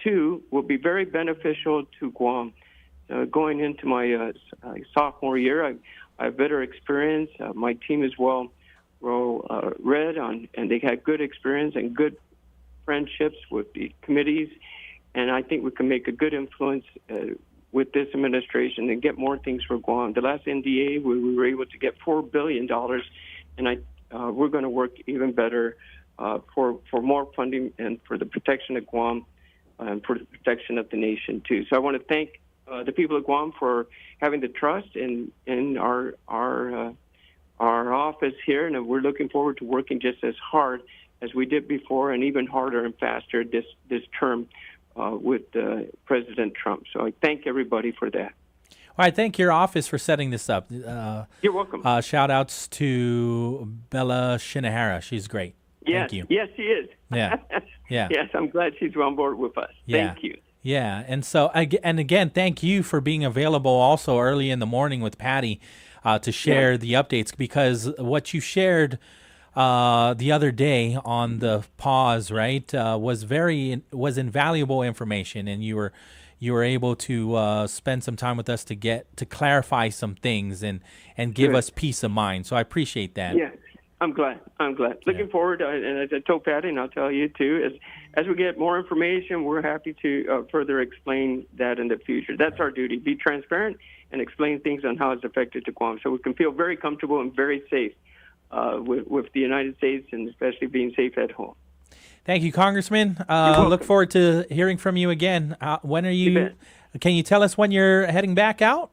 too, will be very beneficial to Guam. Going into my sophomore year, I have better experience. My team is well read on, and they had good experience and good friendships with the committees, and I think we can make a good influence with this administration and get more things for Guam. The last NDA, we were able to get $4 billion, and we're going to work even better for more funding and for the protection of Guam and for the protection of the nation, too. So I want to thank the people of Guam for having the trust in our office here, and we're looking forward to working just as hard as we did before, and even harder and faster this term with President Trump. So I thank everybody for that. All right, thank your office for setting this up. You're welcome. Shout outs to Bella Shinahara. She's great. Yes, thank you. Yes, she is. Yeah. Yeah. Yes, I'm glad she's on board with us. Yeah. Thank you. Yeah, and so again, thank you for being available also early in the morning with Patty to share the updates, because what you shared the other day on the pause, right, was invaluable information, and you were able to spend some time with us to clarify some things and give us peace of mind. So I appreciate that. Yeah. I'm glad. Looking forward, and as I told Patty, and I'll tell you too, as we get more information, we're happy to further explain that in the future. That's our duty: be transparent and explain things on how it's affected to Guam, so we can feel very comfortable and very safe with the United States, and especially being safe at home. Thank you, Congressman. Look forward to hearing from you again. When are you? Can you tell us when you're heading back out?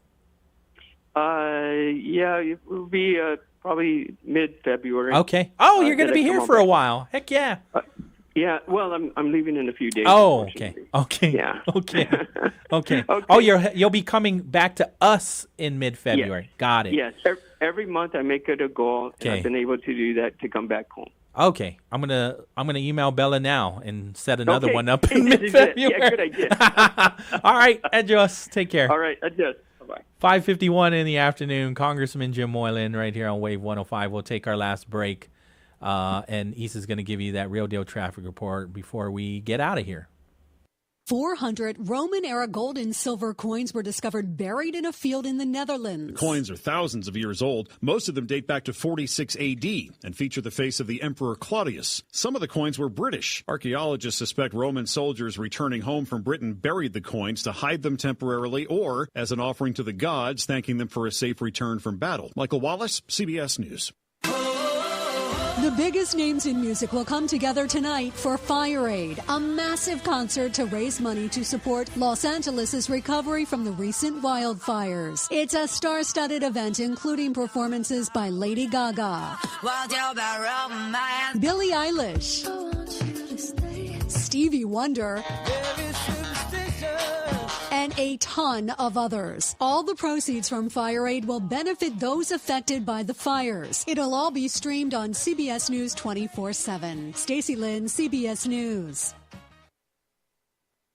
Yeah, it will be. Probably mid-February. Okay. Oh, you're going to be here for a while. Heck yeah. Yeah. Well, I'm leaving in a few days. Oh, okay. Yeah. Okay. Oh, you'll be coming back to us in mid-February. Yes. Got it. Yes. Every month I make it a goal, and I've been able to do that to come back home. Okay. I'm gonna email Bella now and set another one up in mid-February. Yeah, good idea. All right, adjust. Take care. All right, adjust. 5:51 in the afternoon. Congressman Jim Moylan right here on Wave 105. We'll take our last break, and Issa's going to give you that real deal traffic report before we get out of here. 400 Roman-era gold and silver coins were discovered buried in a field in the Netherlands. The coins are thousands of years old. Most of them date back to 46 AD and feature the face of the Emperor Claudius. Some of the coins were British. Archaeologists suspect Roman soldiers returning home from Britain buried the coins to hide them temporarily or as an offering to the gods, thanking them for a safe return from battle. Michael Wallace, CBS News. The biggest names in music will come together tonight for Fire Aid, a massive concert to raise money to support Los Angeles' recovery from the recent wildfires. It's a star-studded event including performances by Lady Gaga, Billie Eilish, Stevie Wonder, and a ton of others. All the proceeds from Fire Aid will benefit those affected by the fires. It'll all be streamed on CBS News 24/7. Stacey Lynn, CBS News.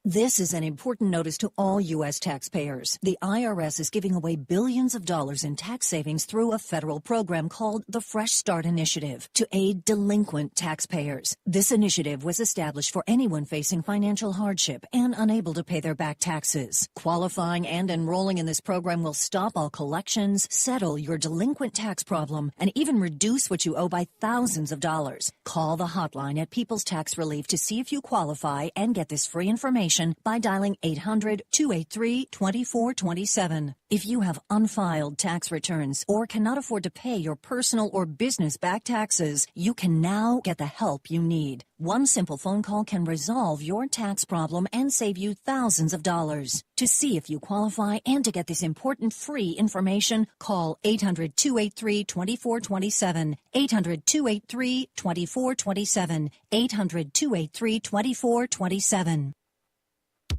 This is an important notice to all U.S. taxpayers. The IRS is giving away billions of dollars in tax savings through a federal program called the Fresh Start Initiative to aid delinquent taxpayers. This initiative was established for anyone facing financial hardship and unable to pay their back taxes. Qualifying and enrolling in this program will stop all collections, settle your delinquent tax problem, and even reduce what you owe by thousands of dollars. Call the hotline at People's Tax Relief to see if you qualify and get this free information by dialing 800-283-2427. If you have unfiled tax returns or cannot afford to pay your personal or business back taxes, you can now get the help you need. One simple phone call can resolve your tax problem and save you thousands of dollars. To see if you qualify and to get this important free information, call 800-283-2427. 800-283-2427. 800-283-2427.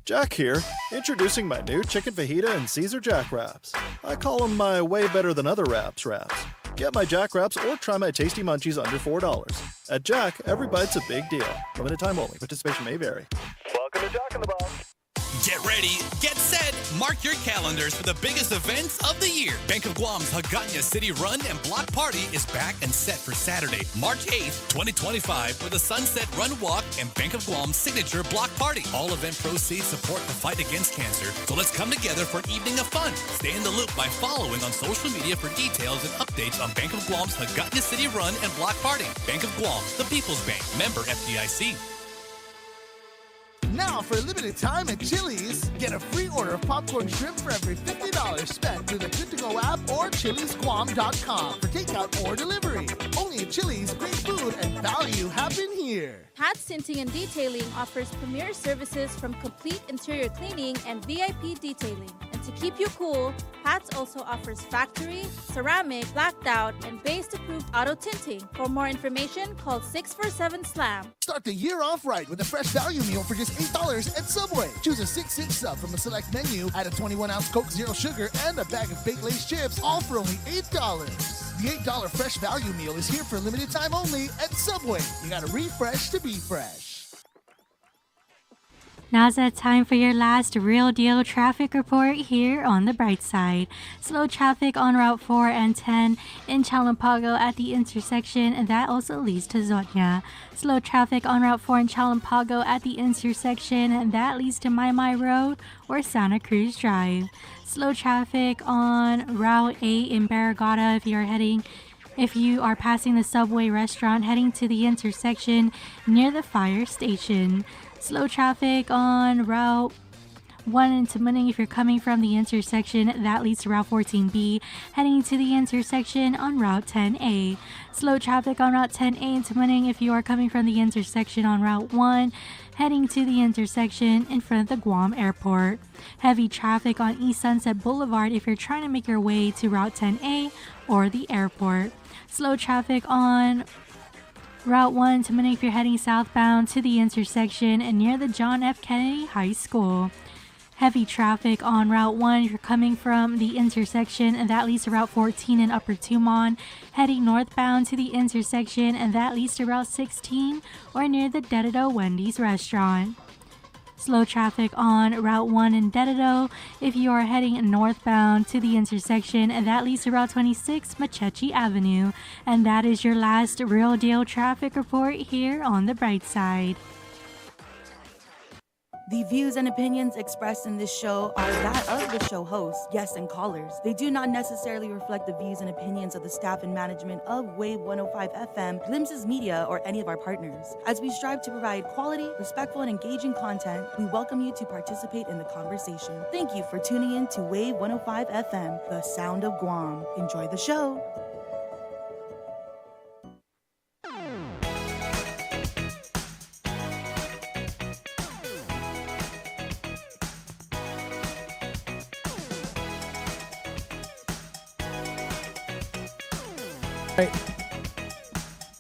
Jack here, introducing my new chicken fajita and Caesar Jack wraps. I call them my way better than other wraps. Get my Jack wraps or try my tasty munchies under $4. At Jack, every bite's a big deal. Limited time only. Participation may vary. Welcome to Jack in the Box. Get ready, get set, mark your calendars for the biggest events of the year. Bank of Guam's Hagåtña City Run and Block Party is back and set for Saturday, March 8th, 2025 with a Sunset Run Walk and Bank of Guam's signature block party. All event proceeds support the fight against cancer, so let's come together for an evening of fun. Stay in the loop by following on social media for details and updates on Bank of Guam's Hagåtña City Run and Block Party. Bank of Guam, the People's Bank, member FDIC. Now, for a limited time at Chili's, get a free order of popcorn shrimp for every $50 spent through the Good2Go app or ChilisGuam.com for takeout or delivery. Only at Chili's, great food and value happen here. Pat's Tinting and Detailing offers premier services from complete interior cleaning and VIP detailing. And to keep you cool, Pat's also offers factory, ceramic, blacked out, and base-approved auto tinting. For more information, call 647-SLAM. Start the year off right with a fresh value meal for just $8 at Subway. Choose a 6-inch sub from a select menu, add a 21-ounce Coke Zero Sugar, and a bag of baked Lay's chips, all for only $8. The $8 fresh value meal is here for a limited time only at Subway. You gotta refresh to be fresh. Now's that time for your last real deal traffic report here on the Bright Side. Slow traffic on Route 4 and 10 in Chalampago at the intersection, and that also leads to Zotnya. Slow traffic on Route 4 in Chalampago at the intersection, and that leads to Maymay Road or Santa Cruz Drive. Slow traffic on Route 8 in Barragata if you are passing the Subway restaurant heading to the intersection near the fire station. Slow traffic on Route 1 in Tamuning if you're coming from the intersection. That leads to Route 14B, heading to the intersection on Route 10A. Slow traffic on Route 10A in Tamuning if you are coming from the intersection on Route 1, heading to the intersection in front of the Guam Airport. Heavy traffic on East Sunset Boulevard if you're trying to make your way to Route 10A or the airport. Slow traffic on Route 1 to Tamuning if you're heading southbound to the intersection and near the John F. Kennedy High School. Heavy traffic on Route 1 if you're coming from the intersection, and that leads to Route 14 in Upper Tumon, heading northbound to the intersection, and that leads to Route 16 or near the Dededo Wendy's restaurant. Slow traffic on Route 1 in Dededo if you are heading northbound to the intersection, and that leads to Route 26, Machechi Avenue. And that is your last real deal traffic report here on the Bright Side. The views and opinions expressed in this show are that of the show hosts, guests, and callers. They do not necessarily reflect the views and opinions of the staff and management of Wave 105 FM, Glimpses Media, or any of our partners. As we strive to provide quality, respectful, and engaging content, we welcome you to participate in the conversation. Thank you for tuning in to Wave 105 FM, the sound of Guam. Enjoy the show.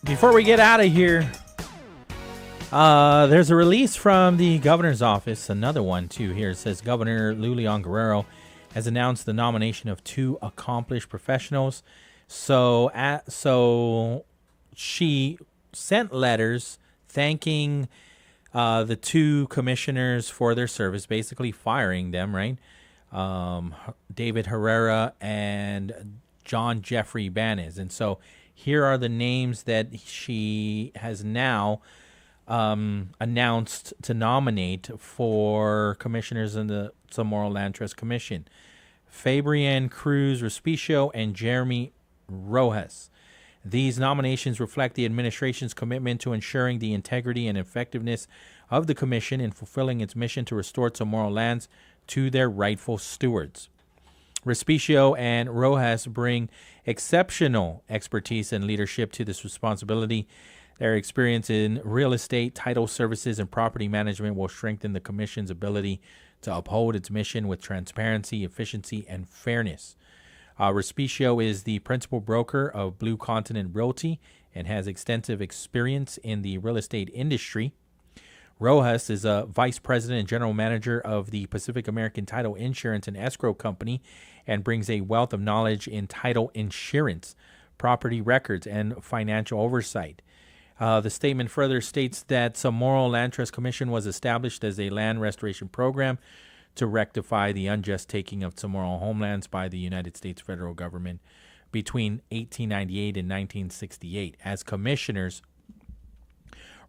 Before we get out of here, there's a release from the governor's office. Another one, too, here. It says Governor Lulian Guerrero has announced the nomination of 2 accomplished professionals. So she sent letters thanking the 2 commissioners for their service, basically firing them, right? David Herrera and John Jeffrey Banez. And so here are the names that she has now announced to nominate for commissioners in the Zamora Land Trust Commission. Fabian Cruz Respicio and Jeremy Rojas. These nominations reflect the administration's commitment to ensuring the integrity and effectiveness of the commission in fulfilling its mission to restore Zamora lands to their rightful stewards. Respicio and Rojas bring exceptional expertise and leadership to this responsibility. Their experience in real estate, title services, and property management will strengthen the Commission's ability to uphold its mission with transparency, efficiency, and fairness. Respicio is the principal broker of Blue Continent Realty and has extensive experience in the real estate industry. Rojas is a vice president and general manager of the Pacific American Title Insurance and Escrow Company and brings a wealth of knowledge in title insurance, property records, and financial oversight. The statement further states that Zamora Land Trust Commission was established as a land restoration program to rectify the unjust taking of Zamora homelands by the United States federal government between 1898 and 1968. As commissioners,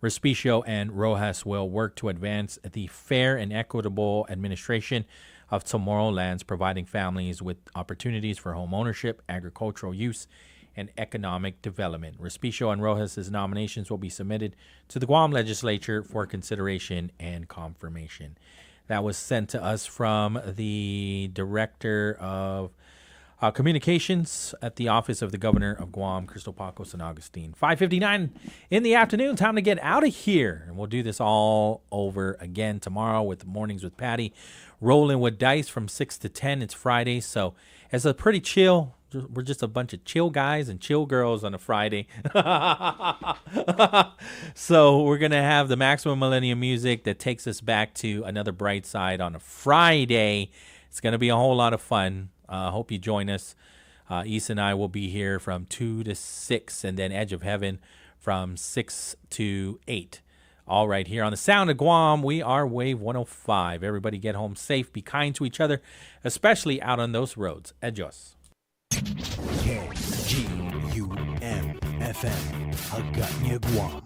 Respicio and Rojas will work to advance the fair and equitable administration of Zamora lands, providing families with opportunities for home ownership, agricultural use, and Economic Development. Respicio and Rojas' nominations will be submitted to the Guam legislature for consideration and confirmation. That was sent to us from the Director of Communications at the Office of the Governor of Guam, Crystal Paco San Agustin. 5:59 in the afternoon. Time to get out of here. And we'll do this all over again tomorrow with Mornings with Patty. Rolling with dice from 6 to 10. It's Friday, so it's a pretty chill. We're just a bunch of chill guys and chill girls on a Friday. So we're going to have the Maximum Millennium music that takes us back to another bright side on a Friday. It's going to be a whole lot of fun. Hope you join us. Issa and I will be here from 2 to 6, and then Edge of Heaven from 6 to 8. All right, here on the Sound of Guam, we are Wave 105. Everybody get home safe. Be kind to each other, especially out on those roads. Adios. KGUM FM, Hagåtña, Guam.